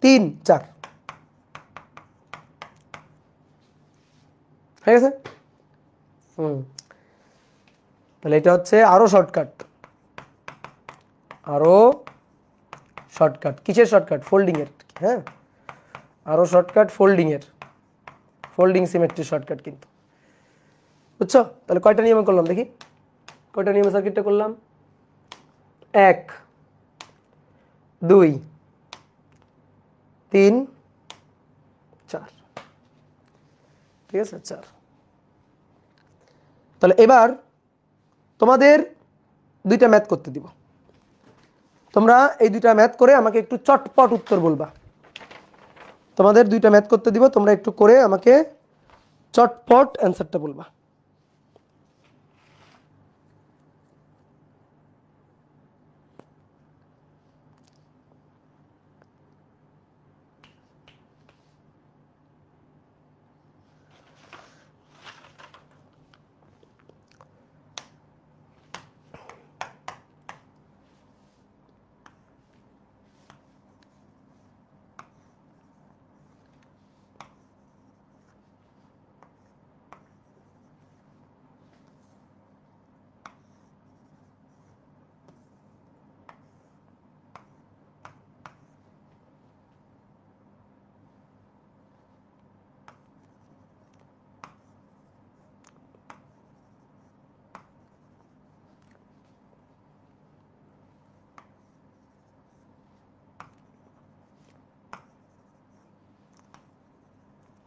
3 4, হয়ে গেছে? তাহলে এটা হচ্ছে আরো শর্টকাট, আরো শর্টকাট। কিসের শর্টকাট? ফোল্ডিং এর। হ্যাঁ, আরো শর্টকাট ফোল্ডিং এর, ফোল্ডিং সিমেট্রি শর্টকাট কিন্তু, বুঝছো? তাহলে কয়টা নিয়মে করলাম দেখি, কয়টা নিয়মে সার্কিটটা করলাম? 1 2 3 4, ঠিক আছে, 4। তাহলে এবার তোমাদের 2টা ম্যাথ করতে দিব, তোমরা এই 2টা ম্যাথ করে আমাকে একটু চটপট উত্তর বলবা। তোমাদের 2টা ম্যাথ করতে দিব, তোমরা একটু করে আমাকে চটপট অ্যান্সারটা বলবা।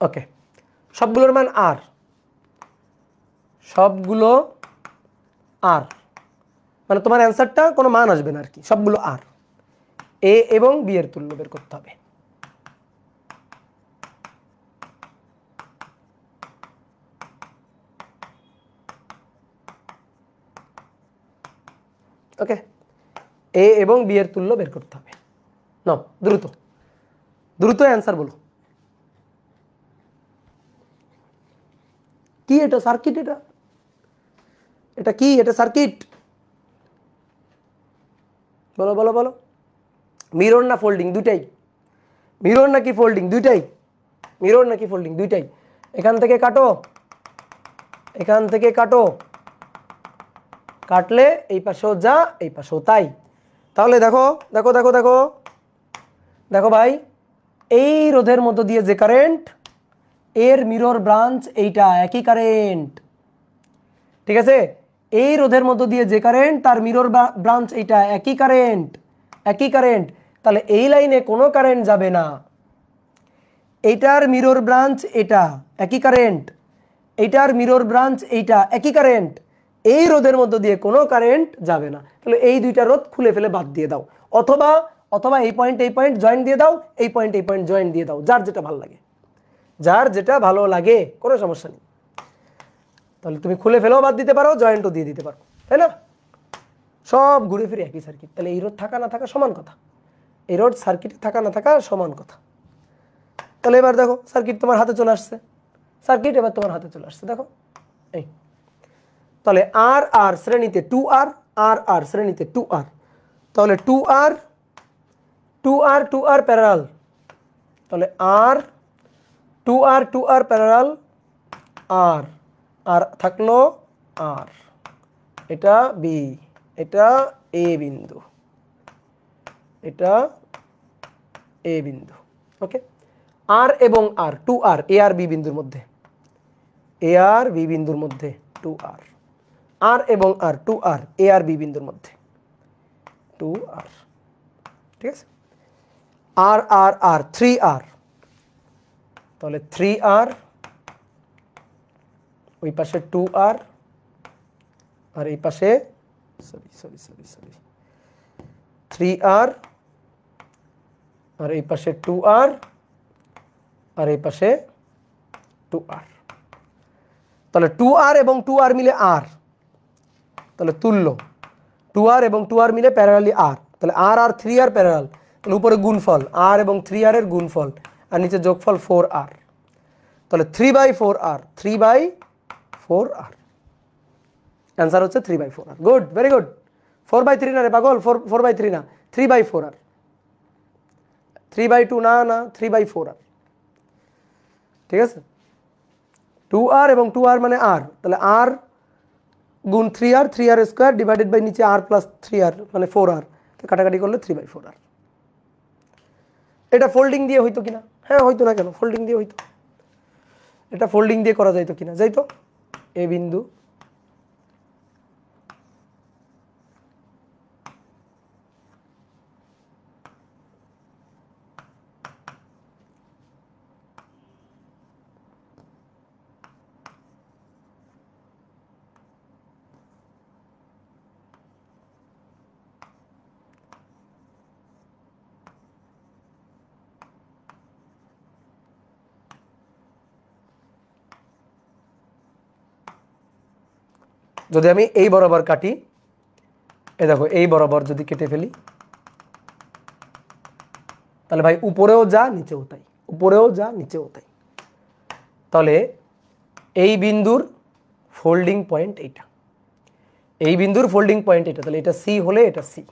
ওকে, সবগুলোর মান আর, সবগুলো আর, মানে তোমার অ্যান্সারটা কোনো মান আসবে না আর কি, সবগুলো আর। এ এবং বি এর তুল্য বের করতে হবে। ওকে, এ এবং বি এর তুল্য বের করতে হবে। নাও দ্রুত দ্রুত অ্যান্সার বলো। কি এটা? সার্কিট। এটা এটা কি? এটা সার্কিট। বলো বলো বলো। মিরর না ফোল্ডিং? দুইটাই। মিরর নাকি ফোল্ডিং? দুইটাই। মিরর নাকি ফোল্ডিং? দুইটাই। এখান থেকে কাটো, এখান থেকে কাটো, কাটলে এই পাশেও যা এই পাশেও তাই। তাহলে দেখো দেখো দেখো দেখো দেখো ভাই, এই রোধের মধ্য দিয়ে যে কারেন্ট, এর মিরর ব্রাঞ্চ এইটা, একই কারেন্ট। ঠিক আছে, এই রোধের মধ্য দিয়ে যে কারেন্ট, তার মিরর ব্রাঞ্চ এইটা, একই কারেন্ট, একই কারেন্ট। তাহলে এই লাইনে কোনো কারেন্ট যাবে না। এইটার মিরর ব্রাঞ্চ এটা, একই কারেন্ট। এইটার মিরর ব্রাঞ্চ এইটা, একই কারেন্ট। এই রোধের মধ্য দিয়ে কোনো কারেন্ট যাবে না। তাহলে এই দুইটা রোধ খুলে ফেলে বাদ দিয়ে দাও, অথবা অথবা এই পয়েন্ট জয়েন দিয়ে দাও, এই পয়েন্ট জয়েন দিয়ে দাও, যার যেটা ভালো লাগে, যার যেটা ভালো লাগে, কোনো সমস্যা নেই। তাহলে তুমি খুলে ফেলেও বাদ দিতে পারো, জয়েন্টও দিয়ে দিতে পারো, তাই না? সব ঘুরে ফিরে একই সার্কিট। তাহলে এই রোড থাকা না থাকা সমান কথা, এই রোড সার্কিটে থাকা না থাকা সমান কথা। তাহলে এবার দেখো সার্কিট তোমার হাতে চলে আসছে, সার্কিট এবার তোমার হাতে চলে আসছে, দেখো এই। তাহলে আর আর শ্রেণীতে 2R, আর আর শ্রেণীতে 2R, তাহলে 2R 2R 2R প্যারালাল, তাহলে আর 2R 2R প্যারালাল আর, আর থাকলো আর, এটা বি, এটা এ বিন্দু, এটা এ বিন্দু, ওকে। আর এবং আর 2R এ আর বি বিন্দুর মধ্যে, এ আর বি বিন্দুর মধ্যে 2R, আর এবং আর 2R এ আর বি বিন্দুর মধ্যে 2R, ঠিক আছে। আর আর আর 3R, তাহলে 3R, ওই পাশে 2R, আর এই পাশে 3R, আর এই পাশে 2R, আর এই পাশে 2R। তাহলে 2R এবং 2R মিলে R, তাহলে তুল্য 2R এবং 2R মিলে প্যারালালি R, তাহলে আর আর 3R প্যারালাল, তাহলে উপরে গুণফল R এবং 3R এর গুণফল, আর নিচে যোগফল 4R, তাহলে 3/4R, 3/4R, অ্যান্সার হচ্ছে 3/4R। Good, very good. 4/3 না রে পাগল, 4/3 না, 3/4R, 3/2 না, না 3/4R, ঠিক আছে। 2R এবং 2R মানে R, তাহলে R গুণ 3R, 3R square divided by নিচে R প্লাস 3R মানে 4R, কাটাকাটি করলে 3/4R। এটা ফোল্ডিং দিয়ে হইতো কিনা? হ্যাঁ হইতো না কেন, ফোল্ডিং দিয়ে হইতো, এটা ফোল্ডিং দিয়ে করা যাইতো কিনা? যাইতো। এ বিন্দু, যদি আমি এই বরাবর কাটি, এ দেখো এই বরাবর যদি কেটে ফেলি, তাহলে ভাই উপরেও যা নিচেও তাই, উপরেও যা নিচেও তাই। তাহলে এই বিন্দুর ফোল্ডিং পয়েন্ট এইটা, এই বিন্দুর ফোল্ডিং পয়েন্ট এটা, তাহলে এটা সি হলে এটা সি,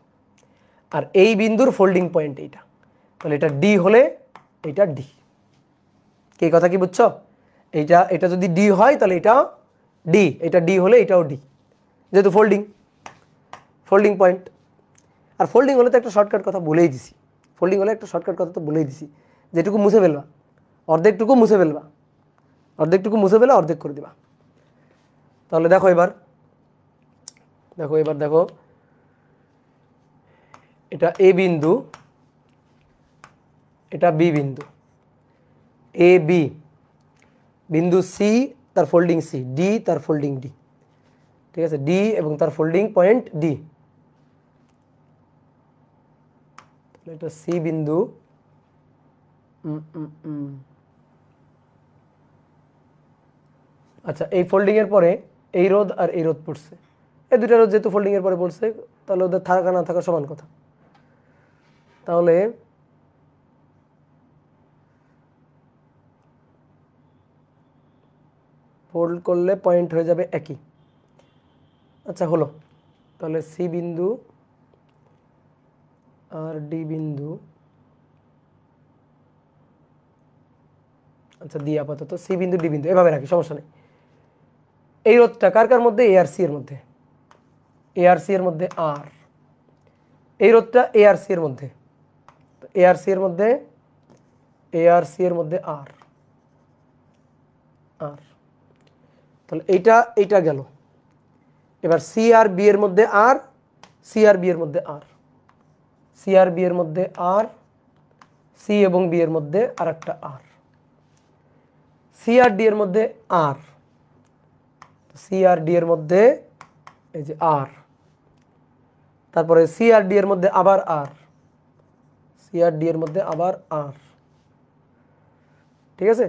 আর এই বিন্দুর ফোল্ডিং পয়েন্ট এইটা, তাহলে এটা ডি হলে এটা ডি। কি কথা কি বুঝছো? এইটা এটা যদি ডি হয় তাহলে এটাও ডি, এটা ডি হলে এটাও ডি, যেহেতু ফোল্ডিং, ফোল্ডিং পয়েন্ট। আর ফোল্ডিং হলে তো একটা শর্টকাট কথা বলেই দিছি, ফোল্ডিং হলে একটা শর্টকাট কথা তো বলেই দিছি, যেটুকু মুছে ফেলবা, অর্ধেকটুকু মুছে ফেলবা, অর্ধেকটুকু মুছে ফেলে অর্ধেক করে দিবা। তাহলে দেখো এবার, দেখো এবার দেখো, এটা এ বিন্দু, এটা বি বিন্দু, এ বি বিন্দু, সি তার ফোল্ডিং সি, ডি তার ফোল্ডিং ডি, ঠিক আছে, ডি এবং তার ফোল্ডিং পয়েন্ট ডি, এটা সি বিন্দু, আচ্ছা এই ফোল্ডিং এর পরে এই রোধ আর এই রোধ পড়ছে, এই দুইটা রোধ যেহেতু ফোল্ডিং এর পরে পড়ছে, তাহলে ওদের থাকা না থাকা সমান কথা। তাহলে ফোল্ড করলে পয়েন্ট হয়ে যাবে একই। আচ্ছা হলো, তাহলে সি বিন্দু আর ডি বিন্দু, আচ্ছা দিয়ে আপাতত সি বিন্দু ডি বিন্দু এভাবে রাখি, সমস্যা নেই। এই রোধটা কার কার মধ্যে? এ আর সি এর মধ্যে, এ আর সি এর মধ্যে আর, এই রোধটা এ আর সি এর মধ্যে, এ আর সি এর মধ্যে, এ আর সি এর মধ্যে আর, আর তাহলে এইটা এইটা গেল। এবার সি আর বি এর মধ্যে আর, সি আর বি এর মধ্যে আর, সি আর বি এর মধ্যে আর, সি এবং বি এর মধ্যে আর একটা আর, সি আর ডি এর মধ্যে আর, সি আর ডি এর মধ্যে এই যে আর, তারপরে সি আর ডি এর মধ্যে আবার আর, সি আর ডি এর মধ্যে আবার আর, ঠিক আছে।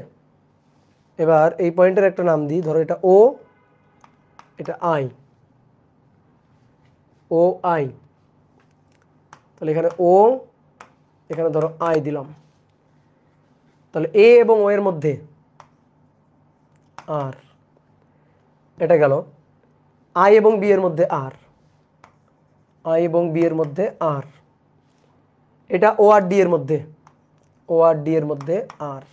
এবার এই পয়েন্টের একটা নাম দিই, ধরো এটা ও, এটা আই, ও আই, তাহলে এখানে ও, এখানে ধরো আই দিলাম, তাহলে এ এবং ও এর মধ্যে আর, এটা গেল। আই এবং বি এর মধ্যে আর, আই এবং বি এর মধ্যে আর, এটা ও আর ডি এর মধ্যে, ও আর ডি এর মধ্যে আর,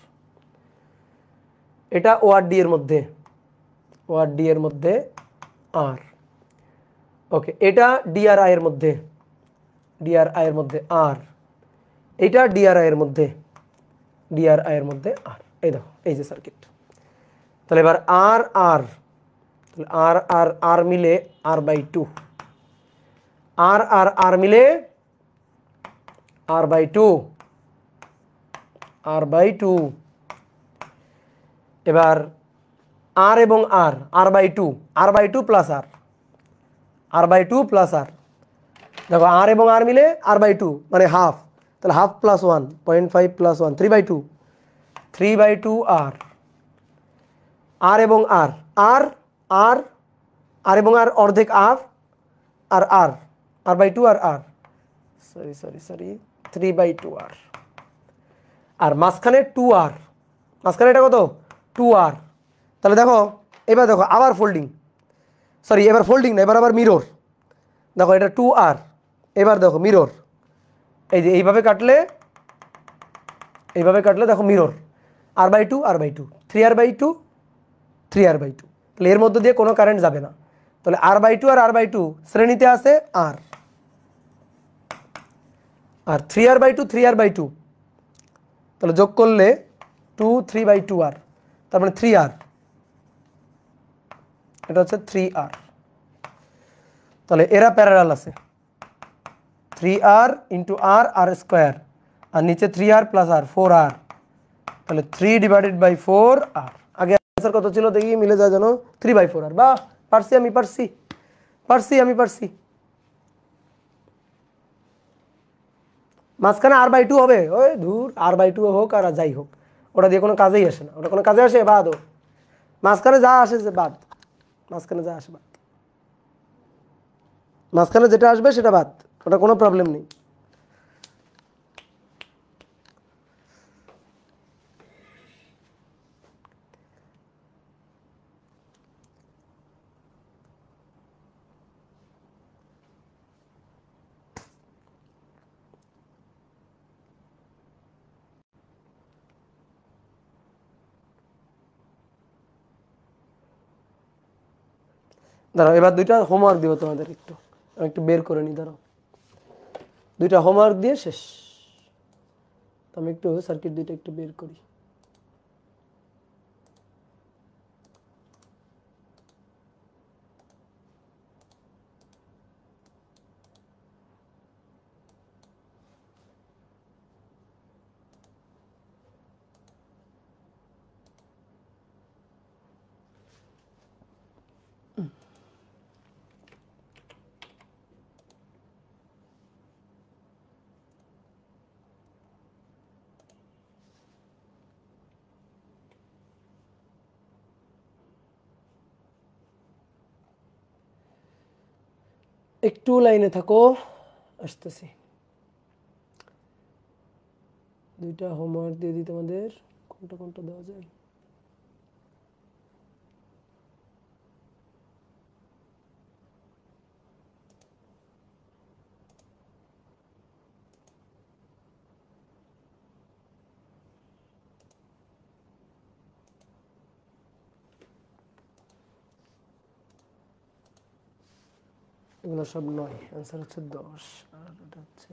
এটা ও আর ডি এর মধ্যে, ও আর ডি এর মধ্যে আর, ওকে। এটা ডি আর আই এর মধ্যে, ডি আর আই এর মধ্যে আর, এটা ডি আর আই এর মধ্যে, ডি আর আই এর মধ্যে আর। এই দেখো এই যে সার্কিট। তাহলে এবার আর আর, তাহলে আর আর আর মিলে R by two, R R R মিলে R by two, R by two. এবার আর এবং R by two, R by two plus R by two plus R. দেখো আর এবং আর মিলে আর বাই টু মানে half, তাহলে half plus 1.5 plus 1 3/2, 3/2 R এবং R, R R R এবং R অর্ধেক R, R R R by two R sorry sorry sorry 3/2 R মাঝখানে 2 আর, মাঝখানে এটা কত 2 আর। তাহলে দেখো এবার দেখো আবার ফোল্ডিং, সরি এবার ফোল্ডিং না, এবার আবার মিরর। দেখো এটা 2 আর, এবার দেখো মিরর, এই যে এইভাবে কাটলে, এইভাবে কাটলে দেখো mirror, R by two R by two, 3r/2 3r/2। তাহলে এর মধ্যে দিয়ে কোনো কারেন্ট যাবে না। তাহলে r/2 আর r/2 শ্রেণীতে আছে আর, আর 3r/2 3r/2, তাহলে যোগ করলে 2 3/2 আর, তার মানে 3r, এটা হচ্ছে 3r। তাহলে এরা প্যারালাল আছে, 3r ইন্টু আর আর স্কোয়ার, আর নিচে 3r প্লাস আর 4r, তাহলে 3/4r। আগে আনসার কত ছিল দেখি মিলে যায় জানো, 3/4r। বাহ, পারছি আমি, পারছি পারছি আমি পারছি। মাঝখানে r/2 হবে, ওই ধুর r/2 হোক আর যাই হোক, ওটা দিয়ে কোনো কাজেই আসে না, ওটা কোনো কাজে আসে বাদ, ও মাঝখানে যা আসে যে বাদ, মাঝখানে যা আসে বাদ, মাঝখানে যেটা আসবে সেটা বাদ, ওটা কোনো প্রবলেম নেই। দাঁড়াও এবার দুইটা হোমওয়ার্ক দিব তোমাদের, একটু আমি একটু বের করে নিই, দাঁড়াও দুইটা হোমওয়ার্ক দিয়ে শেষ। তো আমি একটু সার্কিট দুইটা একটু বের করি। একটু লাইনে থাকো, আসতেছি। দুইটা হোমওয়ার্ক দিয়ে দিই তোমাদের, কোনটা কোনটা দেওয়া যায়। এগুলো সব 9, অ্যান্সার হচ্ছে 10, আর এটা হচ্ছে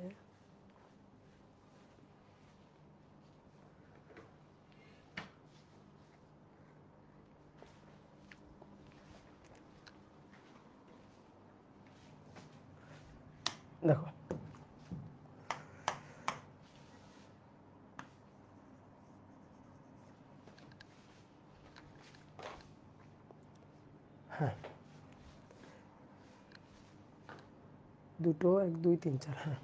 দেখো হ্যাঁ, দুটো 1 2 3 4, হ্যাঁ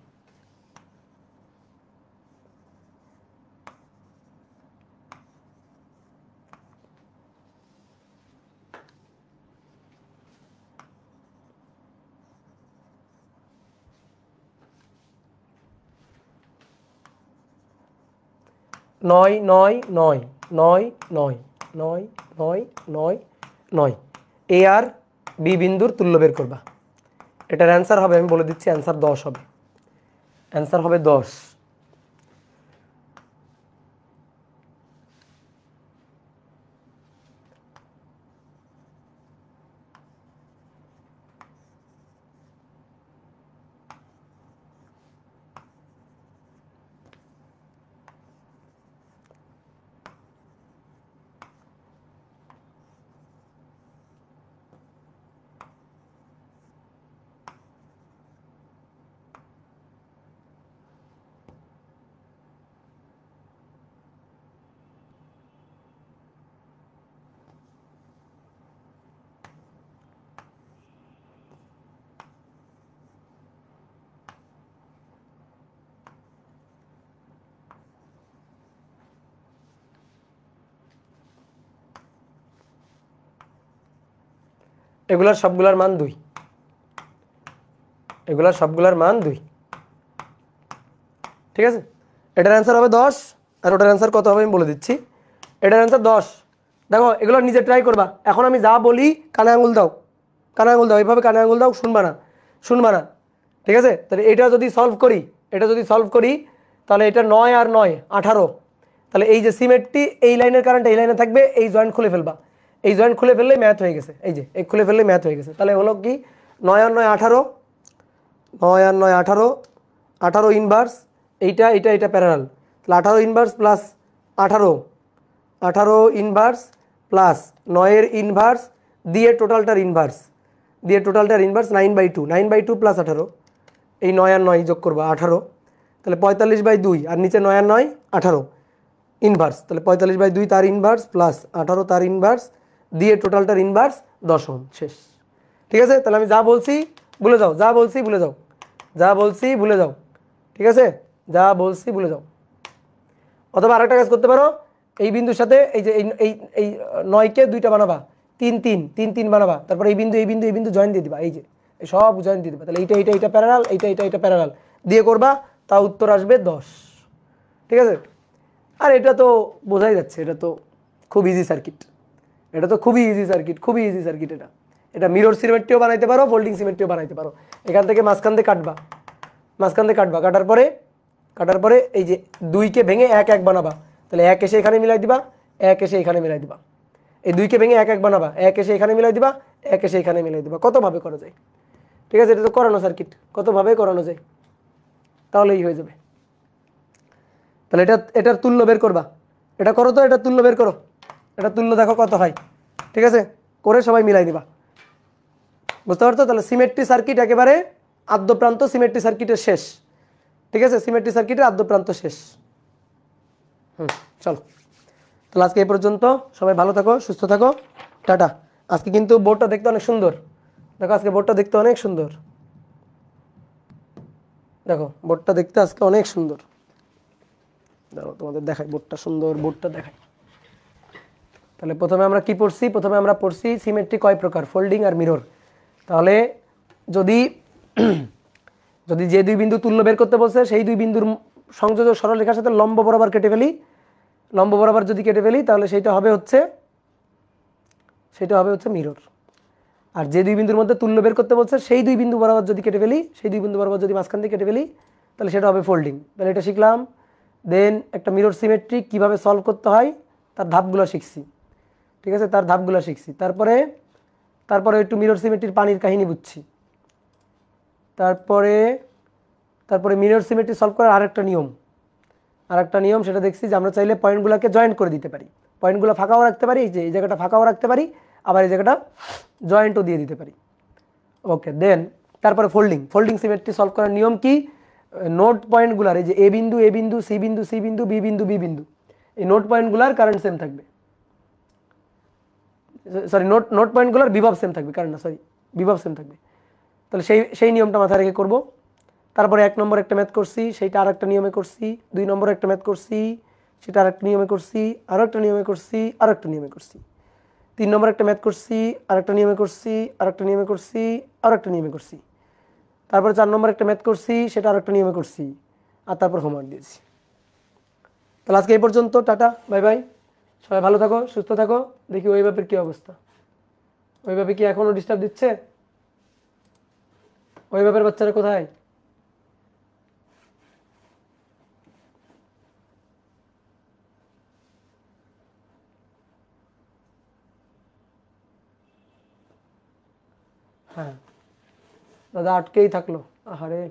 9 9 9 9 9 9 9 9 9 এ আর বি বিন্দুর তুল্য বের করবা। এটার অ্যান্সার হবে, আমি বলে দিচ্ছি, অ্যান্সার 10 হবে, অ্যান্সার হবে 10। এগুলার সবগুলার মান 2, এগুলার সবগুলার মান 2, ঠিক আছে। এটার অ্যান্সার হবে 10 আর ওটার অ্যান্সার কত হবে আমি বলে দিচ্ছি। এটার অ্যান্সার 10। দেখো এগুলো নিজে ট্রাই করবা। এখন আমি যা বলি কানে আঙুল দাও, কানে আঙুল দাও, এইভাবে কানে আঙুল দাও, শুনবা না, শুনবা না, ঠিক আছে। তাহলে এটা যদি সলভ করি, এটা যদি সলভ করি তাহলে এটা 9 আর 9 18। তাহলে এই যে সিমেট্রি, এই লাইনের কারেন্ট এই লাইনে থাকবে, এই জয়েন্ট খুলে ফেলবা, এই জয়েন্ট খুলে ফেললেই ম্যাথ হয়ে গেছে, এই যে এই খুলে ফেললেই ম্যাথ হয়ে গেছে। তাহলে হলো কি 9 আর 9 18, 9 আর 9 18, 18 ইনভার্স, এইটা এটা এটা প্যারালাল, তাহলে 18 ইনভার্স প্লাস 18, 18 ইনভার্স প্লাস 9 এর ইনভার্স দিয়ে টোটালটার ইনভার্স, দিয়ে টোটালটার ইনভার্স 9/2, 9/2 প্লাস 18, এই 9 আর 9 যোগ করবা 18, তাহলে 45/2 আর নিচে 9 আর 9 18 ইনভার্স, তাহলে 45/2 তার ইনভার্স প্লাস 18 তার ইনভার্স দিয়ে টোটালটার ইনভার্স 10 ওহম, শেষ। ঠিক আছে, তাহলে আমি যা বলছি ভুলে যাও, যা বলছি ভুলে যাও, যা বলছি ভুলে যাও, ঠিক আছে, যা বলছি ভুলে যাও। অথবা আরেকটা কাজ করতে পারো, এই বিন্দুর সাথে এই যে এই এই 9কে 2টা বানাবা, 3 3 3 3 বানাবা, তারপর এই বিন্দু এই বিন্দু এই বিন্দু জয়েন দিয়ে দিবা, এই যে এই সব জয়েন দিয়ে দিবা, তাহলে এইটা এইটা এইটা প্যারালাল, এইটা এইটা এইটা প্যারালাল দিয়ে করবা, তা উত্তর আসবে 10। ঠিক আছে, আর এটা তো বোঝাই যাচ্ছে, এটা তো খুব ইজি সার্কিট, এটা তো খুবই ইজি সার্কিট, খুবই ইজি সার্কিট। এটা এটা মিরর সিমেট্রিও বানাইতে পারো, ফোল্ডিং সিমেট্রিও বানাইতে পারো। এখান থেকে মাঝখান দিয়ে কাটবা, মাঝখান দিয়ে কাটবা, কাটার পরে এই যে 2কে ভেঙে 1 1 বানাবা, তাহলে 1 এসে এখানে মিলাই দিবা, 1 এসে এখানে মিলাই দিবা, এই 2কে ভেঙে 1 1 বানাবা, 1 এসে এখানে মিলাই দিবা, 1 এসে এখানে মিলাই দিবা। কতভাবে করা যায়, ঠিক আছে, এটা তো করানো সার্কিট, কতভাবে করানো যায়, তাহলেই হয়ে যাবে। তাহলে এটার তুল্য বের করবা, এটা করো তো, এটা তুল্য বের করো, এটা তুল্য দেখো কত হয়, ঠিক আছে, করে সবাই মিলাই দিবা, বুঝতে পারতো। তাহলে সিমেট্রি সার্কিট একেবারে আদ্যপ্রান্ত সিমেট্রি সার্কিটের শেষ, ঠিক আছে, সিমেট্রি সার্কিটের আদ্যপ্রান্ত শেষ। চলো তাহলে আজকে এই পর্যন্ত, সবাই ভালো থাকো, সুস্থ থাকো, টাটা। আজকে কিন্তু বোর্ডটা দেখতে অনেক সুন্দর, দেখো আজকে বোর্ডটা দেখতে অনেক সুন্দর, দেখো বোর্ডটা দেখতে আজকে অনেক সুন্দর, দেখো তোমাদের দেখাই বোর্ডটা সুন্দর, বোর্ডটা দেখাই। তাহলে প্রথমে আমরা কি পড়ছি, প্রথমে আমরা পড়ছি সিমেট্রি কয় প্রকার, ফোল্ডিং আর মিরর। তাহলে যদি যদি যে 2 বিন্দু তুল্য বের করতে বলছে সেই 2 বিন্দুর সংযোজক সরলরেখার সাথে লম্ব বরাবর কেটে ফেলি, লম্ব বরাবর যদি কেটে ফেলি তাহলে সেটা হবে হচ্ছে মিরর। আর যে 2 বিন্দুর মধ্যে তুল্য বের করতে বলছে সেই 2 বিন্দু বরাবর যদি কেটে ফেলি, সেই 2 বিন্দু বরাবর যদি মাঝখান দিয়ে কেটে ফেলি তাহলে সেটা হবে ফোল্ডিং। তাহলে এটা শিখলাম। দেন একটা মিরর সিমেট্রি কিভাবে সলভ করতে হয় তার ধাপগুলো শিখছি, ঠিক আছে, তার ধাপগুলো শিখছি। তারপরে একটু মিরর সিমেট্রির পানির কাহিনী বুঝছি। তারপরে মিরর সিমেট্রি সলভ করার আরেকটা নিয়ম সেটা দেখছি যে আমরা চাইলে পয়েন্টগুলোকে জয়েন্ট করে দিতে পারি, পয়েন্টগুলো ফাঁকাও রাখতে পারি, যে এই জায়গাটা ফাঁকাও রাখতে পারি, আবার এই জায়গাটা জয়েন্টও দিয়ে দিতে পারি। ওকে, দেন তারপরে ফোল্ডিং সিমেট্রি সলভ করার নিয়ম কি, নোট পয়েন্টগুলার এই যে এ বিন্দু সি বিন্দু বি বিন্দু এই নোট পয়েন্টগুলার কারেন্ট সেম থাকবে, সরি নোট পয়েন্টগুলোর বিভব সেম থাকবে, কারণ না সরি বিভব সেম থাকবে। তাহলে সেই নিয়মটা মাথায় রেখে করব। তারপরে 1 নম্বর একটা ম্যাথ করছি, সেইটা আরেকটা নিয়মে করছি। 2 নম্বর একটা ম্যাথ করছি, সেটা আরেকটা নিয়মে করছি, আরও একটা নিয়মে করছি, আরও একটা নিয়মে করছি। 3 নম্বর একটা ম্যাথ করছি, আরেকটা নিয়মে করছি, আরেকটা নিয়মে করছি, আরও একটা নিয়মে করছি। তারপরে 4 নম্বর একটা ম্যাথ করছি, সেটা আরেকটা নিয়মে করছি, আর তারপর হোমওয়ার্ক দিয়েছি। তাহলে আজকে এই পর্যন্ত, টাটা, বাই বাই, সবাই ভালো থাকো, সুস্থ থাকো। দেখি ওই ব্যাপের কি অবস্থা, ওই ব্যাপে কি এখনো ডিস্টার্ব দিচ্ছে? ওই ব্যাপের বাচ্চারা কোথায়? হ্যাঁ দাদা আটকেই থাকলো, আহারে।